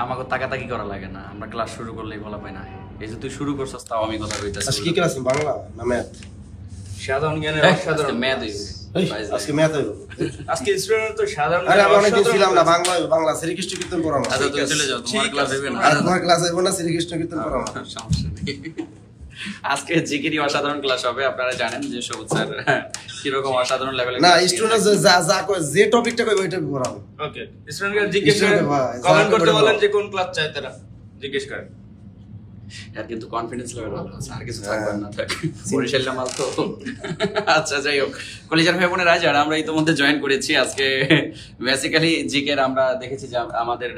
আমাকে তাকাতাকি করা লাগে না, আমরা ক্লাস শুরু করলেই বলা পাই না। এই যে তুই শুরু করছস তাও আমি কথা কইতাছি। আজকে কি ক্লাস, বাংলা না ম্যাথ? সাধারণ জ্ঞানের অসাধারণ ম্যাথ। আজকে ম্যাথ হইব। আজকে স্টুডেন্ট তো সাধারণ আরে আমি অনেকদিন ছিলাম না, বাংলা বাংলা শ্রীকৃষ্ণ কীর্তন পড়াবো। আচ্ছা তুমি চলে যাও, তোমার ক্লাস হইবে না। আর তোমার ক্লাস হইব না, শ্রীকৃষ্ণ কীর্তন পড়াবো। সমস্যা নেই। আজকে জিকেরই অসাধারণ ক্লাস হবে। আপনারা জানেন যে সবুজ স্যার কিরকম অসাধারণ লেভেলে না, স্টুডেন্ট যা যা কয়, যে টপিকটা কইবে ওইটা পড়াবো। ওকে, স্টুডেন্টকে জিজ্ঞেস করেন, কমেন্ট করতে বলেন যে কোন ক্লাস চাই তারা জিজ্ঞেস করেন। আর কিন্তু কনফিডেন্স লেভেল ভালো আছে, আর কিছু থাকবে না থাক বরিশাল মাল তো। আচ্ছা যাই হোক, কলেজের ভাই বোনেরা যারা আমরা ইতিমধ্যে জয়েন করেছি, আজকে বেসিক্যালি জিকের আমরা দেখেছি যে আমাদের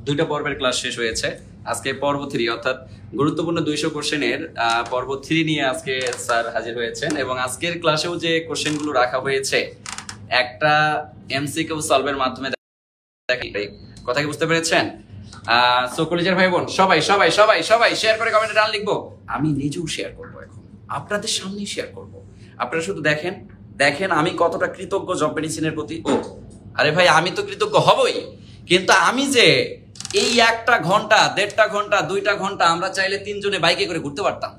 2টা পর্বের ক্লাস শেষ হয়েছে। আজকে পর্ব 3 অর্থাৎ গুরুত্বপূর্ণ 200 কোশ্চেনের পর্ব 3 নিয়ে আজকে স্যার হাজির হয়েছেন। এবং আজকের ক্লাসেও যে কোশ্চেনগুলো রাখা হয়েছে একটা এমসিকিউ সলভের মাধ্যমে কথা কি বুঝতে পেরেছেন? সো কলেজের ভাই বোন সবাই সবাই সবাই সবাই শেয়ার করে কমেন্টে ডান লিখবো। আমি নিজেও শেয়ার করবো, এখন আপনাদের সামনেই শেয়ার করব। আপনারা শুধু দেখেন দেখেন আমি কতটা কৃতজ্ঞ জব মেডিসিনের প্রতি। ও আরে ভাই, আমি তো কৃতজ্ঞ হবই, কিন্তু আমি যে এই 1টা ঘন্টা 1.5টা ঘন্টা 2টা ঘন্টা আমরা চাইলে 3 জনে বাইকে করে ঘুরতে পারতাম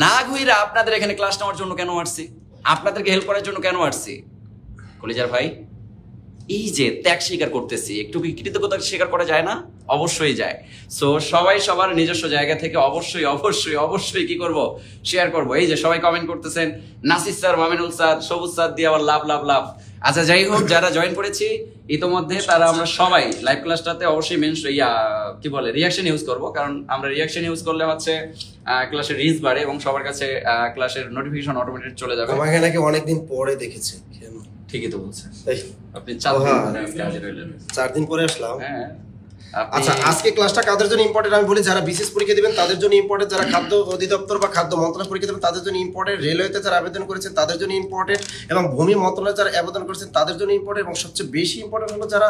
না। ঘুরে আপনাদের এখানে ক্লাস নেওয়ার জন্য কেন আসছি? আপনাদেরকে হেল্প করার জন্য কেন আসছি? কলেজের ভাই, এই যে ত্যাগ স্বীকার করতেছি, একটু কৃতজ্ঞতা স্বীকার করা যায় না? অবশ্যই যায়। সো সবাই সবার নিজস্ব জায়গা থেকে অবশ্যই অবশ্যই অবশ্যই কি করব, শেয়ার করব। এই যে সবাই কমেন্ট করতেছেন, নাসির স্যার, মামিনুল স্যার, সবুজ স্যার দিয়ে আবার লাভ লাভ লাভ। আচ্ছা যাই হোক, যারা জয়েন করেছি ইতোমধ্যে তারা আমরা সবাই লাইভ ক্লাসটাতে অবশ্যই কি বলে রিয়াকশন ইউজ করব, কারণ আমরা রিয়াকশন ইউজ করলে হচ্ছে ক্লাসের রিচ বাড়ে এবং সবার কাছে ক্লাসের নোটিফিকেশন অটোমেটিক চলে যাবে। আমাকে নাকি অনেকদিন পরে দেখেছে। ঠিকই তো বলছেন আপনি। 4 দিন পরে আসলাম। হ্যাঁ আচ্ছা, আজকে ক্লাসটা কাদের জন্য ইম্পর্টেন্ট আমি বলি। যারা বিশেষ পরীক্ষা দিবেন তাদের জন্য ইম্পর্টেন্ট, যারা খাদ্য অধিদপ্তর বা খাদ্য মন্ত্রণালয় পরীক্ষা দেবেন তাদের জন্য ইম্পর্টেন্ট, রেলওয়েতে যারা আবেদন করেছেন তাদের জন্য ইম্পর্টেন্ট, এবং ভূমি মন্ত্রণালয়ে যারা আবেদন করেছেন তাদের জন্য ইম্পর্টেন্ট, এবং সবচেয়ে বেশি ইম্পর্টেন্ট হলো যারা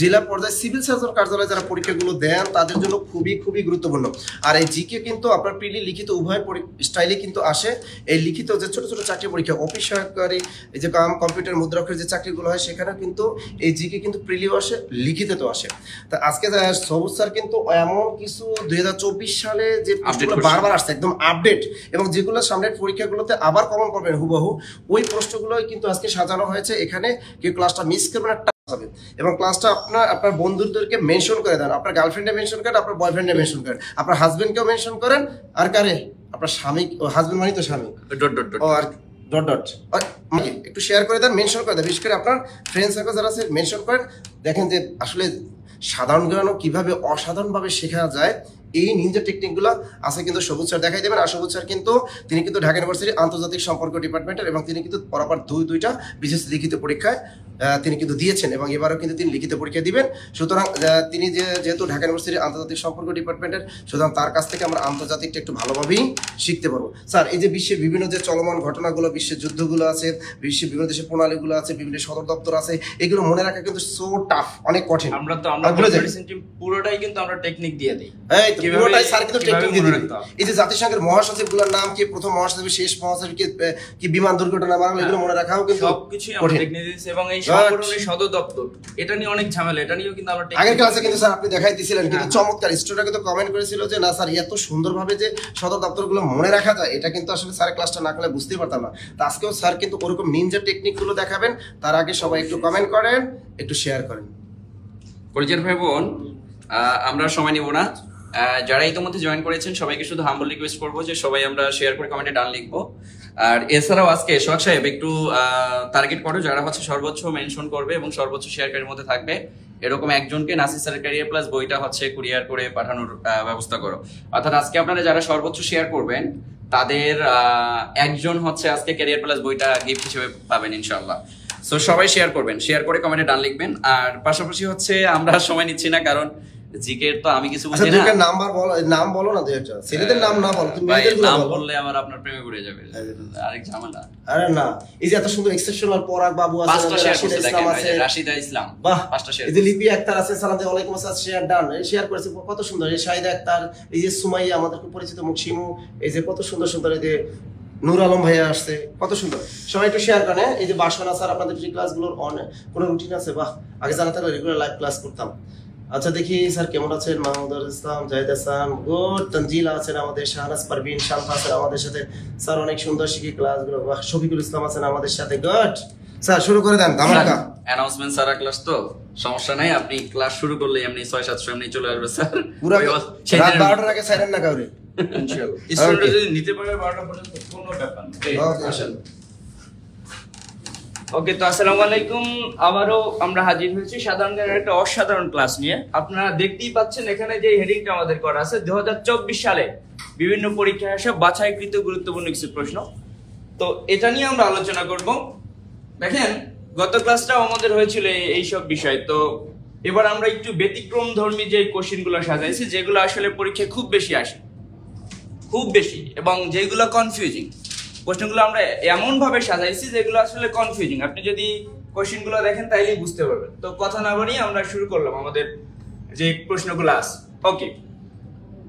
জেলা পর্যায়ে সিভিল সার্জন কার্যালয়ে যারা পরীক্ষাগুলো দেন তাদের জন্য খুবই খুবই গুরুত্বপূর্ণ। আর এই জিকে কিন্তু আপনার প্রিলি লিখিত উভয় স্টাইলে কিন্তু আসে। এই লিখিত যে ছোট ছোট চাকরি পরীক্ষা, অফিস সহকারী, এই যে কম্পিউটার মুদ্রাক্ষরের যে চাকরিগুলো হয় সেখানেও কিন্তু এই জিকে কিন্তু প্রিলিও আসে, লিখিত তো আসে। তা আজকে সবুজ স্যার কিন্তু এমন কিছু 2024 সালে যে প্রশ্নগুলো বারবার আসছে একদম আপডেট, এবং যেগুলো সামনের পরীক্ষাগুলোতে আবার কমন পাবেন হুবহু, ওই প্রশ্নগুলোই কিন্তু আজকে সাজানো হয়েছে। এখানে কেউ ক্লাসটা মিস করবেন না হবে, এবং ক্লাসটা আপনার বন্ধুদেরকে মেনশন করে দেন, আপনার গার্লফ্রেন্ডে মেনশন করেন, আপনার বয়ফ্রেন্ডে মেনশন করেন, আপনার হাজবেন্ডকেও মেনশন করেন, আর কারে আপনার স্বামী, হাজবেন্ড মানে তো স্বামী, আর ডট ডট একটু শেয়ার করে দেন, মেনশন করে দেন। বিশেষ করে আপনার ফ্রেন্ড সার্কেল যারা আছে মেনশন করেন। দেখেন যে আসলে সাধারণ জ্ঞানও কিভাবে অসাধারণভাবে শেখা যায়, এই নিনজা টেকনিকগুলো আছে কিন্তু সবুজ স্যার দেখাই দেবেন। আর সবুজ স্যার কিন্তু তিনি কিন্তু ঢাকা ইউনিভার্সিটি আন্তর্জাতিক সম্পর্ক ডিপার্টমেন্টের, এবং তিনি কিন্তু পরপর দুইটা বিশেষ লিখিত পরীক্ষায় তিনি কিন্তু দিয়েছেন, এবং এবারও কিন্তু তিনি লিখিত পরীক্ষা দিবেন। সুতরাং তিনি যেহেতু ঢাকা ইউনিভার্সিটির আন্তর্জাতিক সম্পর্ক ডিপার্টমেন্টের, সুতরাং তার কাছ থেকে আমরা আন্তর্জাতিকটা একটু ভালোভাবেই শিখতে পারবো। স্যার, এই যে বিশ্বের বিভিন্ন যে চলমান ঘটনাগুলো, বিশ্বের যুদ্ধগুলো আছে, বিশ্বের বিভিন্ন দেশের প্রণালীগুলো আছে, বিভিন্ন সদর দপ্তর আছে, এগুলো মনে রাখা কিন্তু সো টাফ, অনেক কঠিন। আমরা পুরোটাই কিন্তু আমরা টেকনিক দিয়ে দিই। পুরোটাই স্যার কিন্তু টেকনিক দিয়ে দিই। এই যে জাতিসংঘের মহাসচিবগুলোর নাম কি, প্রথম মহাসচিব, শেষ মহাসচিব কি, বিমান দুর্ঘটনা বাংলা, এগুলো মনে রাখাও কিন্তু সবকিছুই আমরা টেকনিক দিয়েছি। এবং এই সংগঠনের সদর দপ্তর, এটা নিয়ে অনেক ঝামেলা, এটা নিয়েও কিন্তু আমরা আগের ক্লাসে কিন্তু স্যার আপনি দেখাই দিয়েছিলেন, কিন্তু চমৎকার স্টুডেন্টরা কিন্তু কমেন্ট করেছিল যে না স্যার, এত সুন্দরভাবে যে সদর দপ্তরগুলো মনে রাখা যায়, এটা কিন্তু আসলে স্যার ক্লাসটা না করলে বুঝতেই পারতাম না। তো আজকেও স্যার কিন্তু ওরকম নিনজা টেকনিকগুলো দেখাবেন। তার আগে সবাই একটু কমেন্ট করেন, একটু শেয়ার করেন। পরিচয় ভাই বোন, আমরা সময় নিব না। যারা ইতিমধ্যে জয়েন করেছেন সবাইকে শুধু হাম্বল রিকোয়েস্ট করবো যে সবাই আমরা শেয়ার করে কমেন্টে ডান লিখবো। আর এছাড়াও আজকে সোহাগ সাহেব একটু টার্গেট করো যারা হচ্ছে সর্বোচ্চ মেনশন করবে এবং সর্বোচ্চ শেয়ারকারীর মধ্যে থাকবে, এরকম একজনকে নাসির স্যারের ক্যারিয়ার প্লাস বইটা হচ্ছে কুরিয়ার করে পাঠানোর ব্যবস্থা করো। অর্থাৎ আজকে আপনারা যারা সর্বোচ্চ শেয়ার করবেন তাদের একজন হচ্ছে আজকে ক্যারিয়ার প্লাস বইটা গিফট হিসেবে পাবেন ইনশাআল্লাহ। সো সবাই শেয়ার করবেন, শেয়ার করে কমেন্টে ডান লিখবেন। আর পাশাপাশি হচ্ছে আমরা সময় নিচ্ছি না, কারণ জিকের তো আমি কিছু বুঝি না। নাম বলো না, ছেলেদের নাম না বলো, তুমি মেয়েদের নাম বললে আবার আপনার প্রেমে পড়ে যাবে, আরেক ঝামেলা। আরে না, এই যে এত সুন্দর এক্সেপশনাল পরাগ বাবু আছে, রাশিদা ইসলাম, বাহ, 5টা শেয়ার। এই যে লিপি আক্তার আছে, সালাম আলাইকুম, ওয়ালাইকুম আসসালাম, শেয়ার ডান, শেয়ার করেছে, কত সুন্দর। এই শাহিদা আক্তার, এই যে সুমাইয়া, আমাদের খুব পরিচিত মুখ, শিমু, এই যে কত সুন্দর সুন্দর, এই যে নূর আলম ভাইয়া আসছে, কত সুন্দর। সবাই একটু শেয়ার করেন। এই যে বাসনা স্যার, আপনাদের যে ক্লাসগুলোর কোনো রুটিন আছে? বাহ, আগে জানা থাকলে রেগুলার লাইভ ক্লাস করতাম। আচ্ছা দেখি স্যার কেমন আছেন? মাহমুদুল ইসলাম, জাহিদ হাসান, গুড। তানজিলা আছেন আমাদের, শাহনাজ পারভিন, শান্তা আছেন আমাদের সাথে। স্যার অনেক সুন্দর শিখি ক্লাসগুলো। বাহ, শফিকুল ইসলাম আছেন আমাদের সাথে, গুড। স্যার শুরু করে দেন ধামাকা। অ্যানাউন্সমেন্ট সারা ক্লাস তো সমস্যা নাই, আপনি ক্লাস শুরু করলে এমনি 6-700 এমনি চলে আসবে স্যার। পুরো রাত 12টার আগে ছাড়েন না কাউরে ইনশাআল্লাহ। স্টুডেন্টরা যদি নিতে পারে 12টা পর্যন্ত কোনো ব্যাপার না। ওকে আসেন। ওকে, তো আসসালামু আলাইকুম। আবারও আমরা হাজির হয়েছি সাধারণ জ্ঞানের একটা অসাধারণ ক্লাস নিয়ে। আপনারা দেখতেই পাচ্ছেন এখানে যে হেডিংটা আমাদের করা আছে 2024 সালে বিভিন্ন পরীক্ষায় আসা বাছাইকৃত গুরুত্বপূর্ণ কিছু প্রশ্ন। তো এটা নিয়ে আমরা আলোচনা করব। দেখেন গত ক্লাসটাও আমাদের হয়েছিল এইসব বিষয়। তো এবার আমরা একটু ব্যতিক্রম ধর্মী যে কোশ্চেনগুলো সাজাইছি, যেগুলো আসলে পরীক্ষায় খুব বেশি আসে, খুব বেশি, এবং যেগুলো কনফিউজিং কোশ্চেনগুলো আমরা এমন ভাবে সাজাইছি যেগুলো আসলে কনফিউজিং। আপনি যদি কোশ্চেনগুলো দেখেন তাইলেই বুঝতে পারবেন। তো কথা না বাড়িয়ে আমরা শুরু করলাম আমাদের যে প্রশ্নগুলো আছে। ওকে,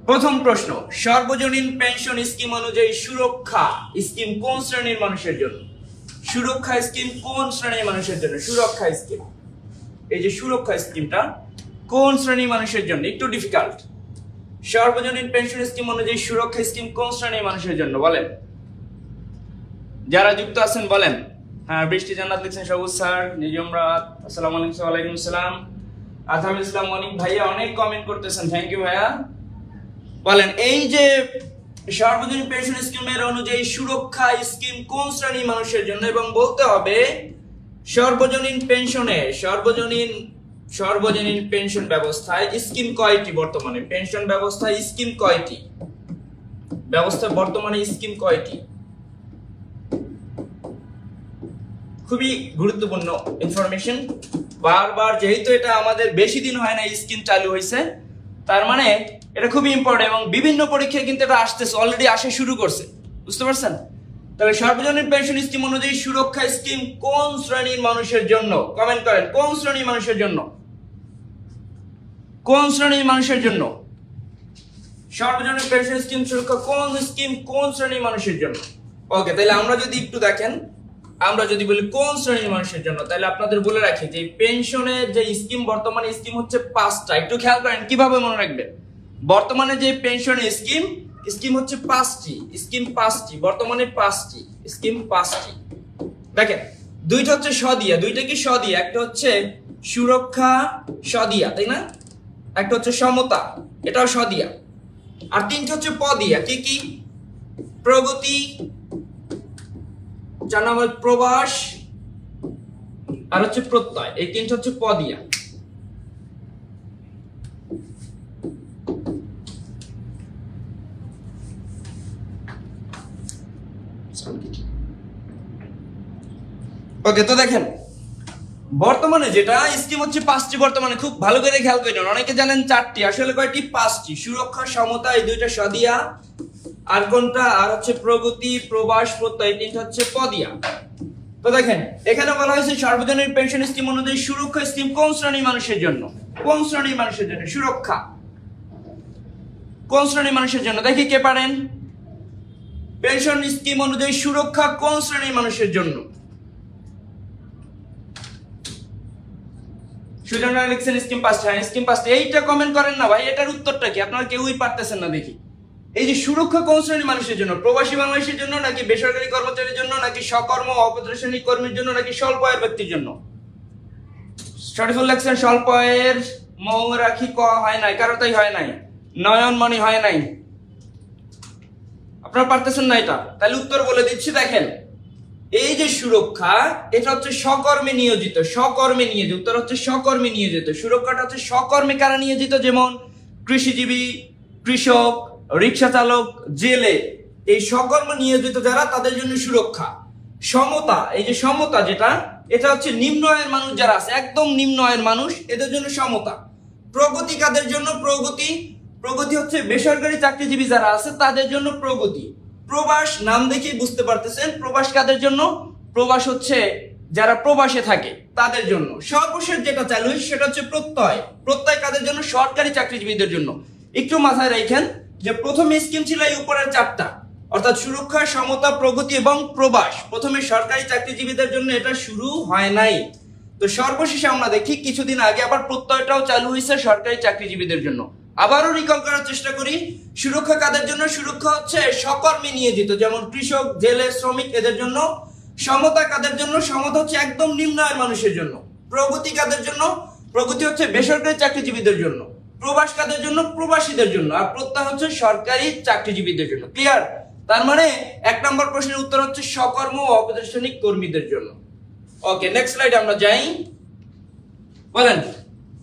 প্রথম প্রশ্ন, সর্বজনীন পেনশন স্কিম অনুযায়ী সুরক্ষা স্কিম কোন শ্রেণীর মানুষের জন্য? সুরক্ষা স্কিম কোন শ্রেণীর মানুষের জন্য? সুরক্ষা স্কিম, এই যে সুরক্ষা স্কিমটা কোন শ্রেণীর মানুষের জন্য? একটু ডিফিকাল্ট। সর্বজনীন পেনশন স্কিম অনুযায়ী সুরক্ষা স্কিম কোন শ্রেণীর মানুষের জন্য বলেন? যারা যুক্ত আছেন বলেন। হ্যাঁ, বৃষ্টি জান্নাত লিখছেন, সবুজ স্যার, নিজম রাত, আসসালামু আলাইকুম। ওয়ালাইকুম আসসালাম। আতাউল ইসলাম অনেক ভাইয়া অনেক কমেন্ট করতেছেন, থ্যাংক ইউ ভাইয়া। বলেন এই যে সর্বজনীন পেনশন স্কিমের অনুযায়ী সুরক্ষা স্কিম কোন শ্রেণীর মানুষের জন্য, এবং বলতে হবে সর্বজনীন পেনশনে সর্বজনীন পেনশন ব্যবস্থায় স্কিম কয়টি বর্তমানে? পেনশন ব্যবস্থায় স্কিম কয়টি? বর্তমানে স্কিম কয়টি? খুবই গুরুত্বপূর্ণ ইনফরমেশন। বারবার যেহেতু এটা আমাদের বেশি দিন হয় না স্কিম চালু হয়েছে, তার মানে এটা খুবই ইম্পর্টেন্ট, এবং বিভিন্ন পরীক্ষায় কিন্তু এটা আসতেছে, অলরেডি আসা শুরু করছে, বুঝতে পারছেন? তাহলে সর্বজনীন পেনশন স্কিম অনুযায়ী সুরক্ষা স্কিম কোন শ্রেণীর মানুষের জন্য? কমেন্ট করেন, কোন শ্রেণীর মানুষের জন্য? কোন শ্রেণীর মানুষের জন্য সর্বজনীন পেনশন স্কিম? সুরক্ষা কোন শ্রেণীর মানুষের জন্য? ওকে, তাহলে আমরা যদি একটু দেখেন, আমরা যদি বলি কোন শ্রেণীর মানুষের জন্য, তাহলে আপনাদের বলে রাখি যে পেনশনের যে স্কিম, বর্তমানে স্কিম হচ্ছে 5টা। একটু খেয়াল করেন কিভাবে মনে রাখবেন। বর্তমানে যে পেনশনের স্কিম হচ্ছে 5টি, বর্তমানে 5টি স্কিম, 5টি। দেখেন দুইটা হচ্ছে স্বদিয়া, দুইটা কি স্বদিয়া? একটা হচ্ছে সুরক্ষা স্বদিয়া, তাই না? একটা হচ্ছে সমতা, এটাও স্বদিয়া। আর তিনটা হচ্ছে পদিয়া। কি কি? প্রগতি, 4 নম্বর প্রবাস, আর হচ্ছে প্রত্যয়। এই তিনটা হচ্ছে পদিয়া। ওকে, তো দেখেন বর্তমানে যেটা স্কিম হচ্ছে 5টি, বর্তমানে খুব ভালো করে খেয়াল করেন। অনেকে জানেন 4টি, আসলে কয়টি? 5টি। সুরক্ষা, সমতা, এই দুইটা স্বদিয়া, আর কোনটা? আর হচ্ছে প্রগতি, প্রবাস, প্রত্যয়, তিনটা হচ্ছে পদিয়া। তো দেখেন এখানে বলা হয়েছে সর্বজনীন পেনশন স্কিম অনুযায়ী সুরক্ষা স্কিম কোন শ্রেণীর মানুষের জন্য? কোন শ্রেণীর মানুষের জন্য সুরক্ষা? কোন শ্রেণীর মানুষের জন্য? দেখি কে পারেন। পেনশন স্কিম অনুযায়ী সুরক্ষা কোন শ্রেণীর মানুষের জন্য? সুজনরা লিখছেন স্কিম 5টা। হ্যাঁ, স্কিম 5টা। এইটা কমেন্ট করেন না ভাই, এটার উত্তরটা কি? আপনারা কেউই পারতেছেন না। দেখি এই যে সুরক্ষা কোন শ্রেণীর মানুষের জন্য? প্রবাসী বাংলাদেশের জন্য, নাকি বেসরকারি কর্মচারীর জন্য, নাকি সকর্ম অপ্রতিষ্ঠানিক কর্মীর জন্য, নাকি স্বল্প আয়ের ব্যক্তির জন্য? শরীফুল লিখছেন স্বল্প আয়ের। মৌরাখি ক হয় নাই, কারো তাই হয় নাই। নয়নমণি হয় নাই। আপনারা পারতেছেন না এটা, তাহলে উত্তর বলে দিচ্ছি। দেখেন এই যে সুরক্ষা, এটা হচ্ছে সকর্মে নিয়োজিত, উত্তর হচ্ছে সকর্মে নিয়োজিত। সুরক্ষাটা হচ্ছে সকর্মে কারা নিয়োজিত? যেমন কৃষিজীবী, কৃষক, রিক্সা চালক, জেলে, এই সকর্ম নিয়োজিত যারা, তাদের জন্য সুরক্ষা। সমতা, এই যে সমতা যেটা, এটা হচ্ছে নিম্ন আয়ের মানুষ যারা আছে, একদম নিম্ন আয়ের মানুষ, এদের জন্য সমতা। প্রগতি কাদের জন্য? প্রগতি হচ্ছে বেসরকারি চাকরিজীবী যারা আছে, তাদের জন্য প্রগতি। প্রবাস, নাম দেখেই বুঝতে পারতেছেন প্রবাস কাদের জন্য? প্রবাস হচ্ছে যারা প্রবাসে থাকে তাদের জন্য। সর্বশেষ যেটা চালু হয়েছে সেটা হচ্ছে প্রত্যয় কাদের জন্য? সরকারি চাকরিজীবীদের জন্য। একটু মাথায় রাখেন যে প্রথম স্কিম ছিল এই উপরের 4টা, অর্থাৎ সুরক্ষা, সমতা, প্রগতি এবং প্রবাস। প্রথমে সরকারি চাকরিজীবীদের জন্য এটা শুরু হয় নাই, তো সর্বশেষে আমরা দেখি কিছুদিন আগে আবার প্রত্যয়টাও চালু হয়েছে সরকারি চাকরিজীবীদের জন্য। আবারও রিকল করার চেষ্টা করি, সুরক্ষা কাদের জন্য? সুরক্ষা হচ্ছে সকর্মী নিয়োজিত, যেমন কৃষক, জেলে, শ্রমিক, এদের জন্য। সমতা কাদের জন্য? সমতা হচ্ছে একদম নিম্ন আয়ের মানুষের জন্য। প্রগতি কাদের জন্য? প্রগতি হচ্ছে বেসরকারি চাকরিজীবীদের জন্য। প্রবাস কাদের জন্য? প্রবাসীদের জন্য। আর প্রত্যয় হচ্ছে সরকারি চাকরিজীবীদের জন্য। ক্লিয়ার? তার মানে 1 নম্বর প্রশ্নের উত্তর হচ্ছে সকর্ম ও অপ্রাতিষ্ঠানিক কর্মীদের জন্য। ওকে, নেক্সট স্লাইড আমরা যাই। বলেন,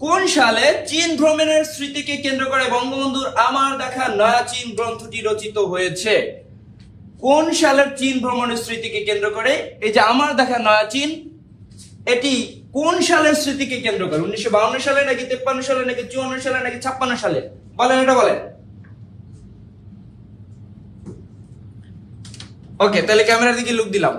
কোন সালে চীন ভ্রমণের স্মৃতিকে কেন্দ্র করে বঙ্গবন্ধুর আমার দেখা নয়া চীন গ্রন্থটি রচিত হয়েছে? কোন সালের চীন ভ্রমণের স্মৃতিকে কেন্দ্র করে এই যে আমার দেখা নয়া চীন, এটি কোন সালের স্মৃতিকে কেন্দ্র করে? 1952 সালে নাকি 53 সালে নাকি 54 সালে নাকি 56 সালে? বলেন, এটা বলেন। ওকে, তাহলে ক্যামেরার দিকে লুক দিলাম,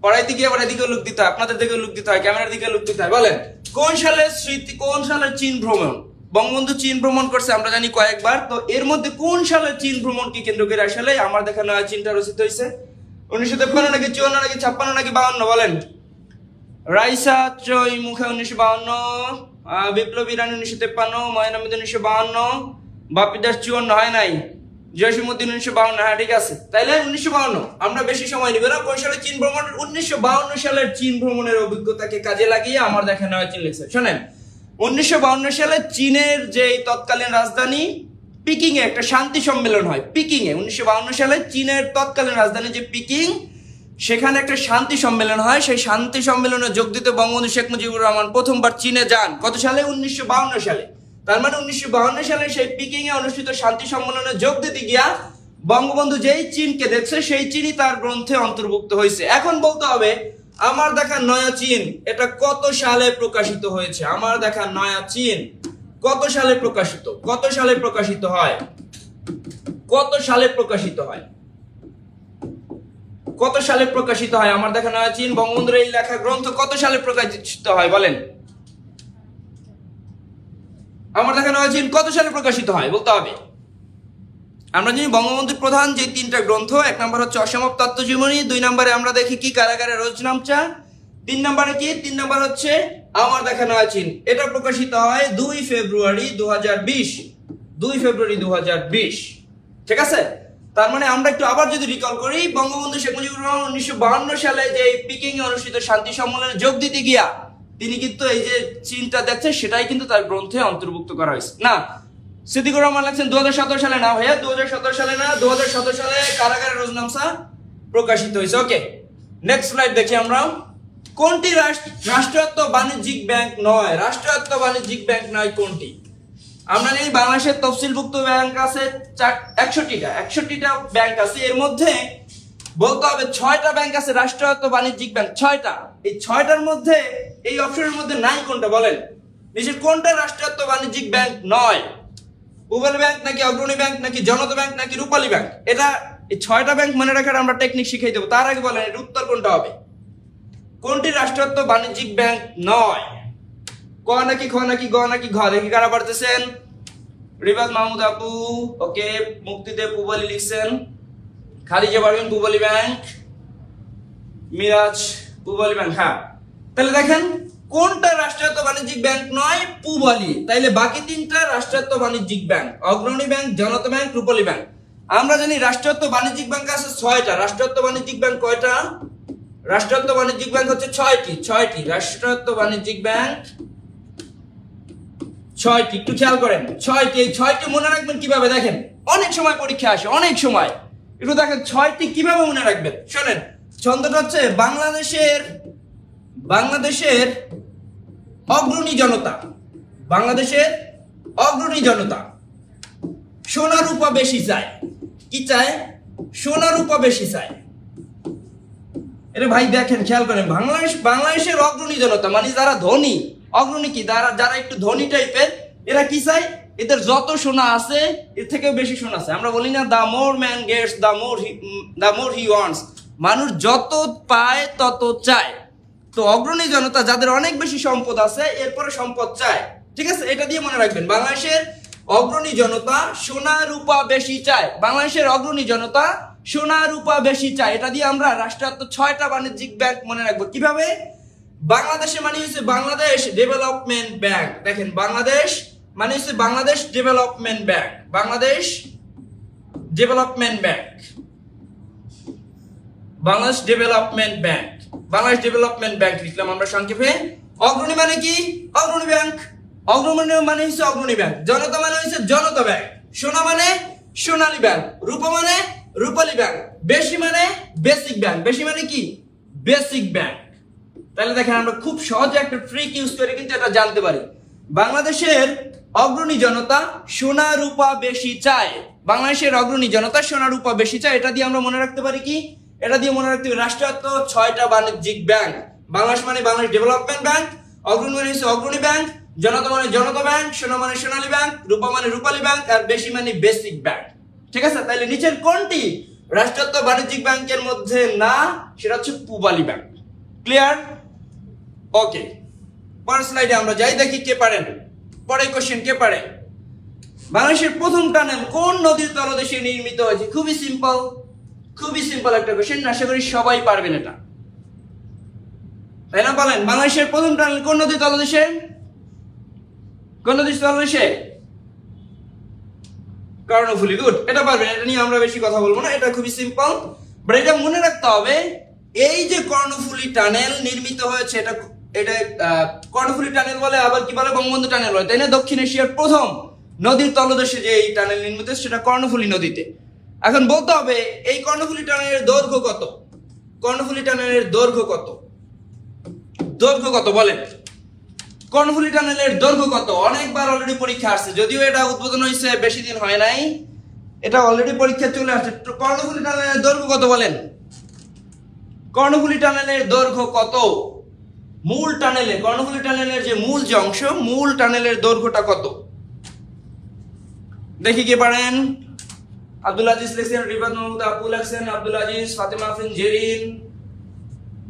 পড়াইতে গিয়ে আবার এদিকে লুক দিতে হয়, আপনাদের দিকে লুক দিতে হয়, ক্যামেরার দিকে লুক দিতে হয়। বলেন, কোন সালের স্মৃতি, কোন সালের চীন ভ্রমণ? বঙ্গবন্ধু চীন ভ্রমণ করছে আমরা জানি কয়েকবার, তো এর মধ্যে কোন সালের চীন ভ্রমণকে কেন্দ্র করে আসলে আমার দেখা নয়া চীনটা রচিত হয়েছে? 1953 নাকি 54 নাকি 56 নাকি 52? বলেন। রাইসা চই মুখে 1952, বিপ্লবী রানী 1953, ময়নামতি 1952, বাপিদাস 54 হয় নাই, জসীমউদ্দিন 1952। হ্যাঁ ঠিক আছে, তাইলে 1952। আমরা বেশি সময় নিব না। কোন সালে চীন ভ্রমণ? 1952 সালের চীন ভ্রমণের অভিজ্ঞতাকে কাজে লাগিয়ে আমার দেখা নয়া চীন লিখছে। শোনেন, 1952 সালে চীনের যে তৎকালীন রাজধানী পিকিং এ একটা শান্তি সম্মেলন হয়। পিকিং এ 1952 সালে চীনের তৎকালীন রাজধানী যে পিকিং, সেখানে একটা শান্তি সম্মেলন হয়। সেই শান্তি সম্মেলনে যোগ দিতে বঙ্গবন্ধু শেখ মুজিবুর রহমান প্রথমবার চীনে যান। কত সালে? 1952 সালে। তার মানে 1952 সালে সেই পিকিং এ অনুষ্ঠিত শান্তি সম্মেলনে যোগ দিতে গিয়া বঙ্গবন্ধু যেই চীনকে দেখছে সেই চীনই তার গ্রন্থে অন্তর্ভুক্ত হয়েছে। এখন বলতে হবে আমার দেখা নয়া চীন এটা কত সালে প্রকাশিত হয়েছে? আমার দেখা নয়া চীন কত সালে প্রকাশিত? কত সালে প্রকাশিত হয়? কত সালে প্রকাশিত হয়? কত সালে প্রকাশিত হয় আমার দেখা নয়া চীন? বঙ্গবন্ধুর এই লেখা গ্রন্থ কত সালে প্রকাশিত হয়? বলেন। আমার দেখা নয়া চীন কত সালে প্রকাশিত হয় বলতে হবে। আমরা জানি বঙ্গবন্ধুর প্রধান যে 3টা গ্রন্থ, 1 নম্বর হচ্ছে অসমাপ্ত আত্মজীবনী, 2 নম্বরে আমরা দেখি কি কারাগারে রোজনামচা, 3 নম্বরে কি? 3 নম্বর হচ্ছে আমার দেখা নয়া চীন। এটা প্রকাশিত হয় 2 ফেব্রুয়ারি 2020। 2 ফেব্রুয়ারি 2020। ঠিক আছে? তার মানে আমরা একটু আবার যদি রিকল করি, বঙ্গবন্ধু শেখ মুজিবুর রহমান 1952 সালে যে পিকিং এ অনুষ্ঠিত শান্তি সম্মেলনে যোগ দিতে গিয়া তিনি কিন্তু এই যে চীনটা দেখছে সেটাই কিন্তু তার গ্রন্থে অন্তর্ভুক্ত করা হয়েছে। না, সিদ্দিকুর রহমান লিখছেন 2017 সালে। না ভাইয়া, 2017 সালে না, 2017 সালে কারাগারে রোজনামচা প্রকাশিত হয়েছে। ওকে, নেক্সট স্লাইড দেখি আমরা। কোনটি রাষ্ট্রায়ত্ত বাণিজ্যিক ব্যাংক নয়? রাষ্ট্রায়ত্ত বাণিজ্যিক ব্যাংক নয় কোনটি? আমরা জানি বাংলাদেশের তফসিলভুক্ত ব্যাংক আছে 61টা ব্যাংক আছে। এর মধ্যে বলতে হবে 6টা ব্যাংক আছে রাষ্ট্রায়ত্ত বাণিজ্যিক ব্যাংক। 6টা। এই 6টার মধ্যে এই অপশনের মধ্যে নাই কোনটা? বলেন। নিশ্চয় কোনটা রাষ্ট্রায়ত্ত বাণিজ্যিক ব্যাংক নয়? পূবালী ব্যাংক নাকি অগ্রণী ব্যাংক নাকি জনতা ব্যাংক নাকি রূপালী ব্যাংক? এটা এই 6টা ব্যাংক মনে রাখার আমরা টেকনিক শিখিয়ে দেবো। তার আগে বলেন এর উত্তর কোনটা হবে? কোনটি রাষ্ট্রায়ত্ত বাণিজ্যিক ব্যাংক নয়? ক নাকি খ নাকি গ নাকি ঘ? দেখি কারা পারতেছেন। রিবাজ মাহমুদ আপু, ওকে, মুক্তিদেব পূবালী লিখছেন, খালিজা পারভিন পূবালী ব্যাংক, মিরাজ পূবালী ব্যাংক। হ্যাঁ, তাহলে দেখেন কোনটা রাষ্ট্রায়ত্ত বাণিজ্যিক ব্যাংক নয়? পূবালী। তাইলে বাকি 3টা রাষ্ট্রায়ত্ত বাণিজ্যিক ব্যাংক, অগ্রণী ব্যাংক, জনতা ব্যাংক, রূপালী ব্যাংক। আমরা জানি রাষ্ট্রায়ত্ত বাণিজ্যিক ব্যাংক আছে 6টা। রাষ্ট্রায়ত্ত বাণিজ্যিক ব্যাংক কয়টা? রাষ্ট্রায়ত্ত বাণিজ্যিক ব্যাংক হচ্ছে 6টি। রাষ্ট্রায়ত্ত বাণিজ্যিক ব্যাংক 6টি। একটু খেয়াল করেন, 6টি। এই 6টি মনে রাখবেন কিভাবে? দেখেন, অনেক সময় পরীক্ষা আসে, অনেক সময়। একটু দেখেন 6টি কিভাবে মনে রাখবেন। শোনেন, ছন্দটা হচ্ছে বাংলাদেশের অগ্রণী জনতা, বাংলাদেশের অগ্রণী জনতা সোনা রূপা বেশি চায়। কি চায়? সোনা রূপা বেশি চায়। এটা ভাই দেখেন, খেয়াল করেন, বাংলাদেশের অগ্রণী জনতা মানে যারা ধনী। অগ্রণী কি? যারা একটু ধনী টাইপের, এরা কি চায়? এদের যত সোনা আছে এর থেকেও বেশি সোনা আছে। আমরা বলি না the more man gets the more he wants, মানুষ যত পায় তত চায়। তো অগ্রণী জনতা যাদের অনেক বেশি সম্পদ আছে এরপরে সম্পদ চায়। ঠিক আছে, এটা দিয়ে মনে রাখবেন, বাংলাদেশের অগ্রণী জনতা সোনা রূপা বেশি চায়। বাংলাদেশের অগ্রণী জনতা সোনা রূপা বেশি চায়। এটা দিয়ে আমরা রাষ্ট্রায়ত্ত 6টা বাণিজ্যিক ব্যাংক মনে রাখবো। কিভাবে? বাংলাদেশে মানে হচ্ছে বাংলাদেশ ডেভেলপমেন্ট ব্যাংক। দেখেন বাংলাদেশ মানে হচ্ছে Bangladesh development bank, Bangladesh development bank, Bangladesh development bank, Bangladesh development bank লিখলাম আমরা সংক্ষেপে। অগ্রণী মানে কি? অগ্রণী ব্যাংক। অগ্রণী মানে হচ্ছে অগ্রণী ব্যাংক। জনতা মানে হচ্ছে জনতা ব্যাংক। সোনা মানে সোনালী ব্যাংক। রূপা মানে রূপালী ব্যাংক। বেশি মানে বেসিক ব্যাংক। বেশি মানে কি? Basic bank. তাহলে দেখেন আমরা খুব সহজে একটা ট্রিক ইউজ করে কিন্তু এটা জানতে পারি। বাংলাদেশের অগ্রণী জনতা সোনা রূপা বেশি চায়। বাংলাদেশের অগ্রণী জনতা সোনা রূপা বেশি চায়। এটা দিয়ে আমরা মনে রাখতে পারি কি? এটা দিয়ে মনে রাখতে পারি রাষ্ট্রায়ত্ত 6টা বাণিজ্যিক ব্যাংক। বাংলাদেশ মানে বাংলাদেশ ডেভেলপমেন্ট ব্যাংক, অগ্রণী মানে হচ্ছে অগ্রণী ব্যাংক, জনতা মানে জনতা ব্যাংক, সোনা মানে সোনালী ব্যাংক, রূপা মানে রূপালী ব্যাংক, আর বেশি মানে বেসিক ব্যাংক। ঠিক আছে? তাহলে নিচের কোনটি রাষ্ট্রায়ত্ত বাণিজ্যিক ব্যাংকের মধ্যে না? সেটা হচ্ছে পূবালী ব্যাংক। ক্লিয়ার? ওকে, পরের স্লাইডে আমরা যাই, দেখি কে পারেন। পরের কোশ্চেন কে পারে? বাংলাদেশের প্রথম টানেল কোন নদীর তলদেশে নির্মিত হয়েছে? খুবই সিম্পল, খুবই সিম্পল একটা কোশ্চেন, আশা করি সবাই পারবেন এটা, তাই না? বলেন, বাংলাদেশের প্রথম টানেল কোন নদীর তলদেশে? কোন নদীর তলদেশে? কর্ণফুলী। গুড, এটা পারবেন, এটা নিয়ে আমরা বেশি কথা বলবো না, এটা খুবই সিম্পল। বাট এটা মনে রাখতে হবে, এই যে কর্ণফুলী টানেল নির্মিত হয়েছে, এটা কর্ণফুলী টানেল বলে, আবার কি বলে? বঙ্গবন্ধু টানেল বলে, তাই না? দক্ষিণ এশিয়ার প্রথম নদীর তলদেশে যে এই টানেল নির্মিত সেটা কর্ণফুলী নদীতে। এখন বলতে হবে এই কর্ণফুলী টানেলের দৈর্ঘ্য কত? কর্ণফুলী টানেলের দৈর্ঘ্য কত? দৈর্ঘ্য কত বলেন? কর্ণফুলী টানেলের দৈর্ঘ্য কত? অনেকবার অলরেডি পরীক্ষা আসছে, যদিও এটা উদ্বোধন হয়েছে বেশি দিন হয় নাই, এটা অলরেডি পরীক্ষা চলে আসছে। কর্ণফুলী টানেলের দৈর্ঘ্য কত বলেন? কর্ণফুলী টানেলের দৈর্ঘ্য কত? মূল টানেলে, কর্ণফুলী টানেলের যে মূল যে অংশ, মূল টানেলের দৈর্ঘ্যটা কত? দেখি কে পারেন। আব্দুল আজিজ লিখছেন, রিফাত মাহমুদ আপু লিখছেন, আব্দুল আজিজ, ফাতেমা আফরিন জেরিন,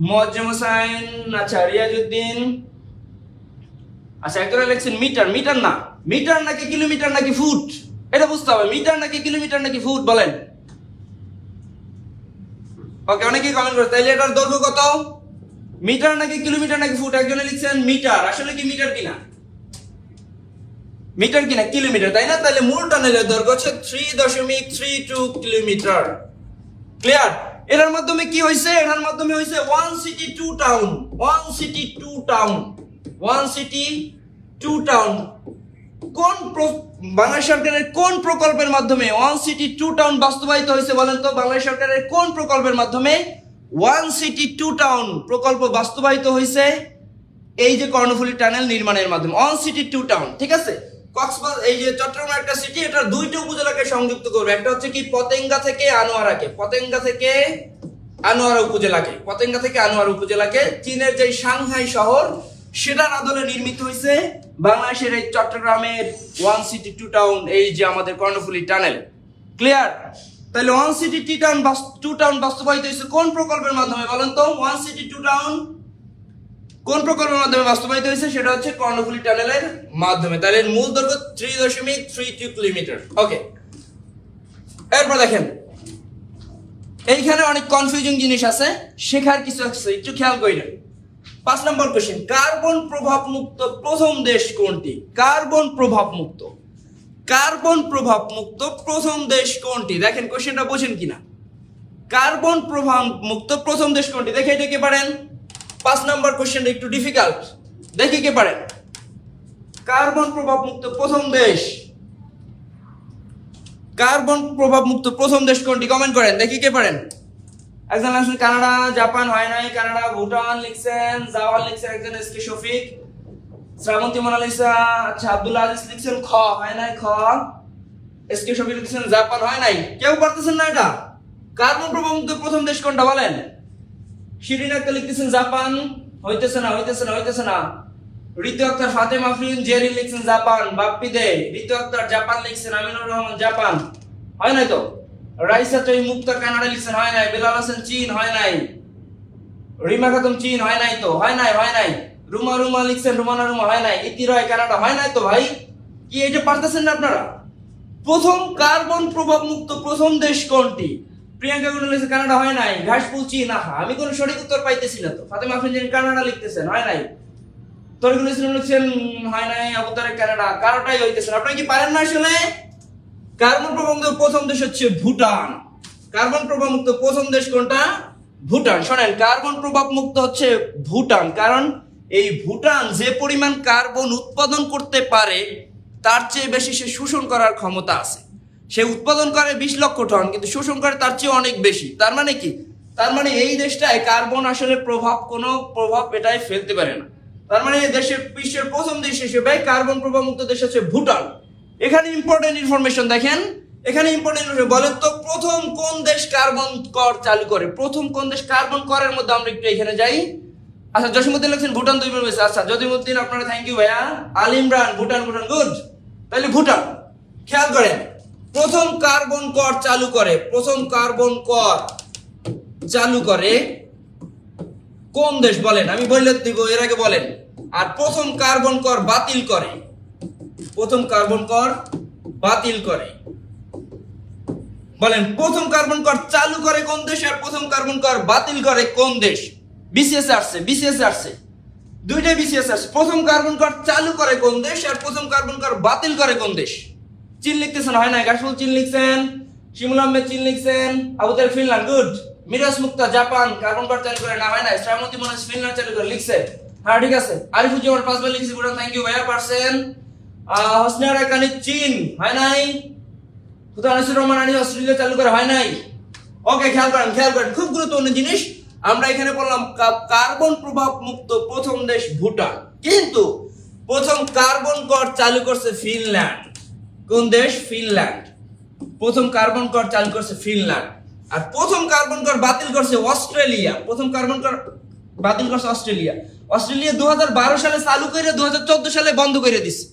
মুআজ্জম হোসেন, আচ্ছা রিয়াজউদ্দিন, আচ্ছা একজনে লিখছেন মিটার। মিটার না, মিটার নাকি কিলোমিটার নাকি ফুট, এটা বুঝতে হবে। মিটার নাকি কিলোমিটার নাকি ফুট বলেন? ওকে, অনেকেই কমেন্ট করে, তাইলে এটার দৈর্ঘ্য কত? মিটার নাকি কিলোমিটার নাকি ফুট? একজনে লিখছেন মিটার, আসলে কি মিটার কিনা? মিটার কিনা কিলোমিটার, তাই না? তাহলে মূল টানেলের দৈর্ঘ্য হচ্ছে 3.32 কিলোমিটার। ক্লিয়ার? এর মাধ্যমে কি হইছে? এর মাধ্যমে হইছে one city to town, one city to town, one city to town. কোন বাংলাদেশ সরকারের কোন প্রকল্পের মাধ্যমে ওয়ান সিটি টু টাউন বাস্তবায়িত হয়েছে বলেন তো? বাংলাদেশ সরকারের কোন প্রকল্পের মাধ্যমে ওয়ান সিটি টু টাউন প্রকল্প বাস্তবায়িত হয়েছে? এই যে কর্ণফুলী টানেল নির্মাণের মাধ্যমে ওয়ান সিটি টু টাউন। ঠিক আছে? কক্সবাজার, এই যে চট্টগ্রাম একটা সিটি, এটা দুইটা উপজেলাকে সংযুক্ত করবে। একটা হচ্ছে কি পতেঙ্গা থেকে আনোয়ারাকে, পতেঙ্গা থেকে আনোয়ারা উপজেলাকে, পতেঙ্গা থেকে আনোয়ারা উপজেলাকে চীনের যে সাংহাই শহর সেটার আদলে নির্মিত হয়েছে বাংলাদেশের এই চট্টগ্রামের ওয়ান সিটি টু টাউন, এই যে আমাদের কর্ণফুলী টানেল। ক্লিয়ার? তাহলে ওয়ান সিটি টু টাউন বাস্তবায়িত হয়েছে কোন প্রকল্পের মাধ্যমে বলেন তো? ওয়ান সিটি টু টাউন কোন প্রকল্পের মাধ্যমে বাস্তবায়িত হয়েছে? সেটা হচ্ছে কর্ণফুলী টানেলের মাধ্যমে। তাহলে মূল দৈর্ঘ্য 3.32 কিলোমিটার। ওকে, এরপর দেখেন, এইখানে অনেক কনফিউজিং জিনিস আছে, শেখার কিছু আছে, একটু খেয়াল করেন। 5 নম্বর কোশ্চেন, কার্বন প্রভাব মুক্ত প্রথম দেশ কোনটি? কার্বন প্রভাব মুক্ত, কার্বন প্রভাব মুক্ত প্রথম দেশ কোনটি? দেখেন কোশ্চেনটা বোঝেন কিনা। কার্বন প্রভাব মুক্ত প্রথম দেশ কোনটি? দেখে এটা কে পারেন? 5 নম্বর কোশ্চেনটা একটু ডিফিকাল্ট, দেখি কে পারেন। কার্বন প্রভাব মুক্ত প্রথম দেশ, কার্বন প্রভাব মুক্ত প্রথম দেশ কোনটি? কমেন্ট করেন, দেখি কে পারেন। একজন লিখছেন কানাডা, জাপান হয় নাই, কানাডা, ভুটান লিখছেন, জাওয়াল লিখছেন, একজন এসকে শফিক, শ্রাবন্তী মোনালিসা, আচ্ছা আব্দুল আজিজ লিখছেন খ হয় নাই, খ, এসকে শফিক লিখছেন জাপান হয় নাই। কেউ পারতেছেন না এটা? কার্বন প্রভাব মুক্ত প্রথম দেশ কোনটা বলেন? শিরিন আক্তার লিখতেছেন জাপান, হইতেছে না, হইতেছে না, হইতেছে না। ঋতু আক্তার, ফাতেমা আফরিন জেরিন লিখছেন জাপান, বাপ্পি দে, ঋতু আক্তার জাপান লিখছেন, আমিনুর রহমান জাপান, হয় নাই তো। রাইসা চই মুক্তা কানাডা লিখছেন, হয় নাই। বেলাল হোসেন চীন, হয় নাই। রিমা খাতুন চীন, হয় নাই তো, হয় নাই, হয় নাই। রুমা রুমা লিখছেন, রুমানা রুমা, হয় নাই। ইতি রয় কানাডা, হয় নাই তো ভাই। কি এটা পারতেছেন না আপনারা? প্রথম কার্বন প্রভাব মুক্ত প্রথম দেশ কোনটি? প্রিয়াঙ্কা গুলো লিখছে কানাডা হয় নাই, ঘাসফুল চীন। আমি কোনো সঠিক উত্তর পাইতেছি না তো। ফাতেমা আফরিন কানাডা লিখতেছেন হয় নাই, তরিকুল ইসলাম লিখছেন হয় নাই, আবুতারে কানাডা, কারোটাই হইতেছে না। আপনারা কি পারেন না আসলে? কার্বন প্রভাবমুক্ত প্রথম দেশ হচ্ছে ভুটান। কার্বন প্রভাবমুক্ত প্রথম দেশ কোনটা? ভুটান। শোনেন, কার্বন প্রভাব মুক্ত হচ্ছে ভুটান, কারণ এই ভুটান যে পরিমাণ কার্বন উৎপাদন করতে পারে তার চেয়ে বেশি সে শোষণ করার ক্ষমতা আছে। সে উৎপাদন করে 20 লক্ষ টন, কিন্তু শোষণ করে তার চেয়ে অনেক বেশি। তার মানে কি? তার মানে এই দেশটায় কার্বন আসলে কোনো প্রভাব এটাই ফেলতে পারে না। তার মানে এই দেশের বিশ্বের প্রথম দেশ হিসেবে কার্বন প্রভাব মুক্ত দেশ হচ্ছে ভুটান। এখানে ইম্পর্টেন্ট ইনফরমেশন দেখেন, এখানে ইম্পর্টেন্ট বলেন তো প্রথম কোন দেশ কার্বন কর চালু করে? প্রথম কোন দেশ কার্বন করের মধ্যে আমরা একটু এখানে যাই। আচ্ছা, জসিমউদ্দিন লিখছেন ভুটান 2 বেশি। আচ্ছা জসিমউদ্দিন, আপনারা থ্যাংক ইউ ভাইয়া। আল ইমরান ভুটান গুড। তাহলে ভুটান। খেয়াল করেন, প্রথম কার্বন কর চালু করে, প্রথম কার্বন কর চালু করে কোন দেশ বলেন? আমি বলে দিব, এর আগে বলেন। আর প্রথম কার্বন কর বাতিল করে, প্রথম কার্বন কর বাতিল করে বলেন। প্রথম কার্বন কর চালু করে কোন দেশ আর প্রথম কার্বন কর বাতিল করে কোন দেশ? বিসিএস আসছে, দুইটাই বিসিএস আসছে। প্রথম কার্বন কর চালু করে কোন দেশ আর প্রথম কার্বন কর বাতিল করে কোন দেশ? চীন লিখতেছেন হয় না, গাছফুল চীন লিখছেন, শিমুল আহমেদ চীন লিখছেন, আবুতার ফিনল্যান্ড গুড। মিরাজ মুক্তা জাপান কার্বন কর চালু করে না, হয় না। শ্রাবন্তী মনোজ ফিনল্যান্ড চালু করে লিখছে, হ্যাঁ ঠিক আছে। আরিফুজ্জামান 5 বার লিখেছি, ভুটান থ্যাংক ইউ ভাইয়া পারছেন। হোসনিয়ারা কানি চীন হয় নাই। হুতানাসুর রহমান আনি অস্ট্রেলিয়া চালু করে হয় নাই। ওকে, খেয়াল করেন খুব গুরুত্বপূর্ণ জিনিস। আমরা এখানে বললাম কার্বন প্রভাব মুক্ত প্রথম দেশ ভুটান, কিন্তু প্রথম কার্বন কর চালু করছে ফিনল্যান্ড। কোন দেশ? ফিনল্যান্ড। প্রথম কার্বন কর চালু করছে ফিনল্যান্ড। আর প্রথম কার্বন কর বাতিল করছে অস্ট্রেলিয়া। প্রথম কার্বন কর বাতিল করছে অস্ট্রেলিয়া। 2012 সালে চালু করে 2014 সালে বন্ধ করে দিচ্ছে।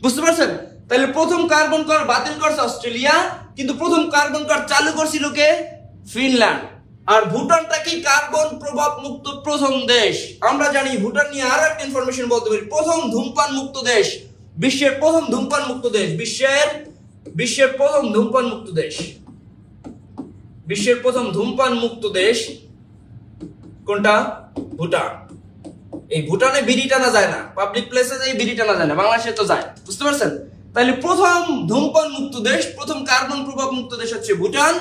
বুঝতে পারছেন? তাহলে প্রথম কার্বন কর বাতিল করছে অস্ট্রেলিয়া, কিন্তু প্রথম কার্বন কর চালু করছিল কে? ফিনল্যান্ড। আর ভুটানটা কি কার্বন প্রভাব মুক্ত প্রথম দেশ। আমরা জানি ভুটান নিয়ে আরো একটা ইনফরমেশন বলতে পারি, প্রথম ধূমপান মুক্ত দেশ, বিশ্বের প্রথম ধূমপান মুক্ত দেশ, বিশ্বের প্রথম ধূমপান মুক্ত দেশ, বিশ্বের প্রথম ধূমপান মুক্ত দেশ কোনটা? ভুটান। এই ভুটানে বিড়ি টানা যায় না, পাবলিক প্লেসে যাই বিড়ি টানা যায় না, বাংলাদেশে তো যায়। বুঝতে পারছেন? তাহলে প্রথম ধূমপান মুক্ত দেশ, প্রথম কার্বন প্রভাব মুক্ত দেশ হচ্ছে ভুটান।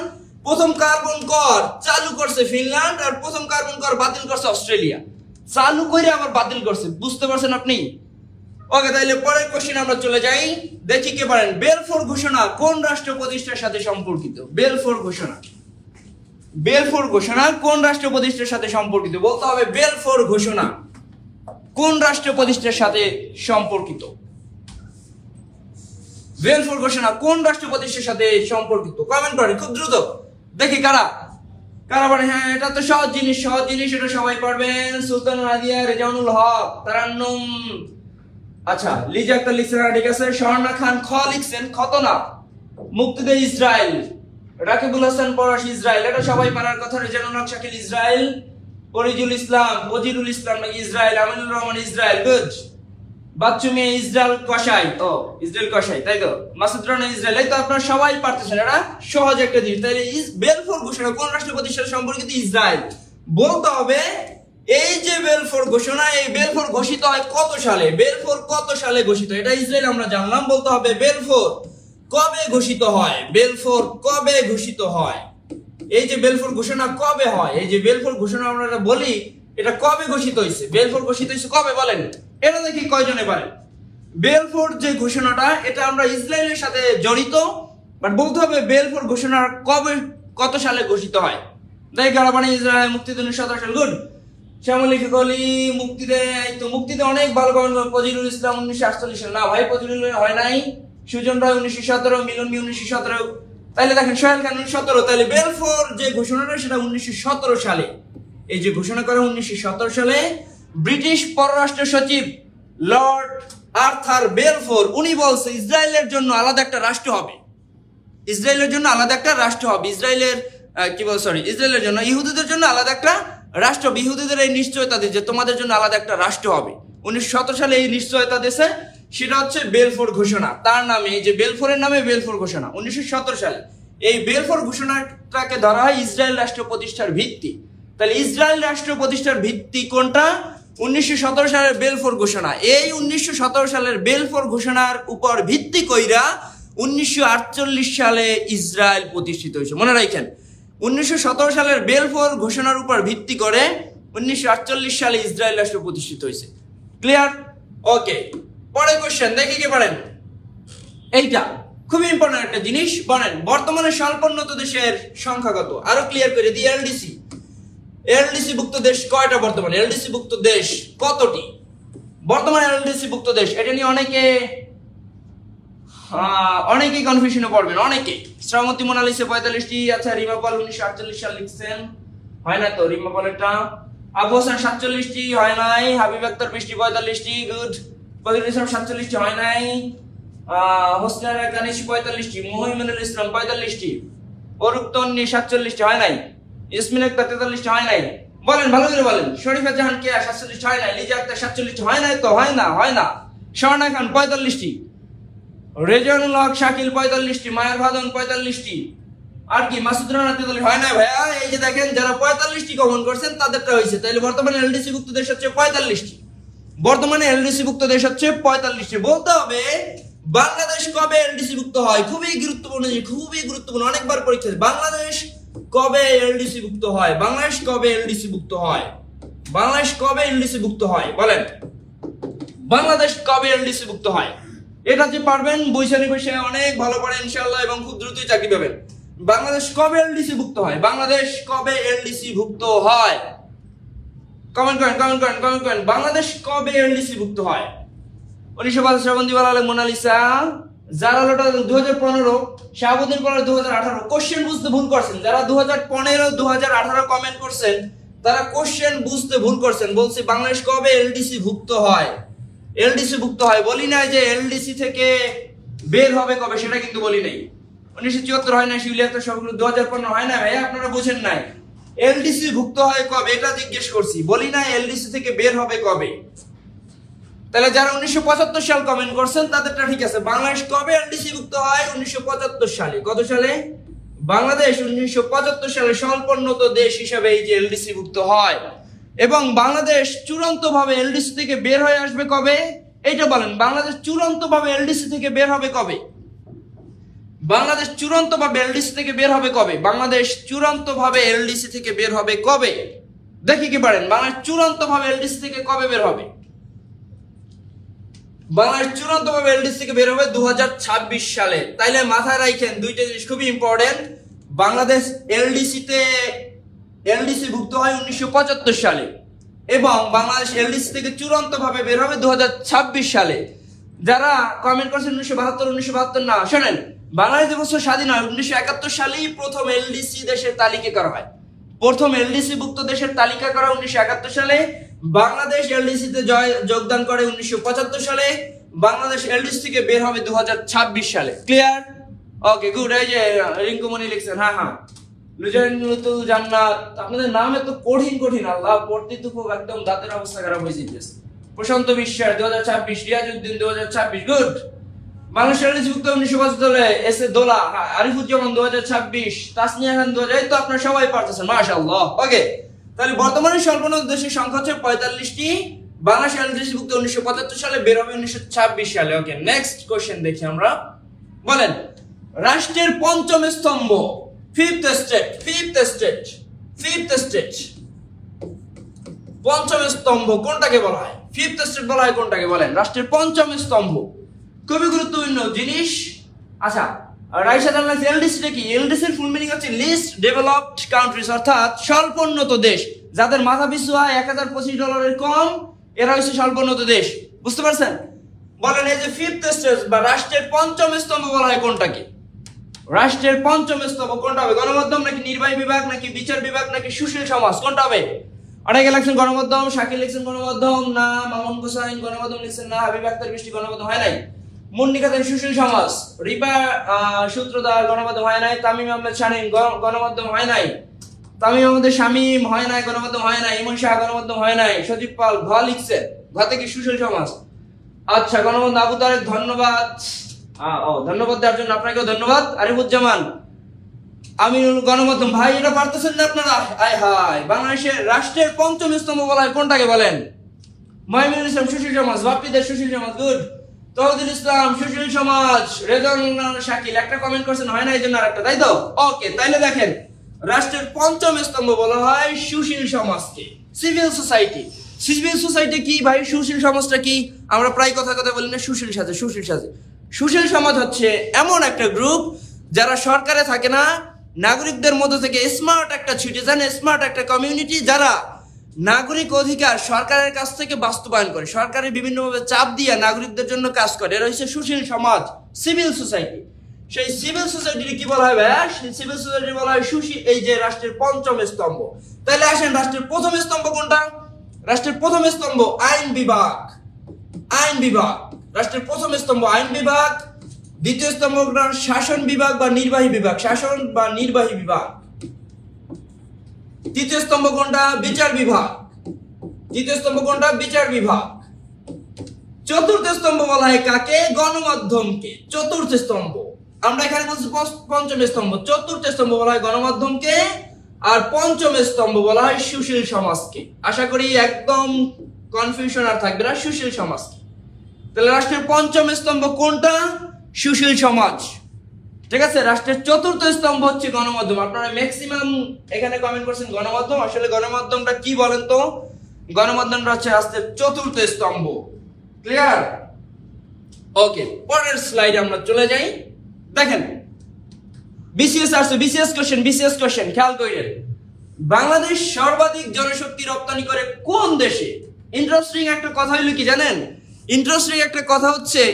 প্রথম কার্বন কর চালু করছে ফিনল্যান্ড, আর প্রথম কার্বন কর বাতিল করছে অস্ট্রেলিয়া। চালু করে আবার বাতিল করছে। বুঝতে পারছেন আপনি? ওকে, তাহলে পরের কোশ্চেন আমরা চলে যাই, দেখি কে পারেন। বেলফোর ঘোষণা কোন রাষ্ট্র প্রতিষ্ঠার সাথে সম্পর্কিত? বেলফোর ঘোষণা, বেলফোর ঘোষণা কোন রাষ্ট্র প্রতিষ্ঠার সাথে সম্পর্কিত? বলতে হবে বেলফোর ঘোষণা কোন রাষ্ট্র প্রতিষ্ঠার সাথে সম্পর্কিত? বেলফোর ঘোষণা কোন রাষ্ট্র প্রতিষ্ঠার সাথে সম্পর্কিত? কমেন্ট করে খুব দ্রুত দেখি কারা বলে। হ্যাঁ, এটা তো সহজ জিনিস, এটা সবাই পারবেন। সুলতান নাদিয়া, রেজাউনুল হক, তারান্নুম। আচ্ছা, লিজা আক্তার লিখছেন, ঠিক আছে। স্বর্ণা খান খ লিখছেন, খতনা। মুক্তিদে ইসরায়েল, রাকিবুল হাসান পরাশ ইসরায়েল, এটা সবাই পারার কথা। রেজানুল হক শাকিল ইসরায়েল, ফরিজুল ইসলাম, ওজিরুল ইসলাম নাকি Israel, Aminur Rahman Israel good. Bachchu Mia Israel কসাই, ও ইসরায়েল কসাই, তাই তো। মাসুদ রানা ইসরায়েল, এই তো আপনারা সবাই পারতেছেন, এটা সহজ একটা জিনিস। তাহলে বেলফোর ঘোষণা কোন রাষ্ট্র প্রতিষ্ঠার সম্পর্কিত? ইসরায়েল। বলতে হবে এই যে বেলফোর ঘোষণা, এই বেলফোর ঘোষিত হয় কত সালে? বেলফোর কত সালে ঘোষিত? এটা ইসরায়েল আমরা জানলাম। বলতে হবে বেলফোর কবে ঘোষিত হয়? বেলফোর কবে ঘোষিত হয়? এই যে বেলফোর ঘোষণা কবে হয়? এই যে বেলফোর ঘোষণা আমরা বলি, এটা কবে ঘোষিত হয়েছে? বেলফোর ঘোষিত হয়েছে কবে বলেন? এটা দেখি কয়জনে পারে। বেলফোর যে ঘোষণাটা, এটা আমরা ইসরায়েলের সাথে জড়িত, বাট বলতে হবে বেলফোর ঘোষণা কবে, কত সালে ঘোষিত হয়? দেখি কারা মানে ইসরায়েল। মুক্তিযুদ্ধ 1917 সাল গুড। শ্যামলী কলি মুক্তিদে, এই তো মুক্তিদে অনেক ভালো কমেন্ট। ফজিলুল ইসলাম 1948 সাল, না ভাই ফজিলুল হয় নাই। সুজন রায় 1917, মিলন 1917। তাহলে দেখেন সোহেল খান 1917। তাহলে বেলফোর যে ঘোষণাটা সেটা 1917 সালে। এই যে ঘোষণা করা 1917 সালে ব্রিটিশ পররাষ্ট্র সচিব লর্ড আর্থার বেলফোর, উনি বলছে ইসরায়েলের জন্য আলাদা একটা রাষ্ট্র হবে। ইসরায়েলের জন্য আলাদা একটা রাষ্ট্র হবে। ইসরায়েলের ইসরায়েলের জন্য, ইহুদিদের জন্য আলাদা একটা রাষ্ট্র। ইহুদিদের এই নিশ্চয়তা দিয়েছে যে তোমাদের জন্য আলাদা একটা রাষ্ট্র হবে। 1917 সালে এই নিশ্চয়তা দিয়েছে, সেটা হচ্ছে বেলফোর ঘোষণা। তার নামে, এই যে বেলফোরের নামে বেলফোর ঘোষণা 1917 সালে। এই বেলফোর ঘোষণাটাকে ধরা হয় ইসরায়েল রাষ্ট্র প্রতিষ্ঠার ভিত্তি। তাহলে ইসরায়েল রাষ্ট্র প্রতিষ্ঠার ভিত্তি কোনটা? 1917 সালের বেলফোর ঘোষণা। এই 1917 সালের বেলফোর ঘোষণার উপর ভিত্তি কইরা 1948 সালে ইসরায়েল প্রতিষ্ঠিত হয়েছে। মনে রাখেন, 1917 সালের বেলফোর ঘোষণার উপর ভিত্তি করে 1948 সালে ইসরায়েল রাষ্ট্র প্রতিষ্ঠিত হয়েছে। ক্লিয়ার? ওকে, পরের কোশ্চেন দেখি কি পারেন। এইটা খুবই ইম্পর্টেন্ট একটা জিনিস। বলেন বর্তমানে স্বল্পোন্নত দেশের সংখ্যা কত? আরো ক্লিয়ার করে দিই। এলডিসি ভুক্ত দেশ কয়টা বর্তমানে? এলডিসি ভুক্ত দেশ কতটি বর্তমানে? এলডিসি ভুক্ত দেশ, এটা নিয়ে অনেকেই কনফিউশনে পড়বেন। অনেকে শ্রাবন্তী মোনালিসা 45টি। আচ্ছা, রিমা পাল 1948 সাল লিখছেন, হয় না তো? রিমা পালেরটা। আবু হাসান 47টি, হয় নাই। হাবিব আক্তার 20টি, 45টি। গুড। বদির ইসলাম 47টি, হয় নাই। হোসনারা কানিশি 45টি, মুহিমিনুল ইসলাম 45টি, অরূপ তন্নি 47টি, হয় নাই। ইসমিন আক্তার 43টি, হয় নাই। বলেন ভালো করে বলেন। শরীফা জাহান কেয়া 47টি, হয় নাই। লিজা আক্তার 47টি, হয় নাই তো? হয় না। স্বর্ণা খান 45টি, রেজানুল হক শাকিল 45টি, মায়ের ভাদন 45টি, আর কি মাসুদ রানা 43, হয় না ভাইয়া? এই যে দেখেন, যারা 45টি কমন করছেন তাদেরটা হয়েছে। তাহলে বর্তমানে এলডিসি ভুক্ত দেশ হচ্ছে 45টি। বর্তমানে এলডিসি ভুক্ত দেশ হচ্ছে 45টি। বলতে হবে বাংলাদেশ কবে এলডিসি ভুক্ত হয়। খুবই গুরুত্বপূর্ণ, খুবই গুরুত্বপূর্ণ, অনেকবার পরীক্ষা। বাংলাদেশ কবে এলডিসি ভুক্ত হয়? বাংলাদেশ কবে এলডিসি ভুক্ত হয়? বাংলাদেশ কবে এলডিসি ভুক্ত হয়? বলেন বাংলাদেশ কবে এলডিসি ভুক্ত হয়? এটা যে পারবেন বৈশালী বৈশালী অনেক ভালো করে ইনশাআল্লাহ, এবং খুব দ্রুতই চাকরি পাবেন। বাংলাদেশ কবে এলডিসি ভুক্ত হয়? বাংলাদেশ কবে এলডিসি ভুক্ত হয়? কমেন্ট করেন। বাংলাদেশ কবে এলডিসি ভুক্ত হয়? 1950 শ্রাবন্তী আলম মোনালিসা, জালালটা 2015, শাহাবুদ্দিন পলাশ 2018। কোশ্চেন বুঝতে ভুল করছেন যারা 2015 2018 কমেন্ট করছেন, তারা কোশ্চেন বুঝতে ভুল করছেন। বলছি বাংলাদেশ কবে এলডিসি ভুক্ত হয়। এলডিসি ভুক্ত হয় বলি নাই যে এলডিসি থেকে বের হবে কবে, সেটা কিন্তু বলি নাই। 1974 হয় না, শিউলি আক্তার সবগুলো 2015 হয় না ভাই, আপনারা বুঝেন নাই। এলডিসি ভুক্ত হয় কবে এটা জিজ্ঞেস করছি, বলি নাই এলডিসি থেকে বের হবে কবে। তাহলে যারা 1975 সাল কমেন্ট করছেন তাদেরটা ঠিক আছে। বাংলাদেশ কবে এলডিসি ভুক্ত হয়? 1975 সালে। কত সালে? বাংলাদেশ 1975 সালে স্বল্পোন্নত দেশ হিসেবে এই যে এলডিসি ভুক্ত হয়। এবং বাংলাদেশ চূড়ান্তভাবে এলডিসি থেকে বের হয়ে আসবে কবে? এইটা বলেন। বাংলাদেশ চূড়ান্তভাবে এলডিসি থেকে বের হবে কবে? বাংলাদেশ চূড়ান্তভাবে এলডিসি থেকে বের হবে কবে? বাংলাদেশ চূড়ান্তভাবে এলডিসি থেকে বের হবে কবে? দেখি কি পারেন। বাংলাদেশ চূড়ান্তভাবে এলডিসি থেকে কবে বের হবে? বাংলাদেশ চূড়ান্তভাবে এলডিসি থেকে বের হবে 2026 সালে। তাইলে মাথায় রাখেন দুইটা জিনিস খুবই ইম্পর্টেন্ট। বাংলাদেশ এলডিসি ভুক্ত হয় 1975 সালে, এবং বাংলাদেশ এলডিসি থেকে চূড়ান্তভাবে বের হবে 2026 সালে। যারা কমেন্ট করছেন 1972 না, শোনেন, বাংলাদেশ বছর স্বাধীন হয় 1971 সালেই প্রথম এলডিসি দেশের তালিকা করা হয়। প্রথম এলডিসি ভুক্ত দেশের তালিকা করা 1971 সালে। বাংলাদেশ এলডিসি তে যোগদান করে 1975 সালে। বাংলাদেশ এলডিসি থেকে বের হবে 2026 সালে। ক্লিয়ার? ওকে, গুড। এই যে রিঙ্কুমণি লিখছেন, হ্যাঁ। লুজাইনুল জান্নাত, আপনাদের নাম এত কঠিন, আল্লাহ পড়তে তো খুব একদম দাঁতের অবস্থা খারাপ হয়ে যাচ্ছে। প্রশান্ত বিশ্বাস 2026, রিয়াজউদ্দিন 2026, গুড। বাংলাদেশ এলডিসি ভুক্ত 1975 সালে। এস এ দোলা, আরিফুজ্জামান 2026, তাসনিয়া খান 2000। তো আপনারা সবাই পারতেছেন, মাশাআল্লাহ। ওকে, তাহলে বর্তমানে সর্বনিম্ন দেশের সংখ্যা হচ্ছে 45টি। বাংলাদেশ এলডিসি ভুক্ত 1975 সালে, বের হবে 1926 সালে। ওকে, নেক্সট কোশ্চেন দেখি আমরা। বলেন রাষ্ট্রের পঞ্চম স্তম্ভ, ফিফথ স্টেট, পঞ্চম স্তম্ভ কোনটাকে বলা হয়? ফিফথ স্টেট বলা হয় কোনটাকে? বলেন রাষ্ট্রের পঞ্চম স্তম্ভ, খুবই গুরুত্বপূর্ণ জিনিস। আচ্ছা, রাইসা জানলেন এলডিসিটা কি? এলডিসির ফুল মিনিং হচ্ছে লিস্ট ডেভেলপড কান্ট্রিজ, অর্থাৎ স্বল্পোন্নত দেশ। যাদের মাথা পিছু আয় $1025 কম, এরা হচ্ছে স্বল্পোন্নত দেশ। বুঝতে পারছেন? বলেন এই যে ফিফথ স্টেট বা রাষ্ট্রের পঞ্চম স্তম্ভ বলা হয় কোনটাকে? রাষ্ট্রের পঞ্চম স্তম্ভ কোনটা হবে? গণমাধ্যম নাকি নির্বাহী বিভাগ নাকি বিচার বিভাগ নাকি সুশীল সমাজ, কোনটা হবে? অনেকে লিখছেন গণমাধ্যম, শাকিল লিখছেন গণমাধ্যম না, মামুন হোসেন গণমাধ্যম লিখছেন না, হাবিব আক্তার বৃষ্টি গণমাধ্যম হয় নাই, মুন্নিকা সুশীল সমাজ, রিপা সূত্রধার গণমাধ্যম হয় নাই, তামিম আহমেদ শামীম গণমাধ্যম হয় নাই, তামিম আহমেদের শামীম হয় নাই, গণমাধ্যম হয় নাই, ইমন শাহ গণমাধ্যম হয় নাই, সজীব পাল ঘ লিখছে, ঘ থেকে সুশীল সমাজ। আচ্ছা, গণমাধ্যম আবু তারেক ধন্যবাদ, ধন্যবাদ দেওয়ার জন্য আপনাকেও ধন্যবাদ। আরিফুজ্জামান আমিনুল গণমাধ্যম ভাই, এটা পারতেছেন না আপনারা? আয় হায়, বাংলাদেশের রাষ্ট্রের পঞ্চম স্তম্ভ বলা হয় কোনটাকে বলেন? মহিমুল ইসলাম সুশীল সমাজ, বাপ্পিদের সুশীল সমাজ, গুড। তৌহিদুল ইসলাম সুশীল সমাজ, রেজাউল শাকিল একটা কমেন্ট করছেন, হয় না এই জন্য আরেকটা, তাই তো? ওকে, তাইলে দেখেন রাষ্ট্রের পঞ্চম স্তম্ভ বলা হয় সুশীল সমাজকে, সিভিল সোসাইটি। সিভিল সোসাইটি কি ভাই? সুশীল সমাজটা কি? আমরা প্রায় কথা বলি না সুশীল সাজে, সুশীল সাজে। সুশীল সমাজ হচ্ছে এমন একটা গ্রুপ যারা সরকারে থাকে না, নাগরিকদের মধ্যে থেকে স্মার্ট একটা সিটিজেন, স্মার্ট একটা কমিউনিটি, যারা নাগরিক অধিকার সরকারের কাছ থেকে বাস্তবায়ন করে, সরকারের বিভিন্নভাবে চাপ দিয়ে নাগরিকদের জন্য কাজ করে, এরা হচ্ছে সুশীল সমাজ, সিভিল সোসাইটি। সেই সিভিল সোসাইটি কি বলা হয় ভাইয়া? সেই সিভিল সোসাইটি বলা হয় সুশীল, এই যে রাষ্ট্রের পঞ্চম স্তম্ভ। তাহলে আসেন রাষ্ট্রের প্রথম স্তম্ভ কোনটা? রাষ্ট্রের প্রথম স্তম্ভ আইন বিভাগ। আইন বিভাগ রাষ্ট্রের প্রথম স্তম্ভ আইন বিভাগ। দ্বিতীয় স্তম্ভ শাসন বিভাগ বা নির্বাহী বিভাগ, শাসন বা নির্বাহী বিভাগ। তৃতীয় স্তম্ভ কোনটা? বিচার বিভাগ। তৃতীয় স্তম্ভ কোনটা? বিচার বিভাগ। চতুর্থ স্তম্ভ বলা হয় কাকে? গণমাধ্যমকে। চতুর্থ স্তম্ভ, আমরা এখানে বলছি পঞ্চম স্তম্ভ, চতুর্থ স্তম্ভ বলা হয় গণমাধ্যমকে, আর পঞ্চম স্তম্ভ বলা হয় সুশীল সমাজকে। আশা করি একদম কনফিউশন আর থাকবে না, সুশীল সমাজকে। তাহলে রাষ্ট্রের পঞ্চম স্তম্ভ কোনটা? সুশীল সমাজ, ঠিক আছে। রাষ্ট্রের চতুর্থ স্তম্ভ হচ্ছে গণমাধ্যম। আপনারা ম্যাক্সিমাম এখানে কমেন্ট করছেন গণমাধ্যম, আসলে গণমাধ্যমটা কি বলেন তো? গণমাধ্যমটা হচ্ছে রাষ্ট্রের চতুর্থ স্তম্ভ। ক্লিয়ার? ওকে, পরের স্লাইডে আমরা চলে যাই। দেখেন বিসিএস আসছে, বিসিএস কোশ্চেন খেয়াল করেন। বাংলাদেশ সর্বাধিক জনশক্তি রপ্তানি করে কোন দেশে? ইন্টারেস্টিং একটা কথা হইলো কি জানেন? ইন্টারেস্টিং একটা কথা হচ্ছে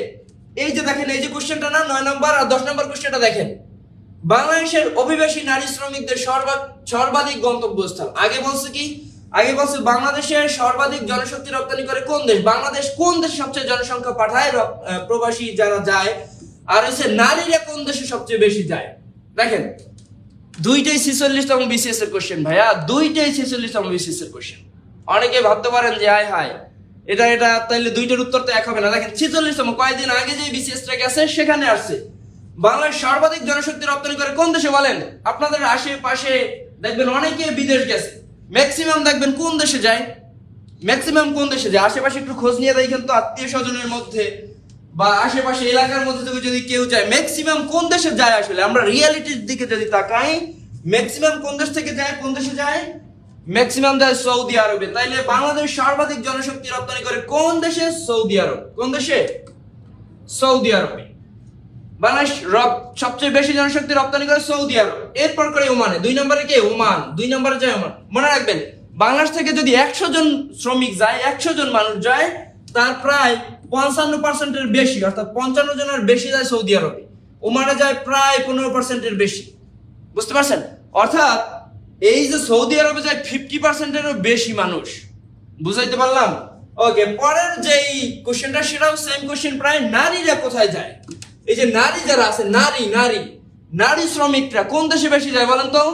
এই যে দেখেন, এই যে কোশ্চেনটা না 9 নম্বর আর 10 নম্বর কোশ্চেনটা দেখেন। বাংলাদেশের অভিবাসী নারী শ্রমিকদের সর্বাধিক গন্তব্যস্থল। আগে বলছে কি? আগে বলছে বাংলাদেশের সর্বাধিক জনশক্তি রপ্তানি করে কোন দেশ? বাংলাদেশ কোন দেশে সবচেয়ে জনসংখ্যা পাঠায় প্রবাসী যারা যায়, আর হচ্ছে নারীরা কোন দেশে সবচেয়ে বেশি যায়। দেখেন দুইটাই 46তম বিসিএস এর কোশ্চেন ভাইয়া, দুইটাই 46তম বিসিএস এর কোশ্চেন। অনেকে ভাবতে পারেন যে হায় হায় এটা তাইলে দুইটার উত্তর তো এক হবে না। দেখেন 46তম, কয়েকদিন আগে যে বিসিএসটা গেছে সেখানে আসছে বাংলাদেশ সর্বাধিক জনশক্তি রপ্তানি করে কোন দেশে বলেন? আপনাদের আশেপাশে দেখবেন অনেকে বিদেশ গেছে, ম্যাক্সিমাম দেখবেন কোন দেশে যায়? ম্যাক্সিমাম কোন দেশে যায়? আশেপাশে একটু খোঁজ নিয়ে দেখেন তো, আত্মীয় স্বজনের মধ্যে বা আশেপাশে এলাকার মধ্যে থেকে যদি কেউ যায়, ম্যাক্সিমাম কোন দেশে যায়? আসলে আমরা রিয়ালিটির দিকে যদি তাকাই, ম্যাক্সিমাম কোন দেশ থেকে যায়? কোন দেশে যায়? ম্যাক্সিমাম যায় সৌদি আরবে। তাইলে বাংলাদেশ সর্বাধিক জনশক্তি রপ্তানি করে কোন দেশে? সৌদি আরব। কোন দেশে? সৌদি আরবে। বাংলাদেশ সবচেয়ে বেশি জনশক্তি রপ্তানি করে সৌদি আরব, এরপর করে ওমানে। 2 নম্বরে কে? ওমান। 2 নম্বরে যায় ওমান। মনে রাখবেন বাংলাদেশ থেকে যদি 100 জন শ্রমিক যায়, 100 জন মানুষ যায়, তার প্রায় 55% বেশি, অর্থাৎ 55 জনের বেশি যায় সৌদি আরবে। ওমানে যায় প্রায় 15% বেশি। বুঝতে পারছেন? অর্থাৎ এই যে সৌদি আরবে যায় 50%-এরও বেশি মানুষ। বুঝাইতে পারলাম? ওকে, পরের যেই কোশ্চেনটা সেটাও সেম কোশ্চেন প্রায়। নারীরা কোথায় যায়? এই যে নারী যারা আছে, নারী শ্রমিকরা কোন দেশে বেশি যায় বলেন তো?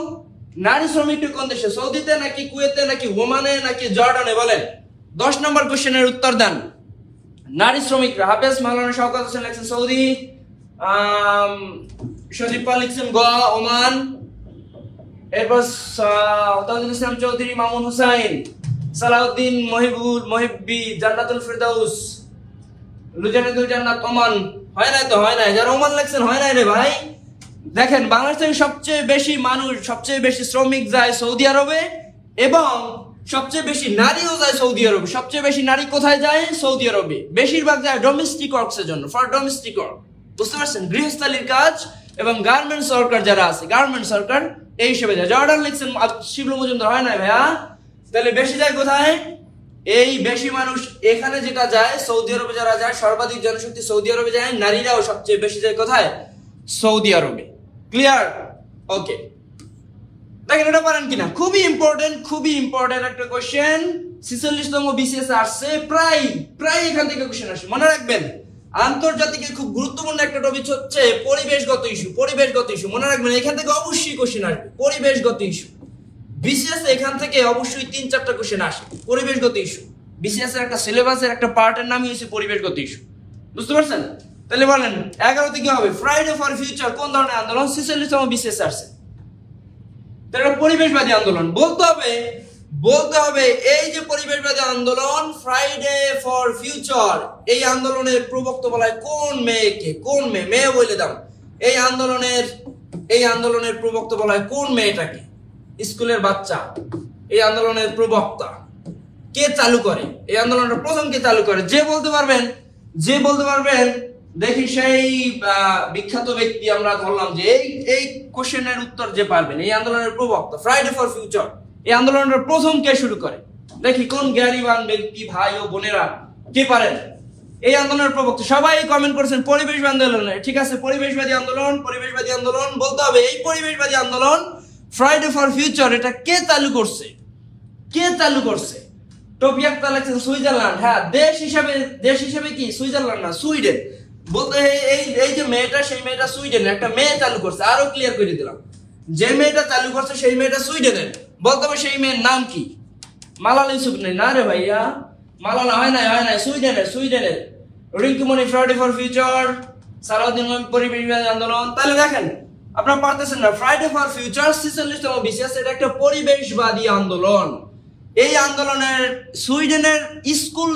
নারী শ্রমিকরা কোন দেশে? সৌদিতে নাকি কুয়েতে নাকি ওমানে নাকি জর্ডানে? বলেন। 10 নম্বর কোশ্চেনের উত্তর দেন। নারী শ্রমিকরা হাফেজ মাওলানা শওকত হোসেন লিখছেন সৌদি, শরীফ পাল লিখছেন গোয়া ওমান, এরপর তাজুল ইসলাম চৌধুরী, মামুন হুসাইন, সালাউদ্দিন মহিব্বি, জান্নাতুল ফেরদাউস, লুজানাতুল জান্নাত ওমান। হয় নাই তো? হয় নাই। যারা ওমান লিখছেন হয় নাই রে ভাই। দেখেন বাংলাদেশ থেকে সবচেয়ে বেশি মানুষ, সবচেয়ে বেশি শ্রমিক যায় সৌদি আরবে, এবং সবচেয়ে বেশি নারীও যায় সৌদি আরবে। সবচেয়ে বেশি নারী কোথায় যায়? সৌদি আরবে। বেশিরভাগ যায় ডোমেস্টিক ওয়ার্কসের জন্য, ফর ডোমেস্টিক ওয়ার্ক। বুঝতে পারছেন? গৃহস্থালির কাজ এবং গার্মেন্টস ওয়ার্কার যারা আছে, গার্মেন্টস ওয়ার্কার এই হিসেবে যায়। জর্ডান লিখছেন শিবলু মজুমদার। হয় নাই ভাইয়া। তাহলে বেশি যায় কোথায়? এই বেশি মানুষ এখানে যেটা যায় সৌদি আরবে, যারা যায় সর্বাধিক জনশক্তি সৌদি আরবে যায়, নারীরাও সবচেয়ে বেশি যায় কোথায়? সৌদি আরবে। ক্লিয়ার? ওকে, দেখেন এটা পারেন কিনা? খুবই ইম্পর্টেন্ট একটা কোশ্চেন। 46তম বিসিএস আসছে, প্রায় এখান থেকে কোশ্চেন আসে। মনে রাখবেন আন্তর্জাতিক খুব গুরুত্বপূর্ণ একটা টপিক হচ্ছে পরিবেশগত ইস্যু। মনে রাখবেন এখান থেকে অবশ্যই কোশ্চেন আসবে পরিবেশগত ইস্যু। বিসিএস এখান থেকে অবশ্যই 3-4টা কোশ্চেন আসে পরিবেশগত ইস্যু। বিসিএস এর একটা সিলেবাসের একটা পার্টের নামই হচ্ছে পরিবেশগত ইস্যু। বুঝতে পারছেন? তাহলে বলেন 11তে কি হবে? ফ্রাইডে ফর ফিউচার কোন ধরনের আন্দোলন? 46তম বিসিএস আসছে। তাহলে পরিবেশবাদী আন্দোলন বলতে হবে এই যে পরিবেশবাদী আন্দোলন ফ্রাইডে ফর ফিউচার, এই আন্দোলনের প্রবক্তা বলা হয় কোন মেয়েকে? কোন মেয়ে বলে দাও। এই আন্দোলনের প্রবক্তা বলা হয় কোন মেয়েটাকে? স্কুলের বাচ্চা। এই আন্দোলনের প্রবক্তা কে চালু করে? এই আন্দোলনটা প্রথম কে চালু করে? যে বলতে পারবেন দেখি সেই বিখ্যাত ব্যক্তি আমরা ধরলাম যে এই কোশ্চেনের উত্তর যে পারবেন, এই আন্দোলনের প্রবক্তা ফ্রাইডে ফর ফিউচার, এই আন্দোলনটা প্রথম কে শুরু করে? দেখি কোন জ্ঞানীবান ব্যক্তি, ভাই ও বোনেরা কে পারেন? এই আন্দোলনের প্রবক্তা সবাই কমেন্ট করেছেন পরিবেশবাদী আন্দোলন। ঠিক আছে, পরিবেশবাদী আন্দোলন বলতে হবে এই পরিবেশবাদী আন্দোলন ফ্রাইডে ফর ফিউচার এটা কে চালু করছে? টপি আক্তার লিখছেন সুইজারল্যান্ড। হ্যাঁ, দেশ হিসাবে কি সুইজারল্যান্ড না, সুইডেন। বলতে এই যে মেয়েটা, সেই মেয়েটা সুইডেন, একটা মেয়ে চালু করছে। আরো ক্লিয়ার করে দিলাম, যে মেয়েটা চালু করছে সেই মেয়েটা সুইডেনের। বলতে হবে সেই মেয়ের নাম কি? মালালা ইউসুফ নেই না রে ভাইয়া, মালালা হয় নাই, সুইডেনের রিঙ্কুমণি ফ্রাইডে ফর ফিউচার, সালাউদ্দিন পরিবেশবাদী আন্দোলন। তাহলে দেখেন আপনারা পারতেছেন না, ফ্রাইডে ফর ফিউচার 46তম বিসিএস এটা একটা পরিবেশবাদী আন্দোলন। এই আন্দোলনের সুইডেনের স্কুল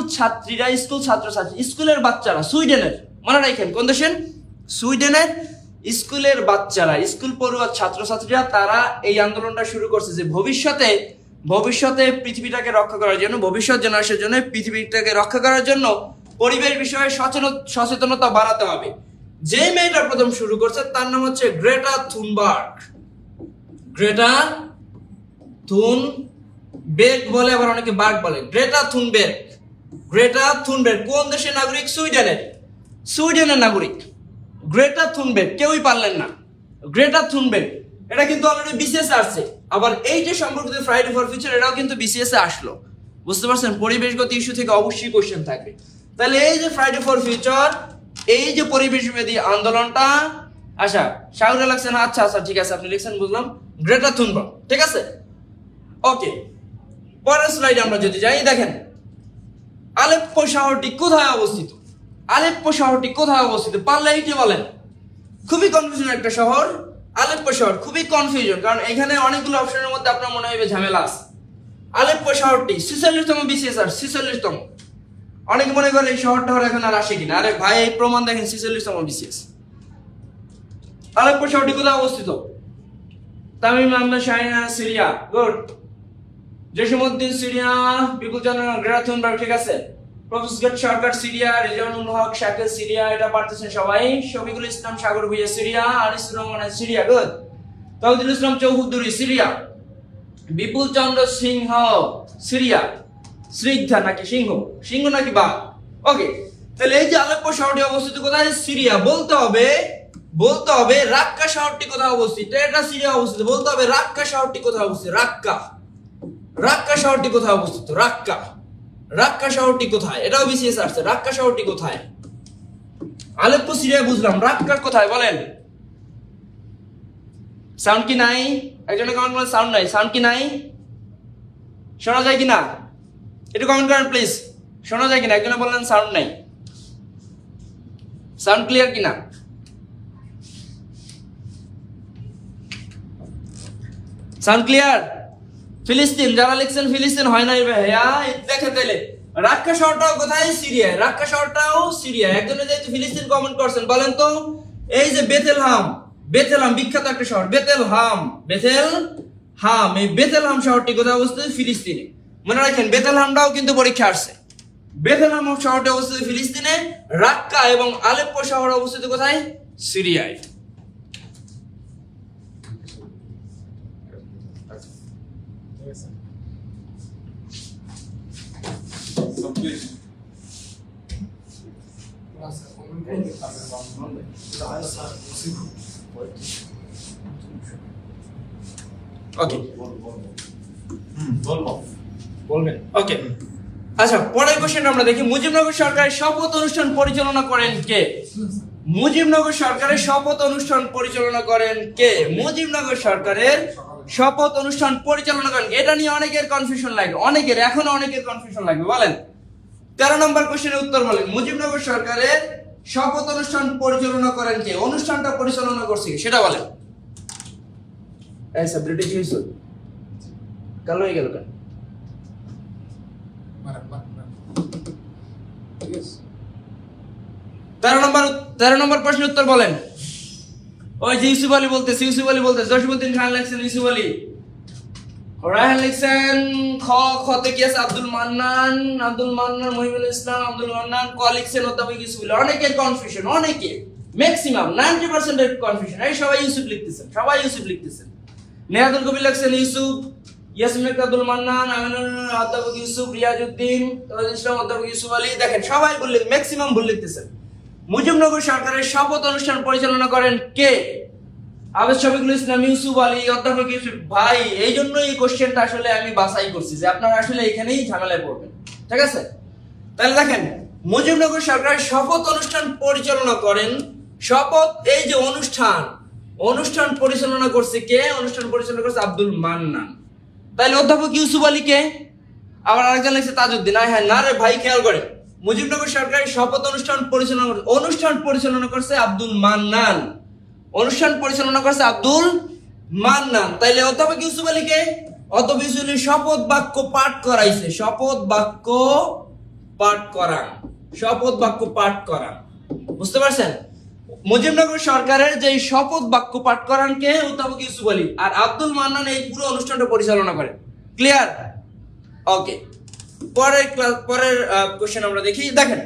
ছাত্রছাত্রী, স্কুলের বাচ্চারা, সুইডেনের, মনে রাখেন কোন দেশের? সুইডেনের স্কুলের বাচ্চারা, স্কুল পড়ুয়া ছাত্রছাত্রীরা, তারা এই আন্দোলনটা শুরু করছে যে ভবিষ্যতে পৃথিবীটাকে রক্ষা করার জন্য, ভবিষ্যৎ জেনারেশনের জন্য, পৃথিবীটাকে রক্ষা করার জন্য পরিবেশ বিষয়ে সচেতনতা বাড়াতে হবে। যে মেয়েটা প্রথম শুরু করছে তার নাম হচ্ছে গ্রেটা থুনবার্গ। গ্রেটা থুনবের্গ বলে, আবার অনেকে বার্গ বলে। গ্রেটা থুনবের্গ কোন দেশের নাগরিক? সুইডেনের নাগরিক। গ্রেটা থুনবের্গ, কেউই পারলেন না। গ্রেটা থুনবের্গ এটা কিন্তু অলরেডি বিসিএস আসছে। আবার এই যে সম্পর্কিত ফ্রাইডে ফর ফিউচার এটাও কিন্তু বিসিএস এ আসলো। বুঝতে পারছেন, পরিবেশগত ইস্যু থেকে অবশ্যই কোশ্চেন থাকবে। তাহলে এই যে ফ্রাইডে ফর ফিউচার, এই যে পরিবেশবাদী আন্দোলনটা, আচ্ছা শাহুরা লাগছে না? আচ্ছা ঠিক আছে, আপনি লিখছেন বুঝলাম, গ্রেটা থুনবার্গ। ঠিক আছে, ওকে। পরের স্লাইডে আমরা যদি যাই, দেখেন আলেপ্পো শহরটি কোথায় অবস্থিত? পারলে এইটা বলেন। খুবই কনফিউশন একটা শহর আলেপ্পো শহর, খুবই কনফিউশন, কারণ এখানে অনেকগুলো অপশনের মধ্যে আপনার মনে হবে ঝামেলা আছে। আলেপ্পো শহরটি 46তম বিসিএস আর 46তম। অনেকে মনে করে এই শহরটা এখন আর আসে কিনা। আরে ভাই, এই প্রমাণ দেখেন, 46তম বিসিএস। আলেপ্পো শহরটি কোথায় অবস্থিত? Tamim Ahmed Shahina, Syria. Good. Jasimuddin Syria, Bipul Chandra Greta Thunberg, ঠিক আছে। Professor Sarkar Syria, Rezaul Haque Shakil Syria, এটা পারতেছেন সবাই। Shafiqul Islam Sagar Bhuiyan Syria, Anisur Rahman Syria, good. Touhidul Islam Chowdhury Syria, Bipul Chandra Singha Syria, Shraddha নাকি সিংহ নাকি বা, ওকে। তাহলে এই যে আলেপ্পো শহরটি অবস্থিত কোথায়? সিরিয়া। বলতে হবে রাক্কা শহরটি কোথায় অবস্থিত? এটা সিরিয়া অবস্থিত। বলতে হবে রাক্কা শহরটি কোথায় অবস্থিত? রাক্কা শহরটি কোথায় অবস্থিত? রাক্কা শহরটি কোথায়? এটাও বিসিএস আসছে। রাক্কা শহরটি কোথায়? আলেপ্পো সিরিয়া বুঝলাম, রাক্কা কোথায় বলেন? সাউন্ড কি নাই? একজনে কমেন্ট করেন সাউন্ড নাই। সাউন্ড কি নাই? শোনা যায় কিনা? একটু কমেন্ট করেন প্লিজ, শোনা যায় কিনা? একজনে বললেন সাউন্ড নাই। সাউন্ড ক্লিয়ার কিনা? Sound clear? ফিলিস্তিন, যারা লিখছেন ফিলিস্তিন হয় নাই ভাইয়া, দেখেন তাইলে রাক্কা শহরটাও কোথায়? সিরিয়ায়। রাক্কা শহরটাও সিরিয়া। একজনে যেহেতু ফিলিস্তিন কমেন্ট করছেন, বলেন তো এই যে বেথেলহাম বিখ্যাত একটা শহর, বেথেলহাম, এই বেথেলহাম শহরটি কোথায় অবস্থিত? ফিলিস্তিনে। মনে রাখেন বেথেলহামটাও কিন্তু পরীক্ষা আসছে। বেথেলহাম শহরটি অবস্থিত ফিলিস্তিনে, রাক্কা এবং আলেপ্পো শহর অবস্থিত কোথায়? সিরিয়ায়। ওকে, বলবেন? ওকে, আচ্ছা পরের কোশ্চেন আমরা দেখি। মুজিবনগর সরকারের শপথ অনুষ্ঠান পরিচালনা করেন কে? মুজিবনগর সরকারের শপথ অনুষ্ঠান পরিচালনা করেন কে? মুজিবনগর সরকারের শপথ অনুষ্ঠান পরিচালনা করেন। এটা নিয়ে অনেকের কনফিউশন লাগবে, এখনো অনেকের কনফিউশন লাগবে। বলেন 13 নম্বর কোশ্চেনের উত্তর বলেন। মুজিবনগর সরকারের শপথ অনুষ্ঠান পরিচালনা করেন কে? অনুষ্ঠানটা পরিচালনা করছে সেটা বলেন। এই সাবজেক্টে কি হইছে কালো হয়ে গেল কেন ঠিক আছে 13 নম্বর প্রশ্নের উত্তর বলেন ওই যে ইউসুফ আলী বলতেছে জসিমউদ্দিন খান লিখছেন ইউসুফ আলী রায়হান লিখছেন খতে কি আছে আব্দুল মান্নান মহিবুল ইসলাম আব্দুল মান্নান ক লিখছেন অধ্যাপক ইউসুফ আলী অনেকের কনফিউশন অনেকে ম্যাক্সিমাম 90% এর কনফিউশন এই সবাই ইউসুফ লিখতেছেন নেহাদুল কবির লিখছেন ইউসুফ ইয়াসমিন আব্দুল মান্নান আমিনুল অধ্যাপক ইউসুফ রিয়াজউদ্দিন তাওহিদ ইসলাম অধ্যাপক ইউসুফ আলী দেখেন সবাই বললেন ম্যাক্সিমাম ভুল লিখতেছেন মুজিবনগর সরকারের শপথ অনুষ্ঠান পরিচালনা করেন কে আবেদ শফিকুল ইসলাম ইউসুফ আলী অধ্যাপক ইউসুফ ভাই এই জন্য এই কোশ্চেনটা আসলে আমি বাছাই করছি যে আপনারা আসলে এখানেই ঝামেলায় পড়বেন ঠিক আছে তাহলে দেখেন মুজিবনগর সরকারের শপথ অনুষ্ঠান পরিচালনা করেন শপথ এই যে অনুষ্ঠান পরিচালনা করছে কে অনুষ্ঠান পরিচালনা করছে আব্দুল মান্নান তাহলে অধ্যাপক ইউসুফ আলী কে আবার আরেকজন লিখছে তাজউদ্দিন হ্যাঁ না রে ভাই খেয়াল করে মুজিবনগর সরকারের শপথ অনুষ্ঠান পরিচালনা করছে আব্দুল মান্নান তাইলে অধ্যাপক ইউসুফ আলীকে অধ্যাপক ইউসুফ আলী শপথ বাক্য পাঠ করান বুঝতে পারছেন মুজিবনগর সরকারের যে শপথ বাক্য পাঠ করান কে অধ্যাপক ইউসুফ আলী আর আব্দুল মান্নান এই পুরো অনুষ্ঠানটা পরিচালনা করে ক্লিয়ার ওকে পরের কোশ্চেন আমরা দেখি দেখেন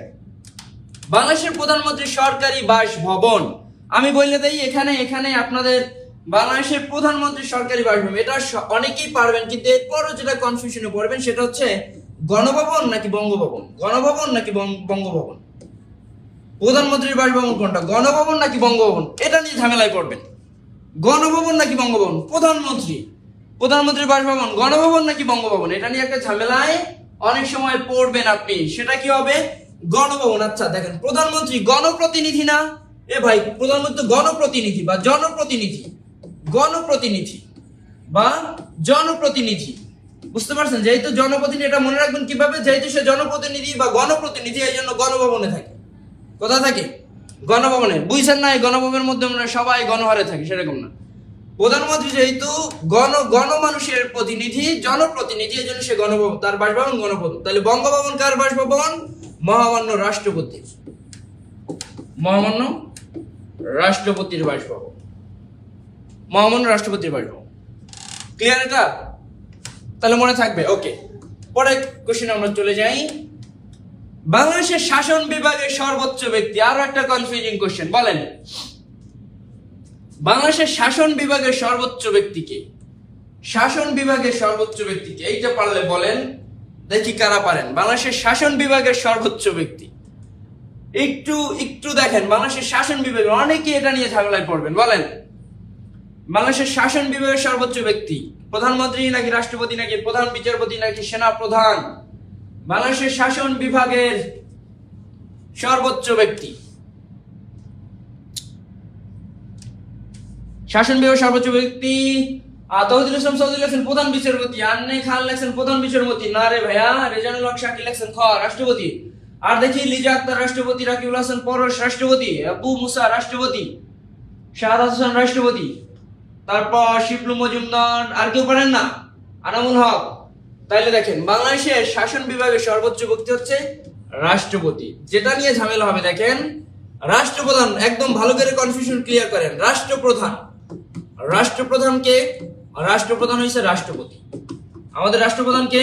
বাংলাদেশের প্রধানমন্ত্রীর সরকারি বাসভবন আমি বলে দেই এখানে আপনাদের বাংলাদেশের প্রধানমন্ত্রীর সরকারি বাসভবন এটা অনেকেই পারবেন কিন্তু এরপরও যেটা কনফিউশনে পড়বেন সেটা হচ্ছে গণভবন নাকি বঙ্গভবন প্রধানমন্ত্রীর বাসভবন কোনটা গণভবন নাকি বঙ্গভবন এটা নিয়ে ঝামেলায় পড়বেন গণভবন নাকি বঙ্গভবন প্রধানমন্ত্রীর বাসভবন গণভবন নাকি বঙ্গভবন এটা নিয়ে একটা ঝামেলায় অনেক সময় পড়বেন আপনি সেটা কি হবে গণভবন আচ্ছা দেখেন প্রধানমন্ত্রী গণপ্রতিনিধি না এ ভাই প্রধানমন্ত্রী গণপ্রতিনিধি বা জনপ্রতিনিধি বুঝতে পারছেন যেহেতু জনপ্রতিনিধি এটা মনে রাখবেন কিভাবে যেহেতু সে জনপ্রতিনিধি বা গণপ্রতিনিধি এই জন্য গণভবনে থাকে কোথায় থাকে গণভবনে বুঝছেন না এই গণভবনের মধ্যে আমরা সবাই গণহারে থাকি সেরকম না প্রধানমন্ত্রী যেহেতু গণমানুষের প্রতিনিধি জনপ্রতিনিধি এই জন্য সে গণভবন তার বাসভবন গণভবন তাহলে বঙ্গভবন কার বাসভবন মহামান্য রাষ্ট্রপতির বাসভবন ক্লিয়ার এটা তাহলে মনে থাকবে ওকে পরে কোশ্চেন আমরা চলে যাই বাংলাদেশের শাসন বিভাগের সর্বোচ্চ ব্যক্তি আরো একটা কনফিউজিং কোশ্চেন বলেন বাংলাদেশের শাসন বিভাগের সর্বোচ্চ ব্যক্তিকে এইটা পারলে বলেন দেখি কারা পারেন বাংলাদেশের শাসন বিভাগের সর্বোচ্চ ব্যক্তি একটু দেখেন বাংলাদেশের শাসন বিভাগ অনেকে এটা নিয়ে ঝামেলায় পড়বেন বলেন বাংলাদেশের শাসন বিভাগের সর্বোচ্চ ব্যক্তি প্রধানমন্ত্রী নাকি রাষ্ট্রপতি নাকি প্রধান বিচারপতি নাকি সেনা প্রধান বাংলাদেশের শাসন বিভাগের সর্বোচ্চ ব্যক্তি তাওহিদুল ইসলাম চৌধুরী লেখছেন প্রধান বিচারপতি আন্নে খান লেখছেন প্রধান বিচারপতি না রে ভাইয়া রেজানুল হক শাকিল লেখছেন রাষ্ট্রপতি আর দেখি লিজা আক্তার রাষ্ট্রপতি রাকিবুল হাসান পরশ রাষ্ট্রপতি আবু মুসা রাষ্ট্রপতি শাহাদ হাসান রাষ্ট্রপতি তারপর শিবলু মজুমদার আর কেউ পারেন না আনামুল হক তাইলে দেখেন বাংলাদেশের শাসন বিভাগের সর্বোচ্চ ব্যক্তি হচ্ছে রাষ্ট্রপতি যেটা নিয়ে ঝামেলা হবে দেখেন রাষ্ট্রপ্রধান একদম ভালো করে কনফিউশন ক্লিয়ার করেন রাষ্ট্রপ্রধানকে রাষ্ট্রপ্রধান হইছে রাষ্ট্রপতি আমাদের রাষ্ট্রপ্রধানকে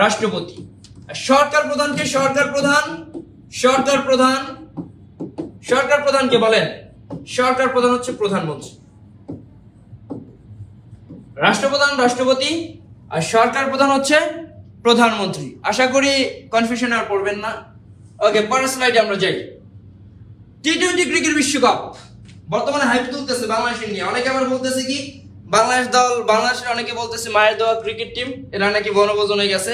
রাষ্ট্রপতি আর সরকার প্রধানকে বলেন সরকার প্রধান হচ্ছে প্রধানমন্ত্রী রাষ্ট্রপ্রধান রাষ্ট্রপতি আর সরকার প্রধান হচ্ছে প্রধানমন্ত্রী আশা করি কনফিউশন আর পড়বেন না ওকে পরের স্লাইডে আমরা যাই টি-20 ক্রিকেট বিশ্বকাপ বর্তমানে হাইপ তুলতেছে বাংলাদেশ নিয়ে অনেকে আবার বলতেছে কি বাংলাদেশের অনেকে বলতেছে মায়ের দেওয়া ক্রিকেট টিম এরা নাকি বনভোজনে গেছে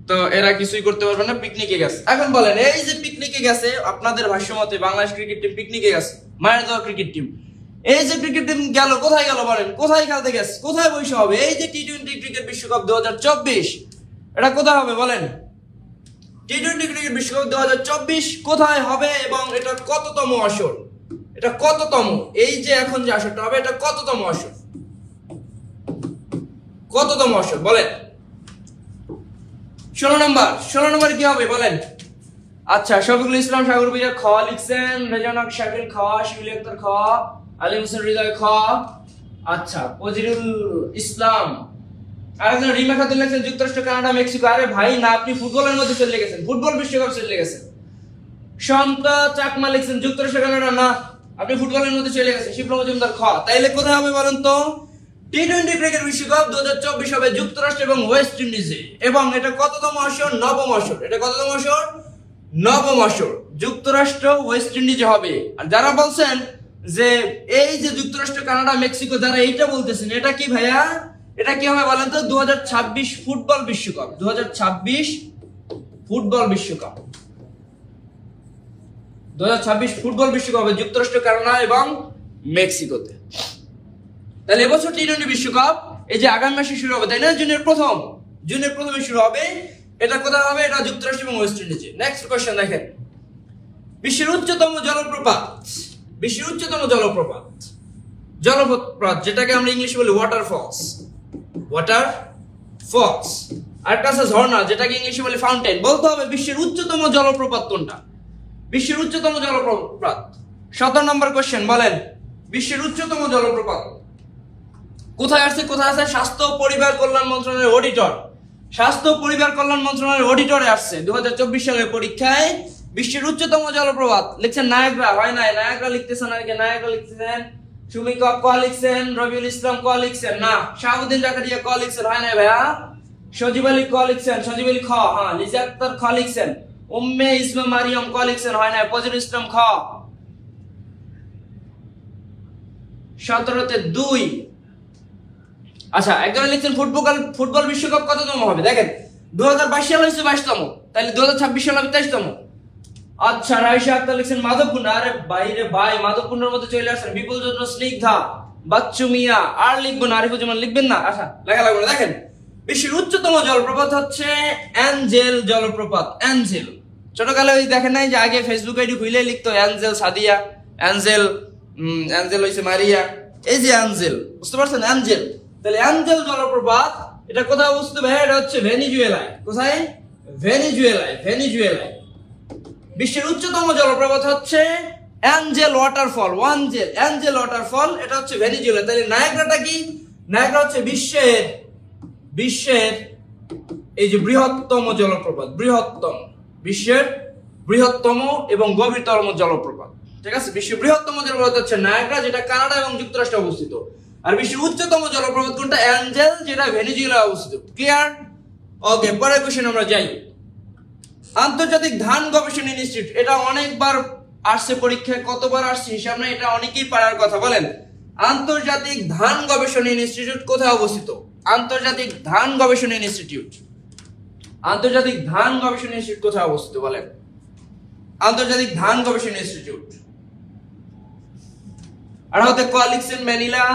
তো এরা কিছুই করতে পারবে না পিকনিকে গেছে এখন বলেন এই যে পিকনিকে গেছে আপনাদের ভাষ্যমতে বাংলাদেশ ক্রিকেট টিম পিকনিকে গেছে মায়ের দেওয়া ক্রিকেট টিম এই যে ক্রিকেট টিম গেল কোথায় গেল বলেন কোথায় খেলতে গেছে কোথায় বসে হবে এই যে টি-20 ক্রিকেট বিশ্বকাপ 2024 এটা কোথায় হবে বলেন টি-20 ক্রিকেট বিশ্বকাপ 2024 কোথায় হবে এবং এটা কততম আসর এই যে এখন যে আসরটা হবে এটা কততম আসর কততম অসর বলেন? 16 নম্বর কি হবে বলেন? আচ্ছা, শফিকুল ইসলাম সাগর বিজয় খ লিখছেন, রেজানাক শাকিল খ, শিউলি আক্তার খ, আলিম হোসেন হৃদয় খ। আচ্ছা, ফজিলুল ইসলাম আরেকজন রিমা খাতুন লিখছেন যুক্তরাষ্ট্র, কানাডা, মেক্সিকো। আরে ভাই না, আপনি ফুটবলের মধ্যে চলে গেছেন, ফুটবল বিশ্বকাপ চলে গেছেন। শান্ত চাকমা লিখছেন যুক্তরাষ্ট্র, কানাডা, না আপনি ফুটবলের মধ্যে চলে গেছেন। শিবল মজুমদার খ। তাইলে কোথায় হবে বলেন তো? টি-20 ক্রিকেট বিশ্বকাপ 2024 হবে যুক্তরাষ্ট্র এবং ওয়েস্ট ইন্ডিজে, এবং এটা কততম আসর? 9ম আসর। এটা কততম আসর? 9ম আসর। যুক্তরাষ্ট্র ওয়েস্ট ইন্ডিজে হবে। আর যারা বলছেন যে এই যে যুক্তরাষ্ট্র, কানাডা, মেক্সিকো, যারা এইটা বলতেছেন, এটা কি ভাইয়া? এটা কি হবে বলেন তো? 2026 ফুটবল বিশ্বকাপ। 2026 ফুটবল বিশ্বকাপ। 2026 ফুটবল বিশ্বকাপ হবে যুক্তরাষ্ট্র, কানাডা এবং মেক্সিকোতে। তাহলে এবছর টি-20 বিশ্বকাপ এই যে আগামী মাসে শুরু হবে, তাই না? জুনের প্রথমে শুরু হবে। এটা কোথায় হবে? এটা যুক্তরাষ্ট্র এবং ওয়েস্ট ইন্ডিজে। নেক্সট কোশ্চেন দেখেন, বিশ্বের উচ্চতম জলপ্রপাত। বিশ্বের উচ্চতম জলপ্রপাত যেটাকে আমরা ইংলিশে বলি ওয়াটারফলস। আর একটা আছে ঝর্ণা, যেটাকে ইংলিশে বলি ফাউন্টেন। বলতে হবে বিশ্বের উচ্চতম জলপ্রপাত কোনটা? বিশ্বের উচ্চতম জলপ্রপাত। 17 নম্বর কোশ্চেন বলেন, বিশ্বের উচ্চতম জলপ্রপাত কোথায় আছে? স্বাস্থ্য পরিবার কল্যাণ মন্ত্রণালয়ের অডিটর। স্বাস্থ্য পরিবার কল্যাণ মন্ত্রণালয়ের অডিটরে আসছে 2024 সালের পরীক্ষায়। বিশ্বের উচ্চতম জলপ্রপাত লিখছেন নায়াগ্রা, হয় নাই? নায়াগ্রা লিখতেছেন নাকি? নায়াগ্রা লিখতেছেন সুমিকা ক লিখছেন, রবিউল ইসলাম ক লিখছেন, না শাহাবুদ্দিন জাকারিয়া ক লিখছেন, হয় নাই ভাইয়া? সজীব আলী ক লিখছেন, সজীব আলী খ, হ্যাঁ। লিজা আক্তার খ লিখছেন, উম্মে ইসমা মারিয়াম ক লিখছেন, হয় নাই? ফজলুল ইসলাম খ। 17তে 2। আচ্ছা, একজন লিখছেন ফুটবল বিশ্বকাপ কততম হবে? দেখেন 2022 সাল হয়েছে 22তম, তাহলে 2026 সাল হবে 23তম। আচ্ছা, রাইসা আক্তার লিখছেন মাধবকুণ্ড। আরে বাইরে ভাই, মাধবকুণ্ডের মধ্যে চলে আসেন। বিপুল চন্দ্র স্নিগ্ধা, বাচ্চু মিয়া, আর লিখবেন না, আরিফুজ্জামান লিখবেন না। আচ্ছা, লেখা লাগবে না। দেখেন বিশ্বের উচ্চতম জলপ্রপাত হচ্ছে অ্যাঞ্জেল জলপ্রপাত। অ্যাঞ্জেল, ছোটকালে ওই দেখেন নাই যে আগে ফেসবুক আইডি খুলে লিখতো অ্যাঞ্জেল সাদিয়া, অ্যাঞ্জেল হইছে মারিয়া। এই যে অ্যাঞ্জেল, বুঝতে পারছেন? অ্যাঞ্জেল। তাহলে অ্যাঞ্জেল জলপ্রপাত এটা কোথায় অবস্থিত ভাই? এটা হচ্ছে ভেনিজুয়েলায়। কোথায়? ভেনিজুয়েলায়। বিশ্বের উচ্চতম জলপ্রপাত হচ্ছে অ্যাঞ্জেল ওয়াটারফল। অ্যাঞ্জেল ওয়াটারফল, এটা হচ্ছে ভেনিজুয়েলা। তাহলে নায়াগ্রাটা কি? নায়াগ্রা হচ্ছে বিশ্বের এই যে বৃহত্তম জলপ্রপাত। বিশ্বের বৃহত্তম এবং গভীরতম জলপ্রপাত। ঠিক আছে? বিশ্বের বৃহত্তম জলপ্রপাত হচ্ছে নায়াগ্রা, যেটা কানাডা এবং যুক্তরাষ্ট্রে অবস্থিত। আর বিশ্বের উচ্চতম জলপ্রপাত কোনটা? অ্যাঞ্জেল, যেটা ভেনিজুয়েলায় অবস্থিত। ক্লিয়ার? ওকে, পরের কোশ্চেন আমরা যাই। আন্তর্জাতিক ধান গবেষণা ইনস্টিটিউট, এটা অনেকবার আসছে পরীক্ষায়, কতবার আসছে হিসাব নাই, এটা অনেকেই পারার কথা। বলেন আন্তর্জাতিক ধান গবেষণা ইনস্টিটিউট কোথায় অবস্থিত? আন্তর্জাতিক ধান গবেষণা ইনস্টিটিউট কোথায় অবস্থিত বলেন? আন্তর্জাতিক ধান গবেষণা ইনস্টিটিউট। আর হতে ক লিখছেন ম্যানিলা।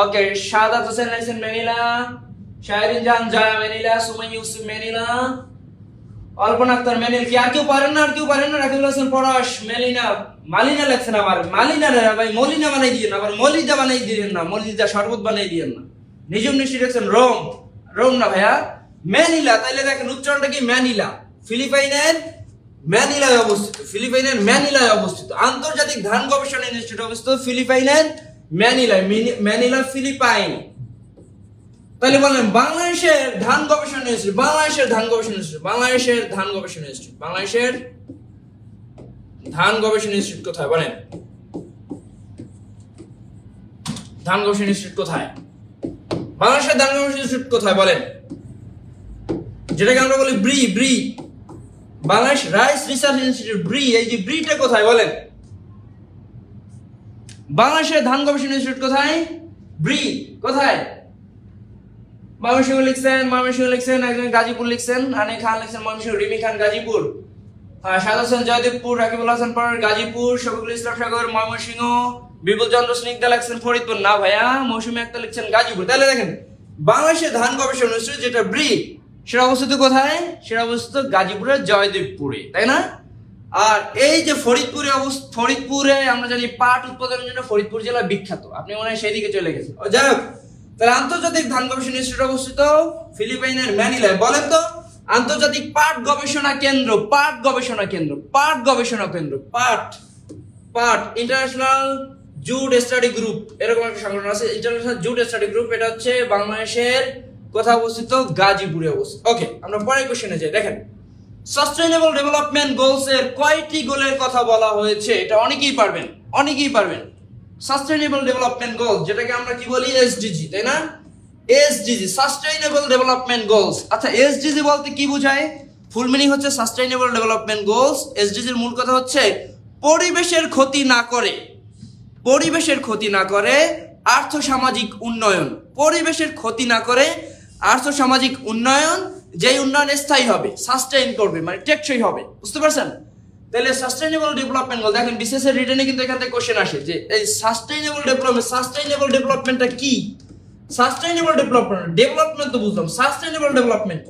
ওকে, সাদাত হোসেন লিখছেন ম্যানিলা, শাহরিন জাহান জায়া ম্যানিলা, সুমাই ইউসুফ ম্যানিলা, অল্পনা আক্তার ম্যানিল। কি আর কেউ পারেন না? রাকিবুল হাসান পরশ মেলিনা। মালিনা লেখছেন আবার, মালিনা রে ভাই, মলিনা বানাই দিয়েন, আবার মলিদা বানাই দিয়েন না, মলিদা শরবত বানাই দিয়েন না। নিজম নিশ্চয় লিখছেন রোম না ভাইয়া, ম্যানিলা। তাইলে দেখেন উচ্চারণটা কি? ম্যানিলা। ফিলিপাইনের ম্যানিলায় অবস্থিত। আন্তর্জাতিক ধান গবেষণা ইনস্টিটিউট অবস্থিত ফিলিপাইনের ম্যানিলা, ফিলিপাইন। তাহলে বলেন বাংলাদেশের ধান গবেষণা ইনস্টিটিউট কোথায় বলেন? ধান গবেষণা ইনস্টিটিউট কোথায়? বাংলাদেশের ধান গবেষণা ইনস্টিটিউট কোথায় বলেন? যেটাকে আমরা বলি ব্রি। বাংলাদেশ রাইস রিসার্চ ইনস্টিটিউট, এই যে ব্রিটা কোথায় বলেন? বাংলাদেশের ধান গবেষণা ইনস্টিটিউট কোথায়? কোথায়? ময়মনসিংহ লিখছেন, একজন গাজীপুর লিখছেন, হানি খান লিখছেন ময়মনসিংহ, রিমি খান গাজীপুর, সাদ হোসেন জয়দেবপুর, রাকিবুল হাসান পাড়ার গাজীপুর, শফিকুল ইসলাম সাগর ময়মনসিংহ, বিপুল চন্দ্র স্নিগ্ধা লিখছেন ফরিদপুর, না ভাইয়া। মৌসুমী আক্তার লিখছেন গাজীপুর। তাহলে দেখেন বাংলাদেশের ধান গবেষণা ইনস্টিটিউট যেটা সেটা অবস্থিত কোথায়? সেটা অবস্থিত গাজীপুরের জয়দেবপুরে, তাই না? আর এই যে ফরিদপুরে আমরা জানি পাট উৎপাদনের জন্য ফরিদপুর জেলা বিখ্যাত। আপনি মনে হয় সেদিকে চলে গেছেন। যাই হোক, তাহলে আন্তর্জাতিক ধান গবেষণা ইনস্টিটিউট অবস্থিত ফিলিপাইনের ম্যানিলায়। বলেন তো আন্তর্জাতিক পাট গবেষণা কেন্দ্র, পাট গবেষণা কেন্দ্র, পাট গবেষণা কেন্দ্র, পাট পাট ইন্টারন্যাশনাল জুট স্টাডি গ্রুপ, এরকম একটা সংগঠন আছে ইন্টারন্যাশনাল জুট স্টাডি গ্রুপ। এটা হচ্ছে বাংলাদেশের কোথায় অবস্থিত? গাজীপুরে অবস্থিত। ওকে, আমরা পরের কোশ্চেনে যাই। দেখেন সাস্টেইনেবল ডেভেলপমেন্ট গোলস এর কয়টি গোলের কথা বলা হয়েছে? এটা অনেকেই পারবেন, অনেকেই পারবেন। সাস্টেইনেবল ডেভেলপমেন্ট গোলস, যেটাকে আমরা কি বলি? এসডিজি, তাই না? SDG, sustainable development goals. আচ্ছা, এসডিজি বলতে কি বোঝায়? ফুল মিনিং হচ্ছে সাস্টেইনেবল ডেভেলপমেন্ট গোলস। এসডিজির মূল কথা হচ্ছে পরিবেশের ক্ষতি না করে, পরিবেশের ক্ষতি না করে আর্থসামাজিক উন্নয়ন, পরিবেশের ক্ষতি না করে আর্থসামাজিক উন্নয়ন, যেই উন্নয়ন স্থায়ী হবে, সাস্টেইন করবে, মানে টেকসই হবে। বুঝতে পারছেন? তাহলে সাস্টেইনেবল ডেভেলপমেন্ট গোল, দেখেন বিসিএস এর রিটেনে কিন্তু এখান থেকে কোশ্চেন আসে যে এই সাস্টেইনেবল ডেভেলপমেন্টটা কি? সাস্টেইনেবল ডেভেলপমেন্ট তো বুঝলাম, সাস্টেইনেবল ডেভেলপমেন্ট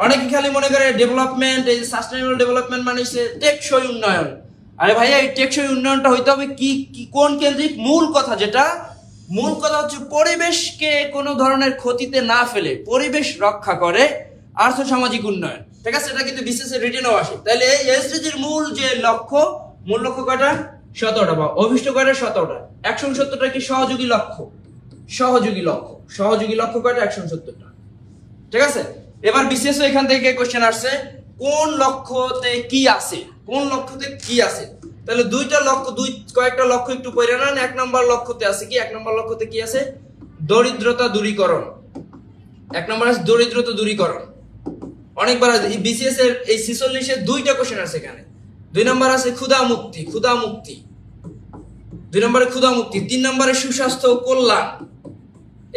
অনেকে খালি মনে করে ডেভেলপমেন্ট, এই সাস্টেইনেবল ডেভেলপমেন্ট মানে হচ্ছে টেকসই উন্নয়ন। আরে ভাইয়া, এই টেকসই উন্নয়নটা হইতে হবে কি কোন কেন্দ্রিক? মূল কথা যেটা, মূল কথা হচ্ছে পরিবেশকে কোনো ধরনের ক্ষতিতে না ফেলে পরিবেশ রক্ষা করে আর্থসামাজিক উন্নয়ন। ঠিক আছে, এটা কিন্তু বিসিএস এর রিটেনও আসে। তাহলে এই এসডিজির মূল যে লক্ষ্য, মূল লক্ষ্য কয়টা? 17টা, বা অভিষ্ট কয়টা? 17টা। 170টা কি সহযোগী লক্ষ্য? সহযোগী লক্ষ্য, সহযোগী লক্ষ্য কয়টা? 170টা। ঠিক আছে, এবার বিসিএস এখান থেকে কোশ্চেন আসছে কোন লক্ষ্যতে কি আছে, কোন লক্ষ্যতে কি আছে। তাহলে দুইটা লক্ষ্য, কয়েকটা লক্ষ্য একটু পড়ে নেন। 1 নম্বর লক্ষ্যতে আছে কি? 1 নম্বর লক্ষ্যতে কি আছে? দরিদ্রতা দূরীকরণ। 1 নম্বর আছে দরিদ্রতা দূরীকরণ। অনেকবার বিসিএস এর এই 46 এর দুইটা কোশ্চেন আছে এখানে। 2 নম্বর আছে ক্ষুধা মুক্তি, ক্ষুধা মুক্তি। 2 নম্বরে ক্ষুধা মুক্তি। 3 নম্বরে সুস্বাস্থ্য ও কল্যাণ।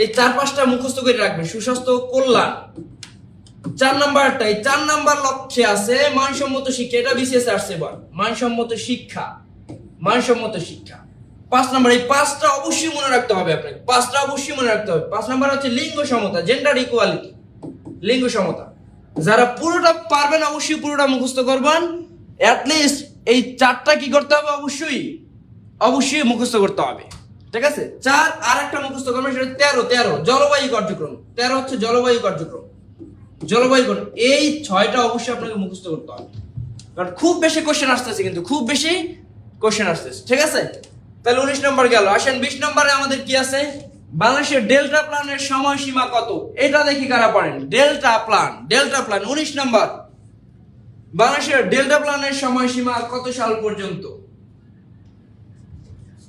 এই 4-5টা মুখস্থ করে রাখবেন, সুস্বাস্থ্য ও কল্যাণ। 4 নম্বরটা, এই 4 নম্বর লক্ষ্যে আছে মানসম্মত শিক্ষা। এটা বিসিএস আসছে এবার, মানসম্মত শিক্ষা, মানসম্মত শিক্ষা। 5 নম্বর, এই 5টা অবশ্যই মনে রাখতে হবে আপনাকে, 5টা অবশ্যই মনে রাখতে হবে। 5 নম্বর হচ্ছে লিঙ্গ সমতা, জেন্ডার ইকুয়ালিটি, লিঙ্গ সমতা। যারা পুরোটা পারবেন অবশ্যই পুরোটা মুখস্থ করবেন। অ্যাট লিস্ট এই 4টা কি করতে হবে? অবশ্যই মুখস্থ করতে হবে। ঠিক আছে, 4 আর একটা মুখস্থ করবেন, সেটা 13 জলবায়ু কার্যক্রম। 13 হচ্ছে জলবায়ু কার্যক্রম, জলবায়ু। এই 6টা অবশ্যই আপনাকে মুখস্থ করতে হবে, কারণ খুব বেশি কোশ্চেন আসতেছে, কিন্তু খুব বেশি কোশ্চেন আসতেছে। ঠিক আছে, তাহলে 19 নম্বর গেল। আসেন 20 নম্বরে আমাদের কি আছে? বাংলাদেশের ডেল্টা প্ল্যানের সময়সীমা কত? এটা দেখি কারা পড়েন। ডেল্টা প্ল্যান, 19 নম্বর। বাংলাদেশের ডেল্টা প্ল্যানের সময়সীমা কত সাল পর্যন্ত?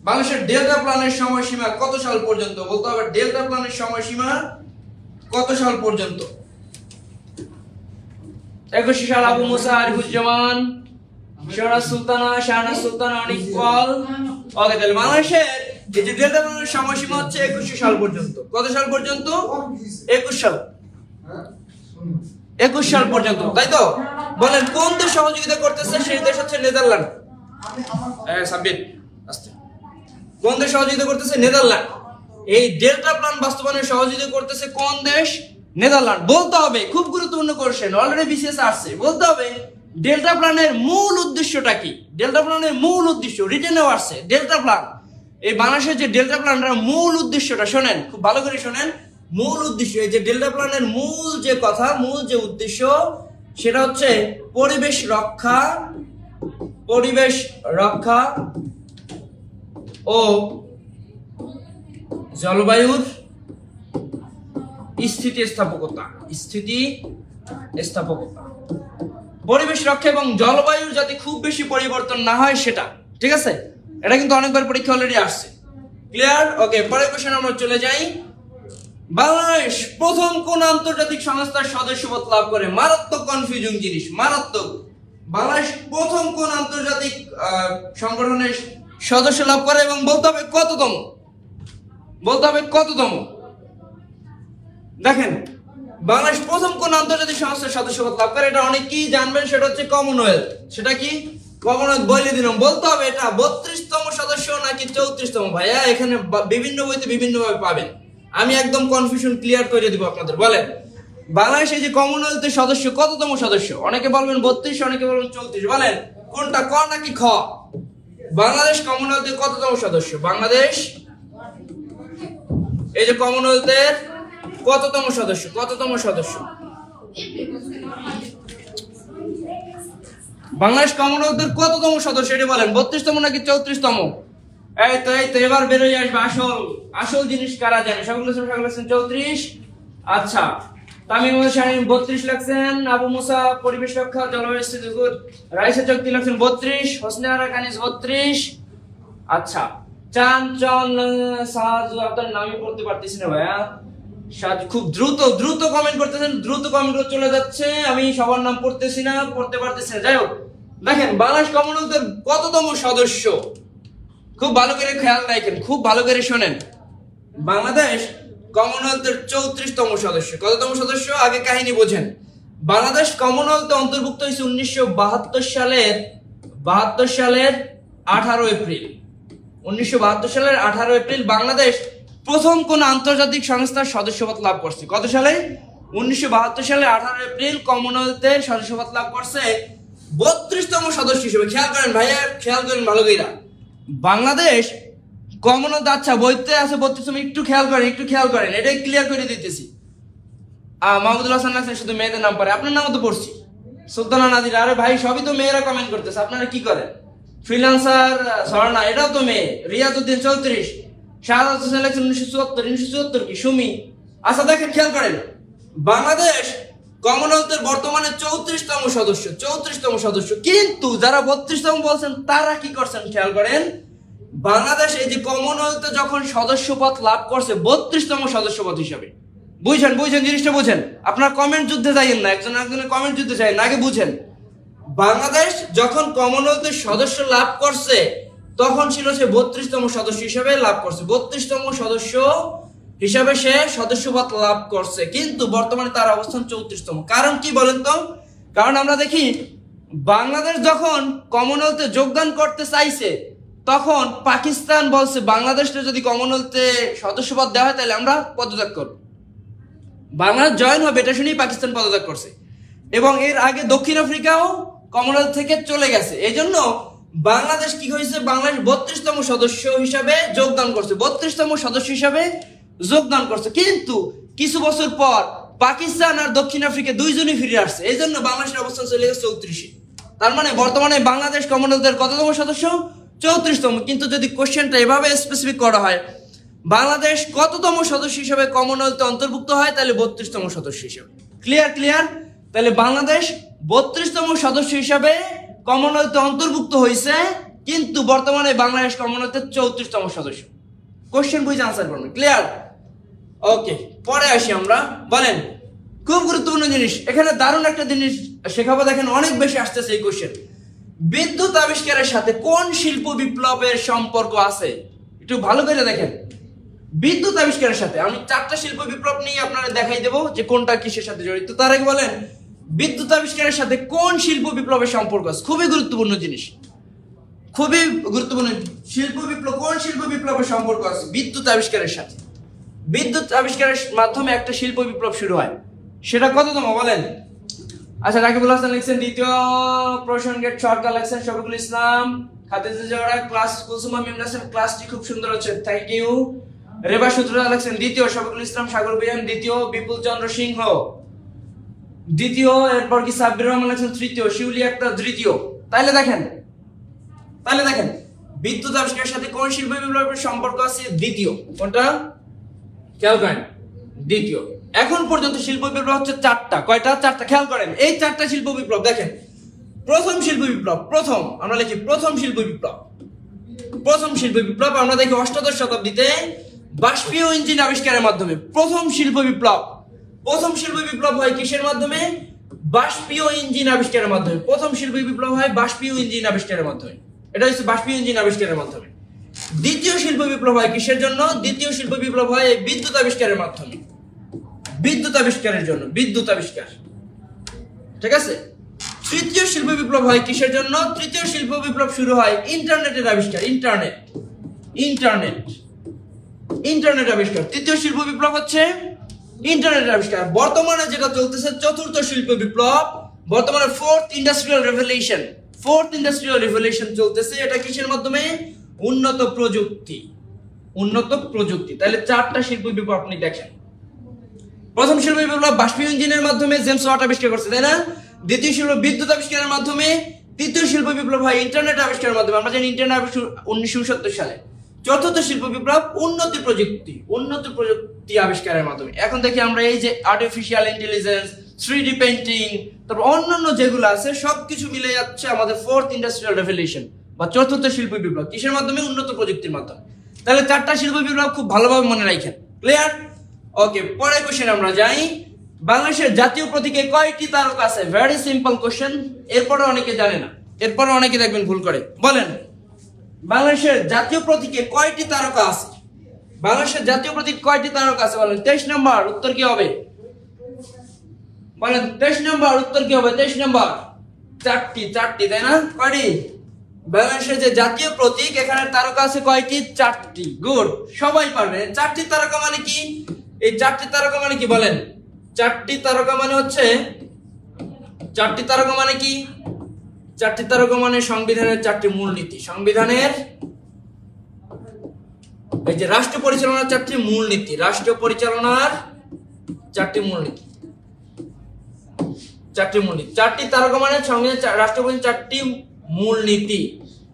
বাংলাদেশের ডেল্টা প্ল্যানের সময়সীমা কত সাল পর্যন্ত বলতে হবে। ডেল্টা প্ল্যানের সময়সীমা কত সাল পর্যন্ত? 21 সাল। আবু মুসা আরিফুজ্জামান, শাহনাজ সুলতানা, অনেক কল। ওকে, তাহলে বাংলাদেশের এই যে ডেল্টা প্ল্যানের সময়সীমা হচ্ছে 21 সাল পর্যন্ত। কত সাল পর্যন্ত? 21 সাল, 21 সাল পর্যন্ত, তাই তো? বলেন কোন দেশ সহযোগিতা করতেছে? সেই দেশ হচ্ছে নেদারল্যান্ড। সাব্বির আস্তে। কোন দেশ সহযোগিতা করতেছে? নেদারল্যান্ড। এই ডেল্টা প্ল্যান বাস্তবায়নে সহযোগিতা করতেছে কোন দেশ? নেদারল্যান্ড। বলতে হবে, খুব গুরুত্বপূর্ণ কোশ্চেন, অলরেডি বিসিএস আসছে। বলতে হবে ডেল্টা প্ল্যানের মূল উদ্দেশ্যটা কি? ডেল্টা প্ল্যানের মূল উদ্দেশ্য রিটেনেও আসছে। ডেল্টা প্ল্যান, এই বাংলাদেশের যে ডেল্টা প্ল্যানের মূল উদ্দেশ্যটা শোনেন, খুব ভালো করে শোনেন। মূল উদ্দেশ্য, এই যে ডেল্টা প্ল্যানের মূল যে কথা, মূল যে উদ্দেশ্য, সেটা হচ্ছে পরিবেশ রক্ষা ও জলবায়ুর স্থিতিস্থাপকতা। পরিবেশ রক্ষা এবং জলবায়ুর যাতে খুব বেশি পরিবর্তন না হয় সেটা। ঠিক আছে, এটা কিন্তু অনেকবার পরীক্ষা অলরেডি আসছে। ক্লিয়ার? ওকে, পরের কোশ্চেন আমরা চলে যাই। বাংলাদেশ প্রথম কোন আন্তর্জাতিক সংস্থার সদস্যপদ লাভ করে? মারাত্মক কনফিউজিং জিনিস, মারাত্মক। বাংলাদেশ প্রথম কোন আন্তর্জাতিক সংগঠনের সদস্য লাভ করে এবং বলতে হবে কততম? দেখেন বাংলাদেশ প্রথম কোন আন্তর্জাতিক সংস্থার সদস্যপদ লাভ করে, এটা অনেকেই জানবেন, সেটা হচ্ছে কমনওয়েলথ। সেটা কি? কমনওয়েলথ। বলে দিলাম, বলতে হবে এটা 32তম সদস্য নাকি 34তম। ভাইয়া এখানে বিভিন্ন বইতে বিভিন্ন ভাবে পাবেন, আমি একদম কনফিউশন ক্লিয়ার করে দিব আপনাদের। বলেন বাংলাদেশ এই যে কমনওয়েলথের সদস্য কততম সদস্য? অনেকে বলবেন 32, অনেকে বলবেন 34। বলেন কোনটা, ক নাকি খ? বাংলাদেশ কমনওয়েলথের কততম সদস্য? বাংলাদেশ এই যে কমনওয়েলথের কততম সদস্য? বাংলাদেশ কমনওয়েলথের কততম সদস্য এটা বলেন? 32তম নাকি 34তম? এই তো এবার বেরোয় আসবে আসল জিনিস কারা জানে? সকলে 34। আচ্ছা, তামিম শাহিন 32 লাগছেন, আবু মুসা পরিবেশ রক্ষা জলবায়ু স্থিতি রাইসা চক্তি লাগছেন 32, হোসনে আরা কানিস 32। আচ্ছা, চান সাজ আপনার নামই পড়তে পারতেছি না ভাইয়া। সাজ খুব দ্রুত কমেন্ট করতেছেন, দ্রুত কমেন্ট করে চলে যাচ্ছে, আমি সবার নাম পড়তে পারতেছি না। যাই হোক, দেখেন বাংলাদেশ কমনওয়েলথের কততম সদস্য? খুব ভালো করে খেয়াল রাখেন, খুব ভালো করে শোনেন। বাংলাদেশ কমনওয়েলথের 34তম সদস্য। কততম সদস্য? আগে কাহিনী বোঝেন। বাংলাদেশ কমনওয়েলথে অন্তর্ভুক্ত হয়েছে 1972 সালের 18 এপ্রিল। 1972 সালের 18 এপ্রিল বাংলাদেশ প্রথম কোন আন্তর্জাতিক সংস্থার সদস্যপদ লাভ করছে। কত সালে? 1972 সালে 18 এপ্রিল কমনওয়েলথের সদস্যপদ লাভ করছে 32তম সদস্য হিসেবে। খেয়াল করেন ভাইয়া, খেয়াল করেন ভালো করে। বাংলাদেশ কমনওয়েলথ, আচ্ছা বইতে আছে 32তম, একটু খেয়াল করেন, এটাই ক্লিয়ার করে দিতেছি। মাহমুদুল হাসান লাগছেন শুধু মেয়েদের নাম পারে, আপনার নামও তো পড়ছি। সুলতানা নাদিরা, আরে ভাই সবই তো মেয়েরা কমেন্ট করতেছে, আপনারা কি করেন? ফ্রিল্যান্সার স্বর্ণা, এটাও তো মেয়ে। রিয়াজউদ্দিন 34, শাহাদাত হোসেন লাগছেন 1974 কি সুমি। আচ্ছা দেখেন, খেয়াল করেন, বাংলাদেশ কমনওয়েলথের বর্তমানে 34তম সদস্য। কিন্তু যারা 32তম বলছেন তারা কি করছেন খেয়াল করেন। বাংলাদেশ এই যে কমনওয়েলথে যখন সদস্যপদ লাভ করছে 32তম সদস্যপদ হিসাবে, বুঝছেন জিনিসটা বুঝেন। আপনার কমেন্ট যুদ্ধে যাইয়েন না, একজনের কমেন্ট যুদ্ধে যাই না, আগে বুঝেন। বাংলাদেশ যখন কমনওয়েলথের সদস্য লাভ করছে তখন ছিল সে 32তম সদস্য হিসাবে লাভ করছে। 32তম সদস্য হিসাবে সে সদস্যপদ লাভ করছে, কিন্তু বর্তমানে তার অবস্থান 34তম। কারণ কি বলেন তো? কারণ আমরা দেখি বাংলাদেশ যখন কমনওয়েলথে যোগদান করতে চাইছে তখন পাকিস্তান বলছে বাংলাদেশকে যদি কমনওয়েলথে সদস্যপদ দেওয়া হয় তাহলে আমরা পদত্যাগ করব। বাংলাদেশ জয়েন হবে এটা শুনেই পাকিস্তান পদত্যাগ করছে, এবং এর আগে দক্ষিণ আফ্রিকাও কমনওয়েলথ থেকে চলে গেছে। এই জন্য বাংলাদেশ কি হয়েছে, বাংলাদেশ 32তম সদস্য হিসাবে যোগদান করছে। কিন্তু কিছু বছর পর পাকিস্তান আর দক্ষিণ আফ্রিকা দুইজনই ফিরে আসছে, এই জন্য বাংলাদেশের অবস্থান চলে গেছে 34-এ। তার মানে বর্তমানে বাংলাদেশ কমনওয়েলথের কততম সদস্য? 34তম। কিন্তু যদি কোশ্চেনটা এভাবে স্পেসিফিক করা হয় বাংলাদেশ কততম সদস্য হিসেবে কমনওয়েলথে অন্তর্ভুক্ত হয়, তাহলে 32তম সদস্য হিসেবে। ক্লিয়ার? তাহলে বাংলাদেশ 32তম সদস্য হিসাবে কমনওয়েলথে অন্তর্ভুক্ত হয়েছে, কিন্তু বর্তমানে বাংলাদেশ কমনওয়েলথের 34তম সদস্য। কোশ্চেন বুঝে আনসার করবেন। ক্লিয়ার? ওকে, পরে আসি আমরা। বলেন, খুব গুরুত্বপূর্ণ জিনিস, এখানে দারুণ একটা জিনিস শেখাবো। দেখেন অনেক বেশি আসতেছে এই কোশ্চেন। বিদ্যুৎ আবিষ্কারের সাথে কোন শিল্প বিপ্লবের সম্পর্ক আছে? একটু ভালো করে দেখেন। বিদ্যুৎ আবিষ্কারের সাথে আমি 4টা শিল্প বিপ্লব নিয়ে আপনারা দেখাই দেবো যে কোনটা কিসের সাথে জড়িত। তার আগে বলেন, বিদ্যুৎ আবিষ্কারের সাথে কোন শিল্প বিপ্লবের সম্পর্ক আছে? খুবই গুরুত্বপূর্ণ জিনিস, খুবই গুরুত্বপূর্ণ। শিল্প বিপ্লব, কোন শিল্প বিপ্লবের সম্পর্ক আছে বিদ্যুৎ আবিষ্কারের সাথে? বিদ্যুৎ আবিষ্কারের মাধ্যমে একটা শিল্প বিপ্লব শুরু হয়, সেটা কততম বলেন? আচ্ছা, রাকিবুল হাসান লিখছেন দ্বিতীয়, প্রশাসন গেট সরকার লিখছেন শফিকুল ইসলাম, খাদিজা জোহরা ক্লাস, কুলসুমা মিম লিখছেন ক্লাসটি খুব সুন্দর হচ্ছে, থ্যাংক ইউ। রেবা সূত্রধর লিখছেন দ্বিতীয়, শফিকুল ইসলাম, সাগর বিয়ান দ্বিতীয়, বিপুল চন্দ্র সিংহ দ্বিতীয়, এরপর কি সাব্বির রহমান লিখছেন তৃতীয়, শিউলি আক্তার তৃতীয়। তাহলে দেখেন বিদ্যুৎ আবিষ্কারের সাথে কোন শিল্প বিপ্লবের সম্পর্ক আছে? দ্বিতীয়। কোনটা? খেয়াল করেন, দ্বিতীয়। এখন পর্যন্ত শিল্প বিপ্লব হচ্ছে 4টা। কয়টা? 4টা। খেয়াল করেন, এই 4টা শিল্প বিপ্লব দেখেন। প্রথম শিল্প বিপ্লব, আমরা লিখি প্রথম শিল্প বিপ্লব আমরা দেখি 8শ শতাব্দীতে বাষ্পীয় ইঞ্জিন আবিষ্কারের মাধ্যমে। প্রথম শিল্প বিপ্লব হয় কিসের মাধ্যমে? বাষ্পীয় ইঞ্জিন আবিষ্কারের মাধ্যমে। প্রথম শিল্প বিপ্লব হয় বাষ্পীয় ইঞ্জিন আবিষ্কারের মাধ্যমে, এটা হচ্ছে বাষ্পীয় ইঞ্জিন আবিষ্কারের মাধ্যমে। দ্বিতীয় শিল্প বিপ্লব হয় কিসের জন্য? দ্বিতীয় শিল্প বিপ্লব হয় বিদ্যুৎ আবিষ্কারের মাধ্যমে, বিদ্যুৎ আবিষ্কারের জন্য, বিদ্যুৎ আবিষ্কার। ঠিক আছে? তৃতীয় শিল্প বিপ্লব হয় কিসের জন্য? তৃতীয় শিল্প বিপ্লব শুরু হয় ইন্টারনেটের আবিষ্কার, ইন্টারনেট আবিষ্কার। তৃতীয় শিল্প বিপ্লব হচ্ছে ইন্টারনেট আবিষ্কার। বর্তমানে যেটা চলতেছে চতুর্থ শিল্প বিপ্লব, বর্তমানে ফোর্থ ইন্ডাস্ট্রিয়াল রেভলিউশন চলতেছে। এটা কিসের মাধ্যমে? উন্নত প্রযুক্তি, উন্নত প্রযুক্তি। তাহলে 4টা শিল্প বিপ্লব আপনি দেখেন। প্রথম শিল্প বিপ্লব বাষ্পীয় ইঞ্জিনের মাধ্যমে জেমস ওয়াট আবিষ্কার করছে, তাই না? দ্বিতীয় শিল্প বিদ্যুৎ আবিষ্কারের মাধ্যমে। তৃতীয় শিল্প বিপ্লব হয় ইন্টারনেট আবিষ্কারের মাধ্যমে, আমরা জানি ইন্টারনেট 1970 সালে। চতুর্থ শিল্প বিপ্লব উন্নত প্রযুক্তি আবিষ্কারের মাধ্যমে। এখন দেখি আমরা এই যে আর্টিফিশিয়াল ইন্টেলিজেন্স, 3D পেইন্টিং, তারপর অন্যান্য যেগুলো আছে সবকিছু মিলে যাচ্ছে আমাদের ফোর্থ ইন্ডাস্ট্রিয়াল রেভলিউশন বা চতুর্থ শিল্প বিপ্লব। কিসের মাধ্যমে? উন্নত প্রযুক্তির মাধ্যমে। তাহলে 4টা শিল্প বিপ্লব খুব ভালোভাবে মনে রাখেন। ক্লিয়ার? ওকে, পরের কোশ্চেন আমরা যাই। বাংলাদেশের জাতীয় প্রতীকে কয়টি তারকা আছে? ভেরি সিম্পল কোশ্চেন, এরপরে অনেকে জানে না, এরপরে অনেকে দেখবেন ভুল করে। বলেন বাংলাদেশের জাতীয় প্রতীকে কয়টি তারকা আছে? বাংলাদেশের জাতীয় প্রতীক কয়টি তারকা আছে বলেন? 23 নম্বর উত্তর কি হবে? বলেন 23 নম্বর উত্তর কি হবে? 23 নম্বর। 4টি, তাই না? কয়টি? বাংলাদেশের যে জাতীয় প্রতীক এখানে তারকা আছে কয়টি? 4টি। গুড, সবাই পারবে। 4টি তারকা মানে কি? এই 4টি তারকা মানে কি বলেন? 4টি তারকা মানে হচ্ছে, 4টি তারকা মানে কি? 4টি তারকা মানে সংবিধানের 4টি মূলনীতি। সংবিধানের এই যে রাষ্ট্র পরিচালনার 4টি মূলনীতি, রাষ্ট্র পরিচালনার 4টি মূলনীতি, 4টি তারকা মানে সংবিধান রাষ্ট্র পরিচালনার 4টি মূলনীতি।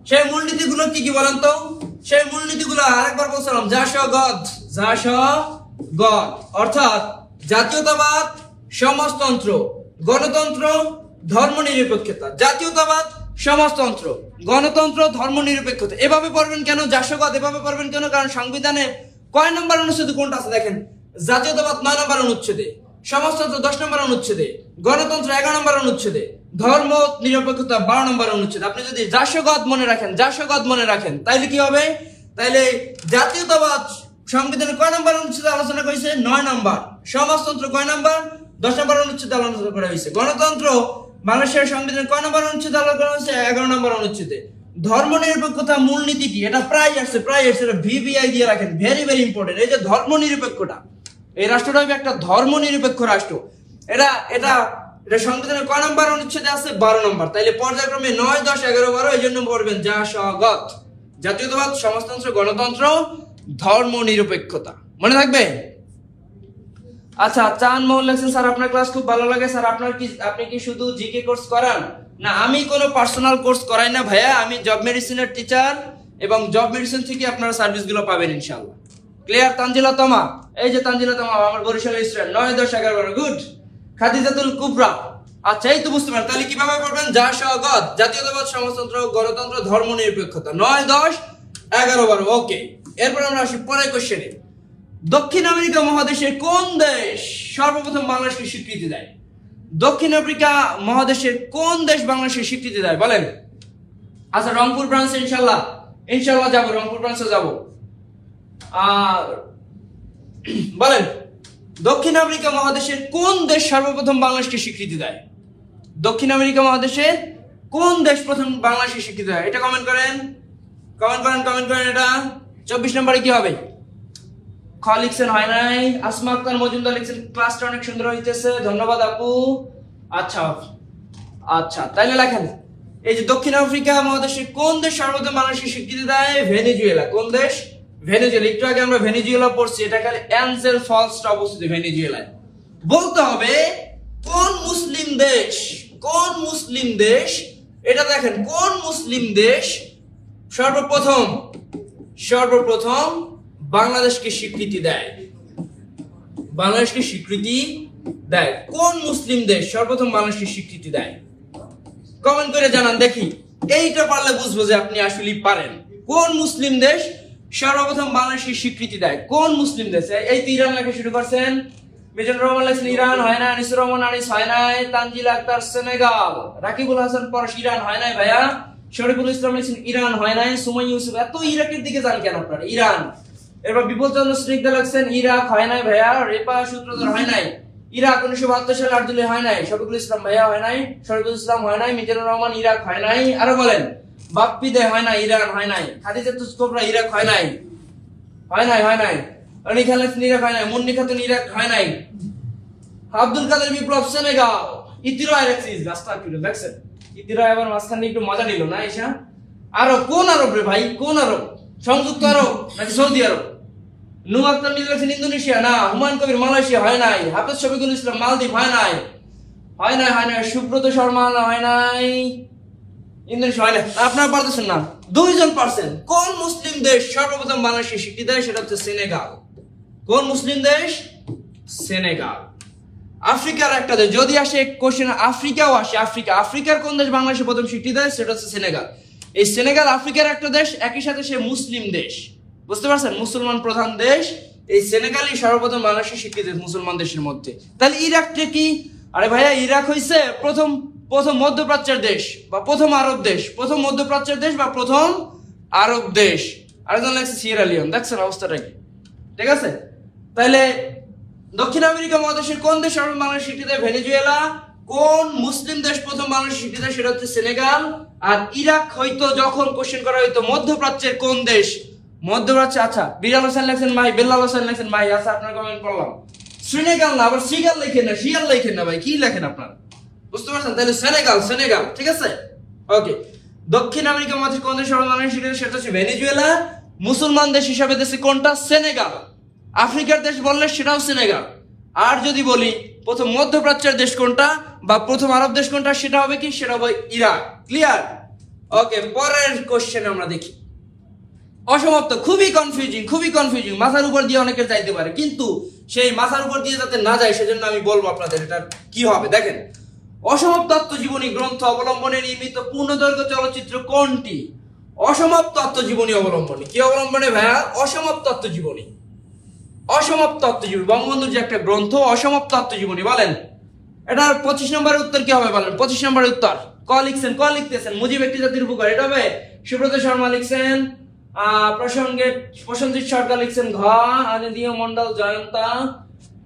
সেই মূলনীতিগুলো কি কি বলেন তো? সেই মূলনীতিগুলো আরেকবার বলছিলাম, জাসগদ, অর্থাৎ জাতীয়তাবাদ, সমাজতন্ত্র, গণতন্ত্র, ধর্মনিরপেক্ষতা। জাতীয়তাবাদ, সমাজতন্ত্র, গণতন্ত্র, ধর্মনিরপেক্ষতা। এভাবে পড়বেন কেন? জাসগদ এভাবে পড়বেন কেন? কারণ সংবিধানে কয় নম্বর অনুচ্ছেদে কোনটা আছে দেখেন। জাতীয়তাবাদ 9 নম্বর অনুচ্ছেদে, সমাজতন্ত্র 10 নম্বর অনুচ্ছেদে, গণতন্ত্র 11 নম্বর অনুচ্ছেদে, ধর্ম নিরপেক্ষতা 12 নম্বর অনুচ্ছেদে। আপনি যদি জাসগদ মনে রাখেন তাইলে কি হবে? তাইলে জাতীয়তাবাদ সংবিধানের কয় নম্বর অনুচ্ছেদে আলোচনা করেছে? 9 নম্বর। সমাজতন্ত্র কয় নম্বর? 10 নম্বর অনুচ্ছেদে আলোচনা করা হয়েছে। গণতন্ত্র বাংলাদেশের সংবিধানের কয় নম্বর অনুচ্ছেদে আলোচনা করা হয়েছে? 11 নম্বর অনুচ্ছেদে। ধর্মনিরপেক্ষতা মূলনীতি কি? এটা প্রায় আসছে, এটা ভিভিআই দিয়ে রাখেন, ভেরি ভেরি ইম্পর্টেন্ট। এই যে ধর্মনিরপেক্ষতা, এই রাষ্ট্রটা হবে একটা ধর্মনিরপেক্ষ রাষ্ট্র। এটা সংবিধানের কয় নম্বর অনুচ্ছেদে আছে? 12 নম্বর। তাইলে পর্যায়ক্রমে 9, 10, 11, 12 এই জন্য পড়বেন জাসগদ, জাতীয়তাবাদ, সমাজতন্ত্র, গণতন্ত্র, ধর্মনিরপেক্ষতা। মনে থাকবে? আচ্ছা, চান মোহন লেখছেন স্যার আপনার ক্লাস খুব ভালো লাগে। স্যার আপনি কি শুধু জিকে কোর্স করান? না, আমি কোনো পার্সোনাল কোর্স করাই না ভাইয়া, আমি জব মেডিসিনের টিচার এবং জব মেডিসিন থেকে আপনারা সার্ভিসগুলো পাবেন ইনশাআল্লাহ। ক্লিয়ার? তানজিলা তমা, এই যে তানজিলা তমা আমার বরিশালের স্টুডেন্ট, 9, 10, 11, 12 গুড। খাদিজাতুল কুবরা, আচ্ছা এই তো বুঝতে পারেন। তাহলে কিভাবে পড়বেন? জাসগদ, জাতীয়তাবাদ, সমাজতন্ত্র, গণতন্ত্র, ধর্মনিরপেক্ষতা, 9, 10, 11, 12। ওকে, এরপর আমরা আসি পরের কোশ্চেনে। দক্ষিণ আমেরিকা মহাদেশের কোন দেশ সর্বপ্রথম বাংলাদেশকে স্বীকৃতি দেয়? দক্ষিণ আফ্রিকা মহাদেশের কোন দেশ বাংলাদেশকে স্বীকৃতি দেয় বলেন? আচ্ছা, রংপুর ব্রাঞ্চে ইনশাআল্লাহ যাব, রংপুর ব্রাঞ্চে যাব। বলেন দক্ষিণ আফ্রিকা মহাদেশের কোন দেশ সর্বপ্রথম বাংলাদেশকে স্বীকৃতি দেয়? দক্ষিণ আমেরিকা মহাদেশের কোন দেশ প্রথম বাংলাদেশকে স্বীকৃতি দেয়? এটা কমেন্ট করেন। এটা 24 নম্বরে কি হবে? খ লিখছেন, হয় নাই। আসমা আক্তার মজুমদার লিখছেন ক্লাসটা অনেক সুন্দর হইতেছে, ধন্যবাদ আপু। আচ্ছা তাইলে লেখেন, এই যে দক্ষিণ আফ্রিকা মহাদেশের কোন দেশ সর্বপ্রথম বাংলাদেশকে স্বীকৃতি দেয়? ভেনেজুয়েলা। কোন দেশ? ভেনেজুয়েলা। একটু আগে আমরা ভেনেজুয়েলা পড়ছি, এটা খালি অ্যাঞ্জেল ফলসটা অবস্থিত ভেনেজুয়েলায়। বলতে হবে কোন মুসলিম দেশ, এটা দেখেন, কোন মুসলিম দেশ সর্বপ্রথম বাংলাদেশকে স্বীকৃতি দেয়? কোন মুসলিম দেশ সর্বপ্রথম বাংলাদেশকে স্বীকৃতি দেয়? কমেন্ট করে জানান দেখি। এইটা পারলে বুঝবো যে আপনি আসলেই পারেন। কোন মুসলিম দেশ সর্বপ্রথম বাংলাদেশকে স্বীকৃতি দেয়? কোন মুসলিম দেশ? এই তো ইরান লেখা শুরু করছেন। মিজানুর রহমান লেখছেন ইরান, হয় না। আনিসুর রহমান আনিস, হয় নাই। তানজিলা আক্তার সেনেগাল। রাকিবুল হাসান পরশ, ইরান, হয় নাই ভাইয়া। শরীফুল ইসলাম লিখছেন ইরান, হয় নাই। সুমাই ইউসুফ, এত ইরাকের দিকে যান কেন আপনারা? ইরান। এরপর বিপুল চন্দ্র স্নিগ্ধা লাগছেন ইরাক, হয় নাই ভাইয়া। রেপা সূত্রধর, হয় নাই। ইরাক 1972 সালে আর্জুলি, হয় নাই। শফিকুল ইসলাম ভাইয়া, হয় নাই। শরীফুল ইসলাম, হয় নাই। মিজানুর রহমান ইরাক, হয় নাই। আরো বলেন। বাপ্পি দে, হয় নাই। ইরান, হয় নাই। খাদিজাতুল কুবরা ইরাক, হয় নাই। অনিক খালেদ ইরাক, হয় নাই। মুন্নি খাতুন ইরাক, হয় নাই। আব্দুল কাদের বিপ্লব সেনেগাল। ইতিরা আরেকসিস রাস্তা কি দেখছেন? ইতিরা এবার মাঝখানে একটু মজা নিল না ঈশা? আরব, কোন আরব রে ভাই? কোন আরব? সংযুক্ত আরব নাকি সৌদি আরব? নূহ আক্তার নিজে লিখছেন ইন্দোনেশিয়া, না। হুমায়ুন কবির মালয়েশিয়া, হয় নাই। হাফেজ শফিকুল ইসলাম মালদ্বীপ, হয় নাই। সুব্রত শর্মা, হয় নাই। ইন্দোনেশিয়া, হয় না। আপনারা পারতেছেন না, 2 জন পারছেন। কোন মুসলিম দেশ সর্বপ্রথম বাংলাদেশে স্বীকৃতি দেয়? সেটা হচ্ছে সেনেগাল। কোন মুসলিম দেশ? সেনেগাল। আফ্রিকার একটা দেশ, যদি আসে কোশ্চেন আফ্রিকাও আসে, আফ্রিকার কোন দেশ বাংলাদেশে প্রথম স্বীকৃতি দেয়? সেটা হচ্ছে সেনেগাল। এই সেনেগাল আফ্রিকার একটা দেশ, একই সাথে সে মুসলিম দেশ, বুঝতে পারছেন? মুসলমান প্রধান দেশ। এই সেনেগালই সর্বপ্রথম বাংলাদেশে স্বীকৃতি মুসলমান দেশের মধ্যে। তাহলে ইরাকটা কি? আরে ভাইয়া, ইরাক হইছে প্রথম মধ্যপ্রাচ্যের দেশ বা প্রথম আরব দেশ, প্রথম মধ্যপ্রাচ্যের দেশ বা প্রথম আরব দেশ। আরেকজন লাগছে সিয়েরা লিওন। দেখছেন অবস্থাটা কি? ঠিক আছে। তাহলে দক্ষিণ আমেরিকা মহাদেশের কোন দেশ বাংলাদেশ স্বীকৃতি দেয়? ভেনেজুয়েলা। কোন মুসলিম দেশ প্রথম বাংলাদেশ স্বীকৃতি দেয়? সেটা হচ্ছে সেনেগাল। আর ইরাক হয়তো যখন কোশ্চেন করা হইতো মধ্যপ্রাচ্যের কোন দেশ, মধ্যপ্রাচ্য। আচ্ছা, বিরাল হোসেন লেখছেন মাই, বেল্লাল হোসেন লেখছেন মাই। আচ্ছা, আপনার কমেন্ট করলাম। সেনেগাল না, আবার সিগাল লেখেন না, শিয়াল লেখেন না ভাই, কি লেখেন আপনারা? বুঝতে পারছেন? তাহলে সেনেগাল, ঠিক আছে। ওকে। দক্ষিণ আমেরিকা মহাদেশের কোন দেশ বাংলাদেশ স্বীকৃতি? সেটা হচ্ছে ভেনেজুয়েলা। মুসলমান দেশ হিসাবে দেশে কোনটা? সেনেগাল। আফ্রিকার দেশ বললে সেটাও সেনেগাল। আর যদি বলি প্রথম মধ্যপ্রাচ্যের দেশ কোনটা বা প্রথম আরব দেশ কোনটা, সেটা হবে কি? সেটা হবে ইরাক। ক্লিয়ার? ওকে, পরের কোশ্চেন আমরা দেখি। অসমাপ্ত, খুবই কনফিউজিং, মাথার উপর দিয়ে অনেকের যাইতে পারে, কিন্তু সেই মাথার উপর দিয়ে যাতে না যায় সেজন্য আমি বলবো আপনাদের এটা কি হবে। দেখেন, অসমাপ্ত আত্মজীবনী গ্রন্থ অবলম্বনে নির্মিত পূর্ণদৈর্ঘ্য চলচ্চিত্র কোনটি? অসমাপ্ত আত্মজীবনী অবলম্বনে। কি অবলম্বনে ভাইয়া? অসমাপ্ত আত্মজীবনী। বঙ্গবন্ধুর যে একটা গ্রন্থ, অসমাপ্ত আত্মজীবনী। বলেন এটার 25 নম্বরের উত্তর কি হবে? বলেন 25 নম্বরের উত্তর। ক লিখতেছেন? মুজিব একটি জাতির উপকার, এটা হবে। সুব্রত শর্মা লিখছেন। প্রসেনজিৎ সরকার লিখছেন ঘ। আনন্দীয় মন্ডল জয়ন্তা,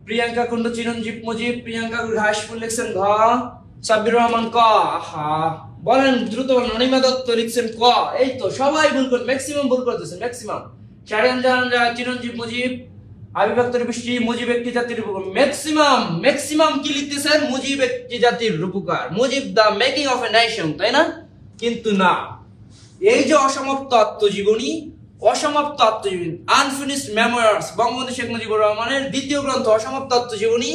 প্রিয়াঙ্কা কুন্ডু চিরঞ্জীব মুজিব, প্রিয়াঙ্কা ঘাসফুল লিখছেন ঘ। সাব্বির রহমান ক। বলেন দ্রুত বলেন। অনিমা দত্ত লিখছেন ক। এই তো সবাই ভুল করতে, ম্যাক্সিমাম ভুল করতেছেন, ম্যাক্সিমাম। শাহরিয়ার জাহান চিরঞ্জীব মুজিব, আবিব আক্তার বৃষ্টি মুজিব একটি জাতির উপকার। ম্যাক্সিমাম কি লিখতেছেন? মুজিব একটি জাতির উপকার, মুজিব দা মেকিং অফ এ নেশন, তাই না? কিন্তু না, এই যে অসমাপ্ত আত্মজীবনী, আনফিনিশড মেমোয়ার্স, বঙ্গবন্ধু শেখ মুজিবুর রহমানের দ্বিতীয় গ্রন্থ অসমাপ্ত আত্মজীবনী।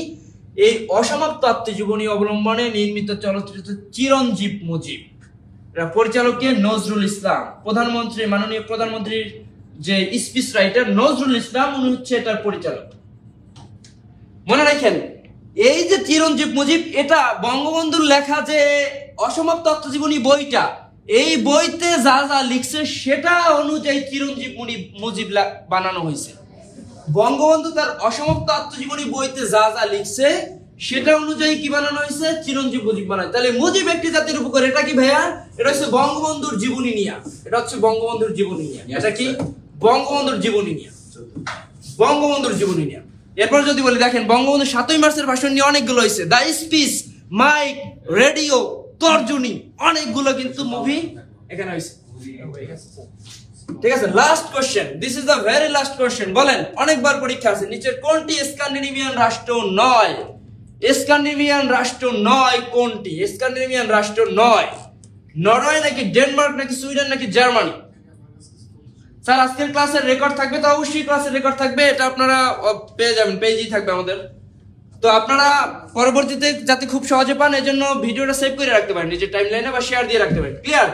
এই অসমাপ্ত আত্মজীবনী অবলম্বনে নির্মিত চলচ্চিত্র চিরঞ্জীব মুজিব। পরিচালক কে? নজরুল ইসলাম। মাননীয় প্রধানমন্ত্রীর যে স্পিচ রাইটার নজরুল ইসলাম, উনি হচ্ছে এটার পরিচালক। মনে রাখেন, এই যে চিরঞ্জীব মুজিব, এটা বঙ্গবন্ধুর লেখা যে অসমাপ্ত আত্মজীবনী বইটা, এই বইতে যা যা লিখছে সেটা অনুযায়ী চিরঞ্জীব মুজিব বানানো হয়েছে। বঙ্গবন্ধু তার অসমাপ্ত আত্মজীবনী বইতে যা যা লিখছে সেটা অনুযায়ী কি বানানো হয়েছে? চিরঞ্জীব মুজিব বানায়। তাহলে মুজিব একটি জাতির উপকার, এটা কি ভাইয়া? এটা হচ্ছে বঙ্গবন্ধুর জীবনী নিয়া। এটা কি? বঙ্গবন্ধুর জীবনী নিয়া। এরপর যদি বলি, দেখেন বঙ্গবন্ধু 7ই মার্চের ভাষণ নিয়ে অনেকগুলো হয়েছে। দা স্পিচ, মাইক, রেডিও, তর্জনী, অনেকগুলো কিন্তু মুভি এখানে হয়েছে। ঠিক আছে, last question, this is the very last question. বলেন, অনেকবার পরীক্ষা আছে, নিচের কোনটি স্ক্যান্ডিনেভিয়ান রাষ্ট্র নয়? স্ক্যান্ডিনেভিয়ান রাষ্ট্র নয় কোনটি? স্ক্যান্ডিনেভিয়ান রাষ্ট্র নয়। নরওয়ে নাকি ডেনমার্ক নাকি সুইডেন নাকি জার্মানি? স্যার আজকের ক্লাসের রেকর্ড থাকবে তো? অবশ্যই ক্লাসের রেকর্ড থাকবে, এটা আপনারা পেয়ে যাবেন, পেজেই থাকবে আমাদের। তো আপনারা পরবর্তীতে যাতে খুব সহজে পান এজন্য ভিডিওটা সেভ করে রাখতে পারেন নিজের টাইমলাইনে বা শেয়ার দিয়ে রাখতে পারেন। ক্লিয়ার?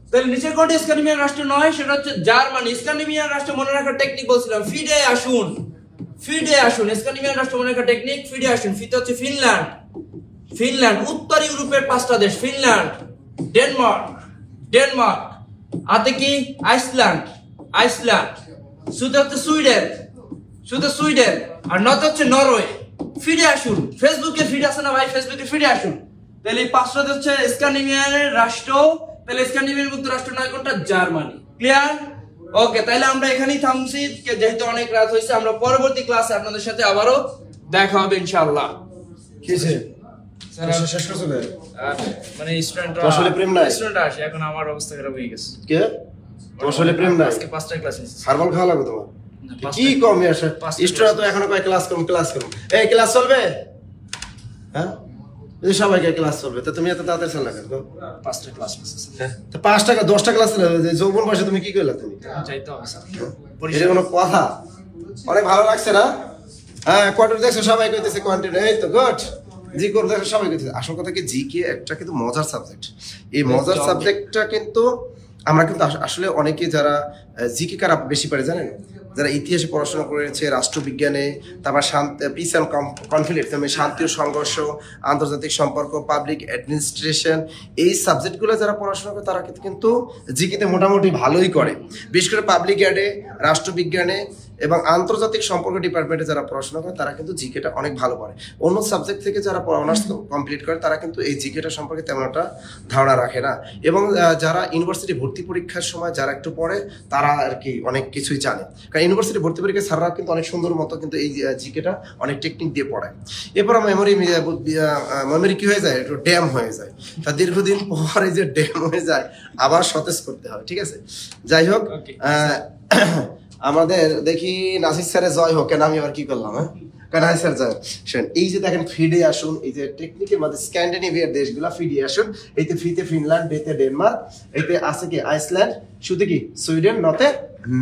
তাহলে নিচের কোনটি স্ক্যান্ডিনেভিয়ান রাষ্ট্র নয়? সেটা হচ্ছে জার্মানি। স্ক্যান্ডিনেভিয়ান রাষ্ট্র মনে রাখার টেকনিক বলছিলাম, ফিডে আসুন। স্ক্যান্ডিনেভিয়ান রাষ্ট্র মনে রাখার টেকনিক ফিডে আসুন। ফিতে হচ্ছে ফিনল্যান্ড। উত্তর ইউরোপের 5টা দেশ, ফিনল্যান্ড, ডেনমার্ক, আতে কি? আইসল্যান্ড। সুতে হচ্ছে সুইডেন, আর নর্থ হচ্ছে নরওয়ে। ফিরে আসুন, ফেসবুকে ফিড আছে না ভাই? ফেসবুকে ফিরে আসুন। তাহলে এই 5টা হচ্ছে স্ক্যান্ডিনেভিয়ানের রাষ্ট্র। তাহলে স্ক্যান্ডিনেভিয়ান মুক্ত রাষ্ট্র নয় কোনটা? জার্মানি। ক্লিয়ার? ওকে, তাহলে আমরা এখানেই থামছি, যেহেতু অনেক রাত হয়েছে। আমরা পরবর্তী ক্লাসে আপনাদের সাথে আবারও দেখা হবে ইনশাআল্লাহ। কিসে শেষ করছো? মানে স্টুডেন্টরা আসলে প্রেম নাই, স্টুডেন্টরা আসে, এখন আমার অবস্থা খারাপ হয়ে গেছে। কে? আসলে প্রেম নাই? আজকে 5টা ক্লাস নিয়েছি। হারবাল খাওয়া লাগবে তোমার? কি কমে আসে? স্টুডেন্ট তো এখনো কয় ক্লাস করুন। এই ক্লাস চলবে? হ্যাঁ, এই সবাইকে ক্লাস চলবে, তো তুমি এত তাড়াতাড়ি চলে কেন? 5টা ক্লাস আছে। হ্যাঁ, তো 5টা 10টা ক্লাস যৌবন বয়সে তুমি কি কইলা? তুমি যাইতে হবে স্যার, এটা কোনো কথা? অনেক ভালো লাগছে না? হ্যাঁ, কোয়ার্টার দেখছো সবাই কইতেছে কন্টিনিউ, এই তো গুড। জি করে দেখো সবাই কইতেছে। আসল কথা কি, জিকে একটা কিন্তু মজার সাবজেক্ট। এই মজার সাবজেক্টটা কিন্তু আমরা কিন্তু আসলে অনেকে যারা জিকে কারা বেশি পারে জানেন, যারা ইতিহাসে পড়াশোনা করেছে, রাষ্ট্রবিজ্ঞানে, তারপর পিস অ্যান্ড কনফ্লিক্ট, মানে শান্তি ও সংঘর্ষ, আন্তর্জাতিক সম্পর্ক, পাবলিক অ্যাডমিনিস্ট্রেশন, এই সাবজেক্টগুলো যারা পড়াশোনা করে তারা কিন্তু জিকেতে মোটামুটি ভালোই করে। বিশেষ করে পাবলিক অ্যাডে, রাষ্ট্রবিজ্ঞানে এবং আন্তর্জাতিক সম্পর্ক ডিপার্টমেন্টে যারা পড়াশোনা করে তারা কিন্তু জিকেটা অনেক ভালো করে। অন্য সাবজেক্ট থেকে যারা অনার্স কমপ্লিট করে তারা কিন্তু এই জিকেটা সম্পর্কে তেমন একটা ধারণা রাখে না। এবং যারা ইউনিভার্সিটি ভর্তি পরীক্ষার সময় যারা একটু পড়ে তারা আর কি অনেক কিছুই জানে, কারণ ইউনিভার্সিটি ভর্তি পরীক্ষার স্যাররা কিন্তু অনেক সুন্দর মতো কিন্তু এই জিকেটা অনেক টেকনিক দিয়ে পড়ায়। এরপর মেমোরি কি হয়ে যায়, একটু ড্যাম হয়ে যায়, তা দীর্ঘদিন পর এই যে ড্যাম হয়ে যায় আবার সতেজ করতে হয়। ঠিক আছে, যাই হোক, আমাদের দেখি নাসির স্যারের জয় হোক। কেন আমি আবার কি করলাম? হ্যাঁ, কারণ স্যার জয় শোন, এই যে দেখেন ফিডে আসুন, এই যে টেকনিকের মধ্যে স্ক্যান্ডিনেভিয়ার দেশগুলা ফিডে আসুন। এইতে ফিতে ফিনল্যান্ড, বেতে ডেনমার্ক, এইতে আছে কি আইসল্যান্ড, শুধু কি সুইডেন, নতে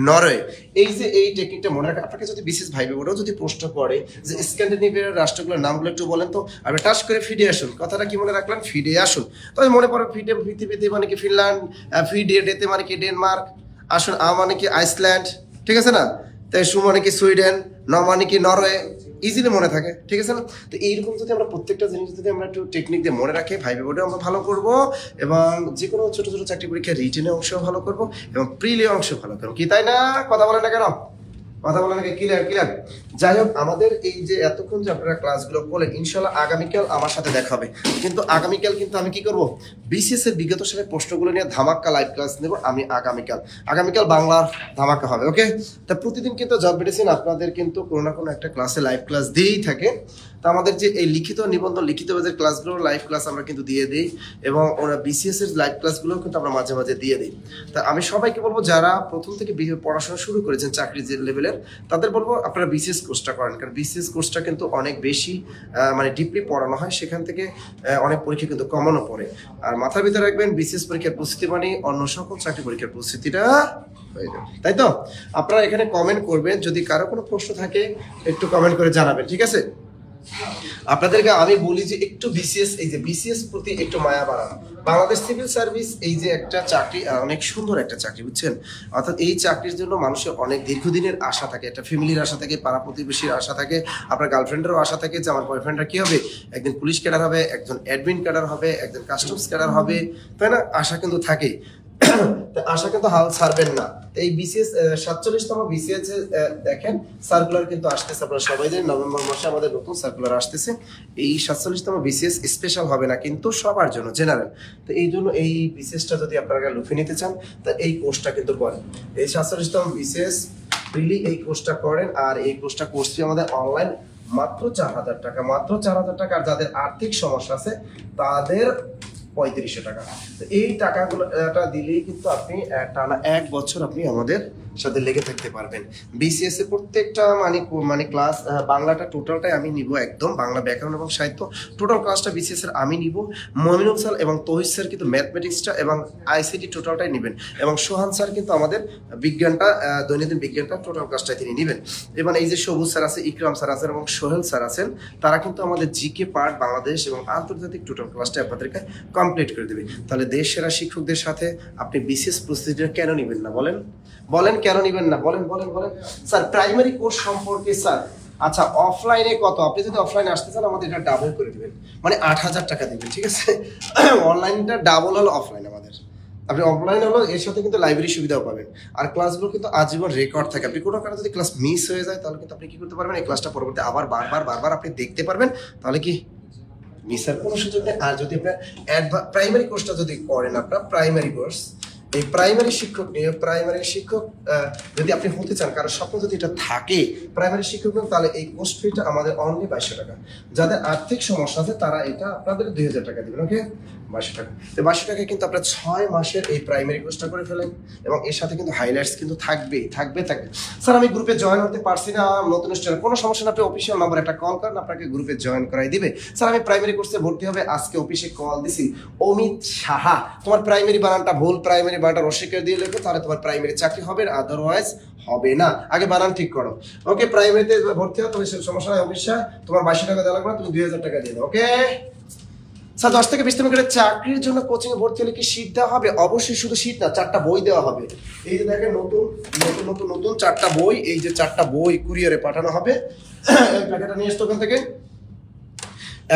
নরওয়ে। এই যে এই টেকনিকটা মনে রাখা, আপনাকে যদি বিশেষ ভাইবে ওরাও যদি প্রশ্ন করে যে স্ক্যান্ডিনেভিয়ার রাষ্ট্রগুলোর নামগুলো একটু বলেন তো, আপনি টাচ করে ফিডে আসুন, কথাটা কি মনে রাখলেন? ফিডে আসুন। তবে মনে পড়ে ফিডে পৃথিবীতে মানে কি ফিনল্যান্ড, ফিডে ডেতে মানে কি ডেনমার্ক, আসুন আ মানে কি আইসল্যান্ড, ঠিক আছে না? তাই সু মানে কি সুইডেন, ন মানে কি নরওয়ে, ইজিলি মনে থাকে। ঠিক আছে না? তো এইরকম যদি আমরা প্রত্যেকটা জিনিস যদি আমরা একটু টেকনিক দিয়ে মনে রাখি, ভাইবে বোর্ডে আমরা ভালো করব, এবং যে কোনো ছোট ছোট চাকরি পরীক্ষায় রিটেনে অংশ ভালো করব, এবং প্রিলি অংশ ভালো করবো। কি তাই না? কথা বলে না কেন? কথা বলে নাকি? ক্লিয়ার। যাই হোক, আমাদের এই যে এতক্ষণ যে আপনারা ক্লাসগুলো করলেন, ইনশাল্লাহ আগামীকাল আমার সাথে দেখা হবে। কিন্তু আগামীকাল কিন্তু আমি কি করব, বিসিএস এর বিগত সালের প্রশ্নগুলো নিয়ে ধামাক্কা লাইভ ক্লাস নেব আমি আগামীকাল বাংলার ধামাক্কা হবে। ওকে, তা প্রতিদিন কিন্তু জব মেডিসিন আপনাদের কিন্তু কোনো না কোনো একটা ক্লাসে লাইভ ক্লাস দিয়েই থাকে। তা আমাদের যে এই লিখিত নিবন্ধন, লিখিত বাজার ক্লাসগুলো লাইভ ক্লাস আমরা কিন্তু দিয়ে দিই, এবং ওরা বিসিএস এর লাইভ ক্লাসগুলো কিন্তু আমরা মাঝে মাঝে দিয়ে দিই। তা আমি সবাইকে বলবো, যারা প্রথম থেকে পড়াশোনা শুরু করেছেন চাকরি যে লেভেলের, তাদের বলবো আপনারা বিসিএস কোর্সটা করেন, কারণ বিসিএস কোর্সটা কিন্তু অনেক বেশি মানে ডিপলি পড়ানো হয়, সেখান থেকে অনেক পরীক্ষা কিন্তু কমানো পড়ে। আর মাথার ভিতরে রাখবেন, বিসিএস পরীক্ষার প্রস্তুতি মানে অন্য সকল চাকরি পরীক্ষার প্রস্তুতিটা হয়ে যাবে। তাই তো? আপনারা এখানে কমেন্ট করবেন, যদি কারো কোনো প্রশ্ন থাকে একটু কমেন্ট করে জানাবেন। ঠিক আছে, আপনাদেরকে আমি বলি যে একটু বিসিএস, এই যে বিসিএস প্রতি একটু মায়া বাড়ানো। বাংলাদেশ সিভিল সার্ভিস এই যে একটা চাকরি, অনেক সুন্দর একটা চাকরি, বুঝছেন? অর্থাৎ এই চাকরির জন্য মানুষের অনেক দীর্ঘদিনের আশা থাকে, একটা ফ্যামিলির আশা থাকে, পাড়া প্রতিবেশীর আশা থাকে, আপনার গার্লফ্রেন্ডেরও আশা থাকে যে আমার বয়ফ্রেন্ডরা কি হবে, একদিন পুলিশ ক্যাডার হবে, একজন অ্যাডমিন ক্যাডার হবে, একজন কাস্টমস ক্যাডার হবে, তাই না? আশা কিন্তু থাকে, আশা কিন্তু হাল ছাড়বেন না। এই বিসিএস 47তম বিসিএস দেখেন সার্কুলার কিন্তু আসতেছে, আপনারা সবাই জানেন নভেম্বর মাসে আমাদের নতুন সার্কুলার আসতেছে। এই 47তম বিসিএস স্পেশাল হবে না, কিন্তু সবার জন্য জেনারেল। তো এই জন্য এই বিসিএসটা যদি আপনারা লুফে নিতে চান, তা এই কোর্সটা কিন্তু করেন, এই 47তম বিসিএস রিলি এই কোর্সটা করেন। আর এই কোর্সটা করছি আমাদের অনলাইন, মাত্র 4000 টাকা, মাত্র 4000 টাকা। আর যাদের আর্থিক সমস্যা আছে তাদের 3500 টাকা। তো এই টাকাগুলোটা দিলেই কিন্তু আপনি টানা 1 বছর আপনি আমাদের সাথে লেগে থাকতে পারবেন। বিসিএস এর প্রত্যেকটা মানে ক্লাস, বাংলাটা টোটালটাই আমি নিব, একদম বাংলা ব্যাকরণ এবং সাহিত্য টোটাল ক্লাসটা বিসিএস এর আমি নিব। মমিনুল স্যার এবং তহিদ স্যার কিন্তু ম্যাথমেটিক্সটা এবং আইসিটি টোটালটাই নেবেন, এবং সোহান স্যার কিন্তু আমাদের বিজ্ঞানটা, দৈনন্দিন বিজ্ঞানটা টোটাল ক্লাসটাই তিনি নেবেন। এবং এই যে সবুজ স্যার আছে, ইকরাম স্যার আছেন এবং সোহেল স্যার আছেন, তারা কিন্তু আমাদের জিকে পার্ট, বাংলাদেশ এবং আন্তর্জাতিক টোটাল ক্লাসটা আপনাদেরকে কমপ্লিট করে দেবে। তাহলে দেশ সেরা শিক্ষকদের সাথে আপনি বিসিএস প্রস্তুতিটা কেন নেবেন না? বলেন কেন নেবেন না? বলেন স্যার প্রাইমারি কোর্স সম্পর্কে স্যার, আচ্ছা অফলাইনে কত? আপনি যদি অফলাইনে আসতে চান আমাদের এটা ডাবল করে দিবেন, মানে 8000 টাকা দিবেন। ঠিক আছে, অনলাইনটা ডাবল হলো অফলাইন আমাদের। আপনি অফলাইন হলো এর সাথে কিন্তু লাইব্রেরি সুবিধাও পাবেন, আর ক্লাসগুলো কিন্তু আজীবন রেকর্ড থাকে। আপনি কোনো কারণে যদি ক্লাস মিস হয়ে যায় তাহলে কিন্তু আপনি কি করতে পারবেন, এই ক্লাসটা পরবর্তী আবার বারবার আপনি দেখতে পারবেন, তাহলে কি মিসের কোনো সুযোগ নেই। আর যদি আপনার প্রাইমারি কোর্সটা যদি করেন, আপনার প্রাইমারি কোর্স, এই প্রাইমারি শিক্ষক নিয়ে, প্রাইমারি শিক্ষক যদি আপনি হতে চান, কারো স্বপ্ন যদি এটা থাকে প্রাইমারি শিক্ষক, তাহলে এই কোর্স ফিটা আমাদের অনলি 2200 টাকা। যাদের আর্থিক সমস্যা আছে তারা এটা আপনাদের 2000 টাকা দিবেন। ওকে, 2200 টাকা। তো 2200 টাকায় কিন্তু আপনার 6 মাসের এই প্রাইমারি কোর্সটা করে ফেলেন, এবং এর সাথে কিন্তু হাইলাইটস কিন্তু থাকবে। স্যার আমি গ্রুপে জয়েন হতে পারছি না, নতুন স্টুডেন্ট, কোনো সমস্যা না, আপনি অফিসিয়াল নাম্বার একটা কল করেন, আপনাকে গ্রুপে জয়েন করাই দিবে। স্যার আমি প্রাইমারি কোর্সে ভর্তি হবে, আজকে অফিসে কল দিছি, অমিত সাহা, তোমার প্রাইমারি বানানটা ভুল, প্রাইমারি বানানটা রসিকের দিয়ে লেখো, তাহলে তোমার প্রাইমারি চাকরি হবে, আদারওয়াইজ হবে না। আগে বানান ঠিক করো। ওকে, প্রাইমারিতে ভর্তি হও, তুমি সমস্যা নাই, অবশ্যই তোমার 2200 টাকা দেওয়া লাগবে না, তুমি 2000 টাকা দিয়ে দাও। ওকে স্যার, 10 থেকে 20 মিনিটের চাকরির জন্য কোচিং এ ভর্তি হলে কি সিট দেওয়া হবে? অবশ্যই, শুধু সিট না, 4টা বই দেওয়া হবে। এই যে দেখেন নতুন নতুন নতুন নতুন 4টা বই, এই যে 4টা বই কুরিয়ারে পাঠানো হবে। এই প্যাকেটটা নিয়ে আসতো ওখান থেকে,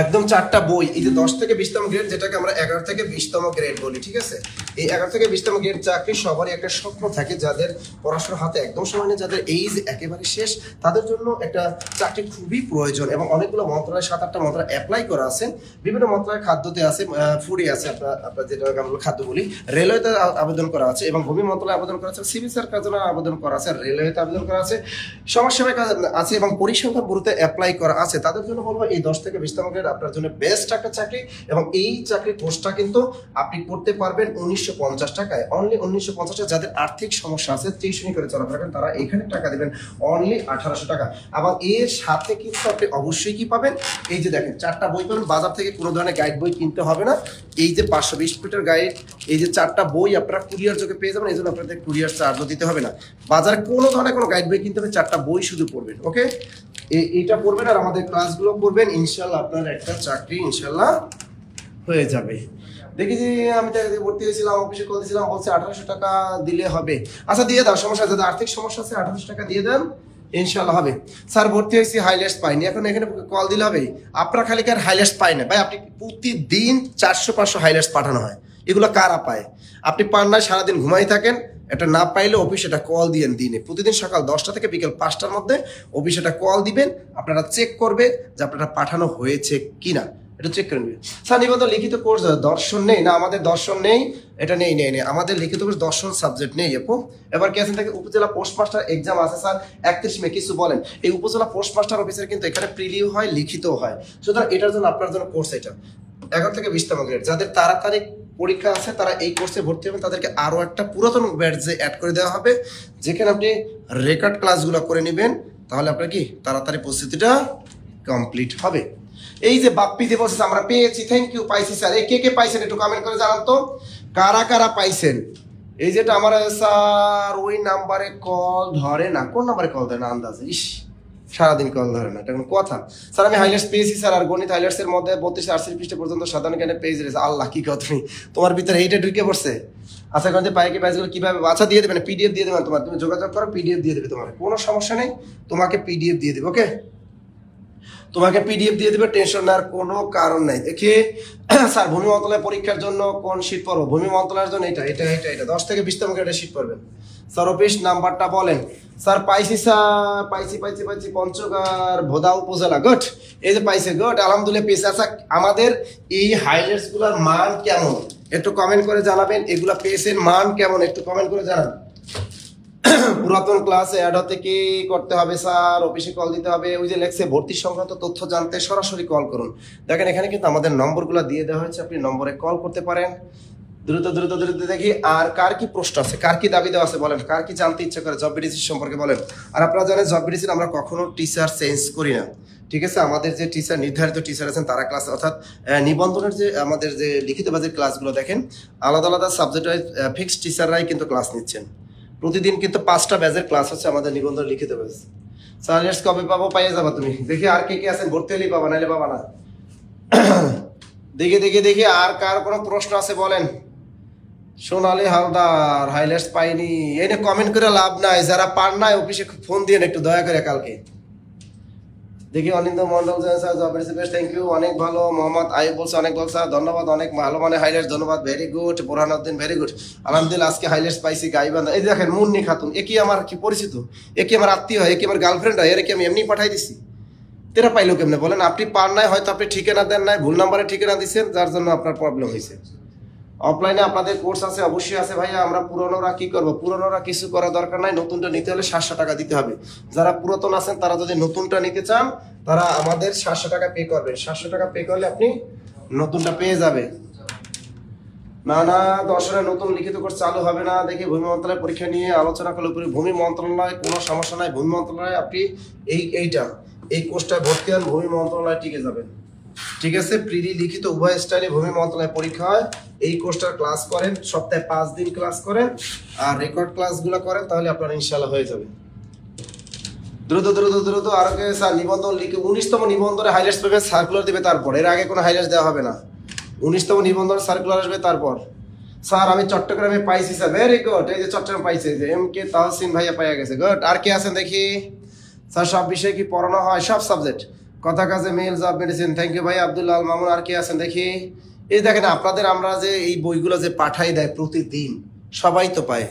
একদম 4টা বই। এই যে 10 থেকে 20তম গ্রেড, যেটাকে আমরা 11 থেকে 20তম গ্রেড বলি, ঠিক আছে? এই 11 থেকে 20তম গ্রেড চাকরি সবারই একটা স্বপ্ন থাকে, যাদের পড়াশোনার হাতে একদম সময় নেই, যাদের এইজ একেবারে শেষ, তাদের জন্য একটা চাকরি খুবই প্রয়োজন। এবং অনেকগুলো মন্ত্রণালয়, 7-8টা মন্ত্রণালয় অ্যাপ্লাই করা আছে। বিভিন্ন মন্ত্রণালয় খাদ্যতে আছে, ফুডে আছে, আপনার যেটাকে আমরা খাদ্য বলি, রেলওয়েতে আবেদন করা আছে, এবং ভূমি মন্ত্রণালয় আবেদন করা আছে, সিভিল সার্ভিসের আবেদন করা আছে, রেলওয়েতে আবেদন করা আছে, সমাজসেবায় আছে, এবং পরিসংখ্যান ব্যুরোতে অ্যাপ্লাই করা আছে। তাদের জন্য বলবো এই 10 থেকে 20তম গ্রেড আপনার জন্য বেস্ট একটা চাকরি। এবং এই চাকরির কোর্সটা কিন্তু আপনি করতে পারবেন 1950 টাকায়, অনলি 1950 টাকা। যাদের আর্থিক সমস্যা আছে, টিউশনি করে চলাফেরা করেন, তারা এখানে টাকা দিবেন অনলি 1800 টাকা। এবং এর সাথে কিন্তু আপনি অবশ্যই কি পাবেন, এই যে দেখেন 4টা বই পাবেন। বাজার থেকে কোনো ধরনের গাইড বই কিনতে হবে না। এই যে 520 ফিটের গাইড, এই যে 4টা বই আপনারা কুরিয়ার যোগে পেয়ে যাবেন, এই জন্য আপনাদের কুরিয়ার চার্জও দিতে হবে না। বাজারে কোনো ধরনের কোনো গাইড বই কিনতে হবে, 4টা বই শুধু পড়বেন। ওকে, এইটা পড়বেন আর আমাদের ক্লাসগুলো করবেন, ইনশাল্লাহ আপনার একটা চাকরি ইনশাল্লাহ হয়ে যাবে। দেখি যে আমি ভর্তি হয়েছিলাম, অফিসে কল দিয়েছিলাম, বলছে 1800 টাকা দিলে হবে। আচ্ছা দিয়ে দাও, সমস্যা, যাদের আর্থিক সমস্যা আছে 1800 টাকা দিয়ে দেন, ইনশাল্লাহ হবে। স্যার ভর্তি হয়েছি, হাইলাইটস পাইনি, এখন এখানে কল দিলে হবে? আপনার খালি কার হাইলাইটস পাই না ভাই, আপনি প্রতিদিন 400-500 হাইলাইটস পাঠানো হয়, এগুলো কারা পায়? আপনি পান না, সারাদিন ঘুমাই থাকেন, এটা না পাইলে অফিসে এটা কল দিয়েন। দিনে প্রতিদিন সকাল 10টা থেকে বিকেল 5টার মধ্যে অফিসে এটা কল দিবেন, আপনারা চেক করবে যে আপনারা পাঠানো হয়েছে কিনা, এটা চেক করে নেবেন। স্যার নিবন্ধন লিখিত কোর্স দর্শন নেই না? আমাদের দর্শন নেই, এটা নেই আমাদের লিখিত কোর্স দর্শন সাবজেক্ট নেই আপু। এবার কেসেন থেকে উপজেলা পোস্টমাস্টার এক্সাম আছে স্যার 31 মে, কিছু বলেন? এই উপজেলা পোস্টমাস্টার অফিসের কিন্তু এখানে প্রিলিউ হয়, লিখিতও হয়, সুতরাং এটার জন্য আপনার জন্য কোর্স এটা 11 থেকে 20তম গ্রেড। যাদের তাড়াতাড়ি পরীক্ষা আছে তারা এই কোর্সে ভর্তি হবেন, তাদেরকে আরো একটা পুরাতন ব্যাচে অ্যাড করে দেওয়া হবে, যেখানে আপনি রেকর্ড ক্লাসগুলো করে নেবেন, তাহলে আপনার কি তাড়াতাড়ি প্রস্তুতিটা কমপ্লিট হবে। এই যে বাপ্পি দিয়ে বলছে আমরা পেয়েছি, থ্যাংক ইউ, পাইছি স্যার। এই কে কে পাইছেন একটু কমেন্ট করে জানান তো, কারা কারা পাইছেন? এই যেটা আমার স্যার ওই নাম্বারে কল ধরে না, কোন নাম্বারে কল ধরে না আন্দাজে? ইস, সারাদিন কল ধরে না, এটা কোনো কথা? স্যার আমি হাইলাইটস পেয়েছি স্যার, আর গণিত হাইলাইটস এর মধ্যে 32-38 পৃষ্ঠা পর্যন্ত সাধারণ জ্ঞানে পেজ রয়েছে। আল্লাহ, কি কথা, তুমি তোমার ভিতরে এইটা ঢুকে পড়ছে? আচ্ছা গণিতে পাই কি পাইগুলো কিভাবে? আচ্ছা দিয়ে দেবেন, পিডিএফ দিয়ে দেবেন তোমার, তুমি যোগাযোগ করো, পিডিএফ দিয়ে দেবে তোমার, কোনো সমস্যা নেই, তোমাকে পিডিএফ দিয়ে দেবে। ওকে, তোমাকে পিডিএফ দিয়ে দেবে, টেনশন নেওয়ার কোনো কারণ নাই। দেখি স্যার ভূমি মন্ত্রণালয় পরীক্ষার জন্য কোন শীট পড়বো? ভূমি মন্ত্রণালয়ের জন্য এটা 10 থেকে 20তম গ্রেডের শীট পড়বেন। স্যার অফিস নাম্বারটা বলেন। স্যার পাইছি স্যার, পাইছি পঞ্চগড় ভোদা উপজেলা। গুড, এই যে পাইছে, গুড, আলহামদুলিল্লাহ পেয়েছে। আচ্ছা আমাদের এই হাইলাইটস গুলার মান কেমন একটু কমেন্ট করে জানাবেন, এগুলা পেয়েছেন মান কেমন একটু কমেন্ট করে জানান। পুরাতন ক্লাসে অ্যাড হতে কি করতে হবে স্যার? অফিসে কল দিতে হবে, ওই যে লেখছে ভর্তি সংক্রান্ত তথ্য জানতে সরাসরি কল করুন। দেখেন এখানে কিন্তু আমাদের নম্বরগুলো দিয়ে দেওয়া হয়েছে, আপনি নম্বরে কল করতে পারেন। দ্রুত দেখি আর কার কি প্রশ্ন আছে, কার কি দাবি দেওয়া আছে বলেন, কার কি জানতে ইচ্ছা করে জব বিডিসি সম্পর্কে বলেন। আর আপনারা জানেন জব বিডিসি আমরা কখনো টিচার চেঞ্জ করি না, ঠিক আছে? আমাদের যে টিচার, নির্ধারিত টিচার আছেন তারা ক্লাস, অর্থাৎ নিবন্ধনের যে আমাদের যে লিখিত বাজের ক্লাসগুলো দেখেন আলাদা আলাদা সাবজেক্ট ওয়াইজ ফিক্সড টিচাররাই কিন্তু ক্লাস নিচ্ছেন। প্রতিদিন কিন্তু 5টা ব্যাচের ক্লাস হচ্ছে আমাদের নিবন্ধন লিখিত ব্যাচ। সার্ভিস কবে পাবো? পাইয়ে যাবা তুমি। দেখি আর কে কে আছেন, ভর্তি হলেই পাবা, নাইলে পাবা না। দেখি আর কার কোনো প্রশ্ন আছে বলেন। সোনালী হালদার হাইলাইটস পাইনি, এই নিয়ে কমেন্ট করে লাভ নাই, যারা পান নাই অফিসে ফোন দিয়ে একটু দয়া করে কালকে। দেখি Anindo Mondal sir job receives, thank you, অনেক ভালো। মোহাম্মদ আইব বলছে অনেক ভালো স্যার, ধন্যবাদ, অনেক ভালো মানে হাইলাইটস, ধন্যবাদ, very good. Borhanuddin, very good, আলহামদুলিল্লাহ আজকে হাইলাইটস পাইছি। গাইবান্ধা, এই দেখেন মুন্নি খাতুন, এ কি আমার কি পরিচিত, এ কি আমার আত্মীয় হয়, এ কি আমার গার্লফ্রেন্ড হয়, এর কি আমি এমনি পাঠাই দিছি? তেরা পাইলো কেমনে বলেন? আপনি পান নাই, হয়তো আপনি ঠিকানা দেন নাই, ভুল নাম্বারে ঠিকানা দিচ্ছেন, যার জন্য আপনার প্রবলেম হয়েছে। অফলাইনে আপনাদের কোর্স আছে, অবশ্যই আছে ভাইয়া। আমরা পুরনোরা কি করবো? পুরনোরা কিছু করার দরকার নাই, নতুনটা নিতে হলে 700 টাকা দিতে হবে। যারা পুরাতন আছেন তারা যদি নতুনটা নিতে চান তারা আমাদের 700 টাকা পে করবেন। 700 টাকা পে করলে আপনি নতুনটা পেয়ে যাবে। না দর্শনের নতুন লিখিত কোর্স চালু হবে না। দেখি ভূমি মন্ত্রণালয় পরীক্ষা নিয়ে আলোচনা করলে পুরো ভূমি মন্ত্রণালয় কোনো সমস্যা নাই। ভূমি মন্ত্রণালয় আপনি এই কোর্সটা ভর্তি হন, ভূমি মন্ত্রণালয় টিকে যাবেন। ঠিক আছে, প্রিলি লিখিত উভয় স্টাইলে ভূমি মন্ত্রণালয় পরীক্ষা হয়। এই কোর্সটার ক্লাস করেন, সপ্তাহে 5 দিন ক্লাস করেন আর রেকর্ড ক্লাসগুলো করেন, তাহলে আপনার ইনশাআল্লাহ হয়ে যাবে। দ্রুত দ্রুত দ্রুত আর কে স্যার নিবন্ধন লিখে 19তম নিবন্ধনে হাইলাইটস পাবেন, সার্কুলার দিবে তারপর, এর আগে কোনো হাইলাইটস দেওয়া হবে না। 19তম নিবন্ধন সার্কুলার আসবে তারপর। স্যার আমি চট্টগ্রামে পাইছি স্যার, ভেরি গুড, এই যে চট্টগ্রাম পাইছে, যে এম কে তাহসিন ভাইয়া পাইয়া গেছে, গুড। আর কে আছেন দেখি? স্যার সব বিষয়ে কি পড়ানো হয়? সব সাবজেক্ট, কথা কাজে mail job medicine, thank you ভাই আব্দুল্লাহ আল মামুন। আর কে আছেন দেখি? এই দেখেন আপনাদের আমরা যে এই বইগুলো যে পাঠাই দেয় প্রতিদিন, সবাই তো পায়,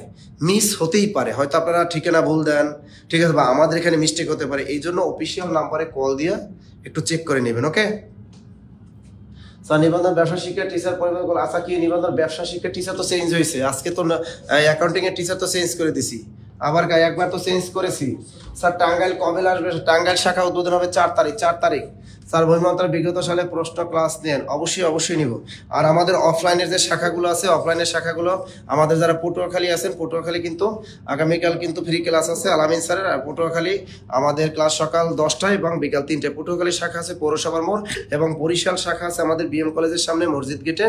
মিস হতেই পারে, হয়তো আপনারা ঠিকানা ভুল দেন, ঠিক আছে, বা আমাদের এখানে মিস্টেক হতে পারে, এই জন্য অফিসিয়াল নাম্বারে কল দিয়ে একটু চেক করে নেবেন, ওকে? স্যার নিবন্ধন ব্যবসা শিক্ষা টিচার পরিবর্তন, আচ্ছা কি নিবন্ধন ব্যবসা শিক্ষা টিচার তো চেঞ্জ হয়েছে, আজকে তো অ্যাকাউন্টিং এর টিচার তো চেঞ্জ করে দিছি, আবার একবার তো চেঞ্জ করেছি। স্যার টাঙ্গাইল কবে আসবে? টাঙ্গাইল শাখা উদ্বোধন হবে 4 তারিখ। 4 তারিখ স্যার ভূমি মন্ত্রণালয় বিগত সালে প্রশ্ন ক্লাস নেন, অবশ্যই নিব। আর আমাদের অফলাইনের যে শাখাগুলো আছে, অফলাইনের শাখাগুলো আমাদের যারা পটুয়াখালী আছেন, পটুয়াখালী কিন্তু আগামীকাল কিন্তু ফ্রি ক্লাস আছে আলামিন স্যারের। আর পটুয়াখালী আমাদের ক্লাস সকাল 10টায় এবং বিকাল 3টায়। পটুয়াখালী শাখা আছে পৌরসভার মোড়, এবং বরিশাল শাখা আছে আমাদের বিএম কলেজের সামনে মসজিদ গেটে।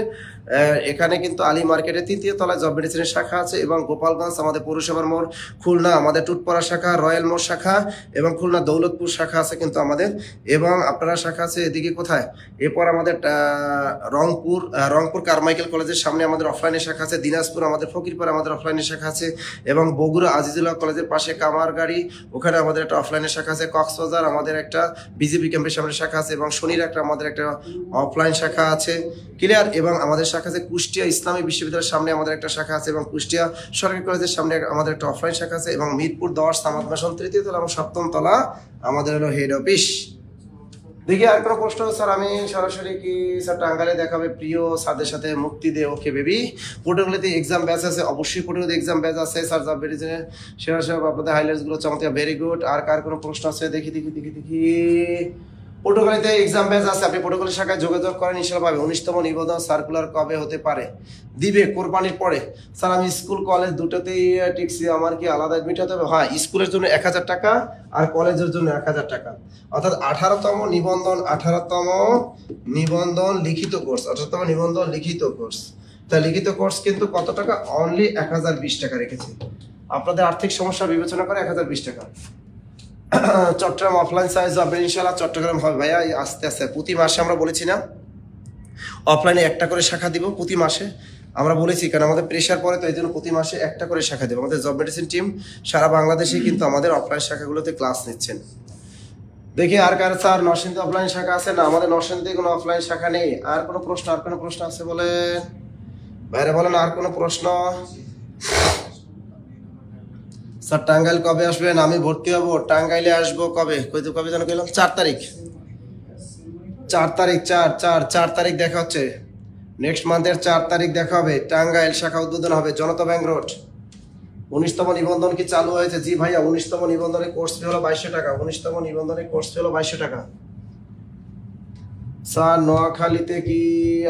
এখানে কিন্তু আলী মার্কেটের 3য় তলায় জব মেডিসিনের শাখা আছে, এবং গোপালগঞ্জ আমাদের পৌরসভার মোড়, খুলনা আমাদের টুটপাড়া শাখা, রয়্যাল মোড় শাখা, এবং খুলনা দৌলতপুর শাখা আছে কিন্তু আমাদের, এবং আপনারা শাখা আছে এদিকে কোথায়, এরপর আমাদের রংপুর কারমাইকেল কলেজের সামনে আমাদের অফলাইনের শাখা আছে, দিনাজপুর আমাদের ফকিরপাড়া আমাদের অফলাইনের শাখা আছে, এবং বগুড়া আজিজুল্লাহ কলেজের পাশে কামারগাড়ি, ওখানে আমাদের একটা অফলাইনের শাখা আছে, কক্সবাজার আমাদের একটা বিজেপি ক্যাম্পের সামনে শাখা আছে, এবং শনির একটা আমাদের একটা অফলাইন শাখা আছে, ক্লিয়ার। এবং আমাদের শাখা আছে কুষ্টিয়া ইসলামী বিশ্ববিদ্যালয়ের সামনে আমাদের একটা শাখা আছে, এবং কুষ্টিয়া সরকারি কলেজের সামনে আমাদের একটা অফলাইন শাখা আছে, এবং মিরপুর 10 সামাদ বাসন 3য় তলা এবং 7ম তলা আমাদের হলো হেড অফিস। দেখি আর কোনো প্রশ্ন? স্যার আমি সরাসরি কি স্যার টাঙ্গাইলে দেখাবে প্রিয় স্যারদের সাথে মুক্তি দে, ওকে বেবি। পটুয়াখালীতে এক্সাম ব্যাচ আছে, অবশ্যই পটুয়াখালীতে এক্সাম ব্যাচ আছে স্যার, জব বেরিয়েছে সেরা সব আপনাদের হাইলাইটসগুলো চমৎকার, ভেরি গুড। আর কার কোনো প্রশ্ন আছে? দেখি পটুয়াখালীতে এক্সাম ব্যাচ আছে, আপনি পটুয়াখালী শাখায় যোগাযোগ করেন, ইনশাআল্লাহ পাবে। 19তম নিবন্ধন সার্কুলার কবে হতে পারে? দিবে কোরবানির পরে। স্যার আমি স্কুল কলেজ দুটোতেই টিকছি, আমার কি আলাদা অ্যাডমিট হতে হবে? হ্যাঁ, স্কুলের জন্য 1000 টাকা আর কলেজের জন্য 1000 টাকা, অর্থাৎ 18তম নিবন্ধন লিখিত কোর্স, 18তম নিবন্ধন লিখিত কোর্স। তা লিখিত কোর্স কিন্তু কত টাকা? অনলি 1020 টাকা রেখেছি, আপনাদের আর্থিক সমস্যা বিবেচনা করে 1020 টাকা। চট্টগ্রাম অফলাইন সাইজ হবে ইনশাআল্লাহ, চট্টগ্রাম হবে ভাইয়া আস্তে আস্তে। প্রতি মাসে আমরা বলেছি না অফলাইনে একটা করে শাখা দিব, প্রতি মাসে আমরা বলেছি, কারণ আমাদের প্রেশার পড়ে, তো এই জন্য প্রতি মাসে একটা করে শাখা দেবো। আমাদের জব মেডিসিন টিম সারা বাংলাদেশে কিন্তু আমাদের অফলাইন শাখাগুলোতে ক্লাস নিচ্ছেন। দেখি আর কার স্যার নরসিংদী অফলাইন শাখা আছে না? আমাদের নরসিংদী কোনো অফলাইন শাখা নেই। আর কোনো প্রশ্ন আছে বলেন বাইরে, বলেন আর কোনো প্রশ্ন? স্যার টাঙ্গাইল কবে আসবেন? আমি ভর্তি হবো, টাঙ্গাইলে আসবো কবে যেন গেলাম? 4 তারিখ। 4 তারিখ দেখা হচ্ছে, নেক্সট মান্থের 4 তারিখ দেখা হবে। টাঙ্গাইল শাখা উদ্বোধন হবে, জনতা ব্যাংক রোড। 19তম নিবন্ধন কি চালু হয়েছে? জি ভাইয়া, 19তম নিবন্ধনের কোর্স ফি হলো 2200 টাকা। 19তম নিবন্ধনের কোর্স ফি হলো 2200 টাকা। স্যার নোয়াখালীতে কি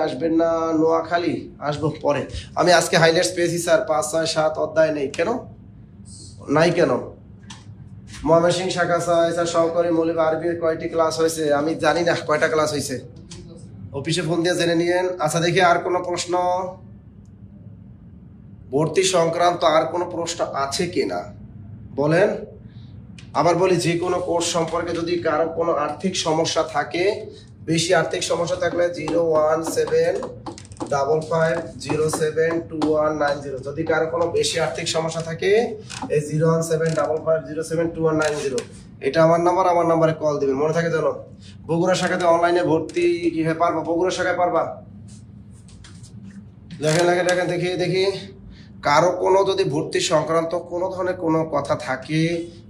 আসবেন না? নোয়াখালী আসবো পরে। আমি আজকে হাইলাইটস পেয়েছি স্যার, 5, 6, 7 অধ্যায় নেই। কেন নাই? কেন? ময়মনসিংহ শাখা স্যার সহকারী মৌলিক আরবির কয়টি ক্লাস হয়েছে? আমি জানি না কয়টা ক্লাস হয়েছে, অফিসে ফোন দিয়ে জেনে নিয়েন। আচ্ছা দেখি আর কোনো প্রশ্ন, ভর্তি সংক্রান্ত আর কোনো প্রশ্ন আছে কিনা বলেন। আবার বলি, যে কোনো কোর্স সম্পর্কে যদি কারো কোনো আর্থিক সমস্যা থাকে, বেশি আর্থিক সমস্যা থাকলে 01755072190। যদি কারো কোনো বেশি আর্থিক সমস্যা থাকে এই 01755072190, এটা আমার নাম্বারে কল দিবেন, মনে থাকে জানো। বগুড়া শাখাতে অনলাইনে ভর্তি কিভাবে পারবা? বগুড়া শাখায় পারবা? দেখেন দেখি কারো কোনো যদি ভর্তি সংক্রান্ত কোনো ধরনের কোনো কথা থাকে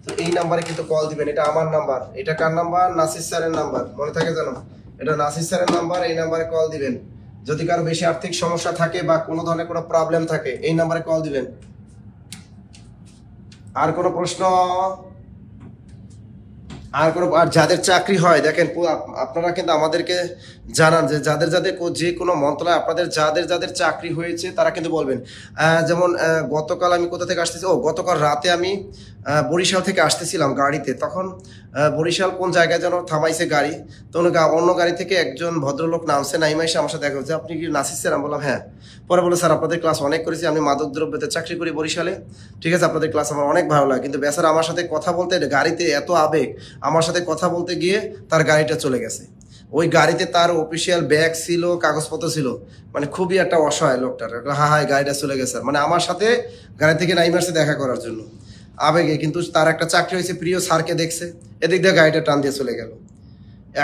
তো এই নাম্বারে কিন্তু কল দিবেন। এটা আমার নাম্বার। এটা কার নাম্বার? নাসির স্যারের নাম্বার, মনে থাকে জানো। এটা নাসির স্যারের নাম্বার, এই নাম্বারে কল দিবেন। যদি কারো বেশি আর্থিক সমস্যা থাকে বা কোনো ধরনের কোনো প্রবলেম থাকে এই নাম্বারে কল দিবেন। আর কোনো প্রশ্ন? আর যাদের চাকরি হয় দেখেন, আপনারা কিন্তু আমাদেরকে জানান যে যাদের যে কোনো মন্ত্রণালয় আপনাদের যাদের চাকরি হয়েছে তারা কিন্তু বলবেন। যেমন গতকাল আমি কোথা থেকে আসতেছি, গতকাল রাতে আমি বরিশাল থেকে আসতেছিলাম গাড়িতে, তখন বরিশাল কোন জায়গায় যেন থামাইছে গাড়ি, তো অন্য গাড়ি থেকে একজন ভদ্রলোক নামছে, নাইমা এসে আমার সাথে দেখা হচ্ছে, আপনি কি নাসির স্যার? আমি বললাম হ্যাঁ। পরে বলে স্যার আপনাদের ক্লাস অনেক করেছি, আমি মাদক দ্রব্যতে চাকরি করি বরিশালে, ঠিক আছে আপনাদের ক্লাস আমার অনেক ভালো লাগে, কিন্তু বেচারা আমার সাথে কথা বলতে গাড়িতে এত আবেগ, আমার সাথে কথা বলতে গিয়ে তার গাড়িটা চলে গেছে। ওই গাড়িতে তার অফিসিয়াল ব্যাগ ছিল, কাগজপত্র ছিল, মানে খুবই একটা অসহায় লোকটার, হ্যাঁ হ্যাঁ গাড়িটা চলে গেছে, মানে আমার সাথে গাড়ি থেকে নাইমারসে দেখা করার জন্য আবেগে, কিন্তু তার একটা চাকরি হয়েছে, প্রিয় স্যারকে দেখছে, এদিক দিয়ে গাড়িটা টান দিয়ে চলে গেল।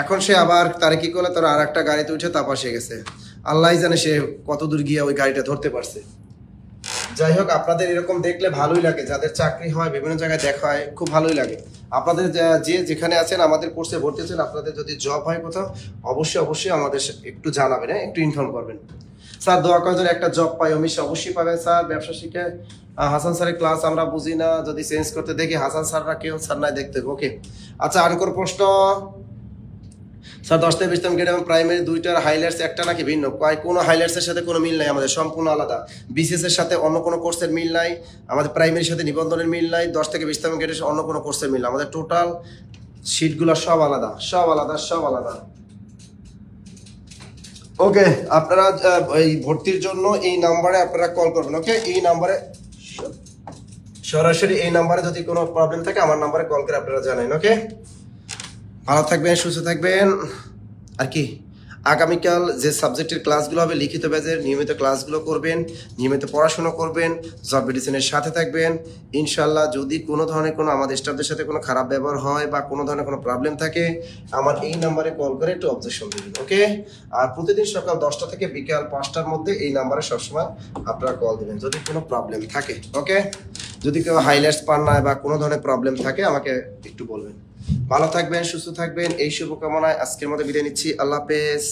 এখন সে আবার তারে কি করলে, তার আর একটা গাড়িতে উঠে তারপর সে গেছে, আল্লাহ জানে সে কত দূর গিয়ে ওই গাড়িটা ধরতে পারছে। যাই হোক, আপনাদের এরকম দেখলে ভালোই লাগে, যাদের চাকরি হয় বিভিন্ন জায়গায় দেখা হয় খুব ভালোই লাগে। আপনাদের যেখানে আছেন আমাদের কোর্সে ভর্তি আছেন, আপনাদের যদি জব হয় কোথাও অবশ্যই আমাদের একটু জানাবেন, হ্যাঁ একটু ইনফর্ম করবেন। স্যার দোয়া করার জন্য একটা জব পাই, অবশ্যই পাবেন স্যার। ব্যবসা শিখে হাসান স্যারের ক্লাস আমরা বুঝি না, যদি চেঞ্জ করতে দেখি হাসান স্যাররা কেউ স্যার নাই দেখতে হবে। ওকে আচ্ছা, আর কোনো প্রশ্ন? স্যার 10 থেকে 20 গ্রেড এবং প্রাইমারি দুইটার হাইলাইটস একটা নাকি ভিন্ন? কোনো হাইলাইটসের সাথে কোনো মিল নাই, আমাদের সম্পূর্ণ আলাদা। বিসিএস এর সাথে অন্য কোনো কোর্সের মিল নাই, আমাদের প্রাইমারির সাথে নিবন্ধনের মিল নাই, 10 থেকে 20 গ্রেডের অন্য কোনো কোর্সের মিল নাই, আমাদের টোটাল শিটগুলো সব আলাদা। ওকে, আপনারা এই ভর্তির জন্য এই নাম্বারে আপনারা কল করবেন। ওকে, এই নাম্বারে সরাসরি এই নাম্বারে যদি কোনো প্রবলেম থাকে আমার নাম্বারে কল করে আপনারা জানান। ওকে, ভালো থাকবেন, সুস্থ থাকবেন। আর কি আগামীকাল যে সাবজেক্টের ক্লাসগুলো হবে লিখিত ব্যাচের, নিয়মিত ক্লাসগুলো করবেন, নিয়মিত পড়াশোনা করবেন, জব মেডিসিনের সাথে থাকবেন ইনশাল্লাহ। যদি কোনো ধরনের কোনো আমাদের স্টাফদের সাথে কোনো খারাপ ব্যবহার হয় বা কোনো ধরনের কোনো প্রবলেম থাকে, আমার এই নাম্বারে কল করে একটু অবজেকশন দিবেন। ওকে, আর প্রতিদিন সকাল 10টা থেকে বিকাল 5টার মধ্যে এই নাম্বারে সবসময় আপনারা কল দিবেন যদি কোনো প্রবলেম থাকে। ওকে, যদি কেউ হাইলাইটস পান না বা কোনো ধরনের প্রবলেম থাকে আমাকে একটু বলবেন। ভালো থাকবেন, সুস্থ থাকবেন, এই শুভকামনায় আজকের মতো বিদায় নিচ্ছি। আল্লাহ হাফেজ।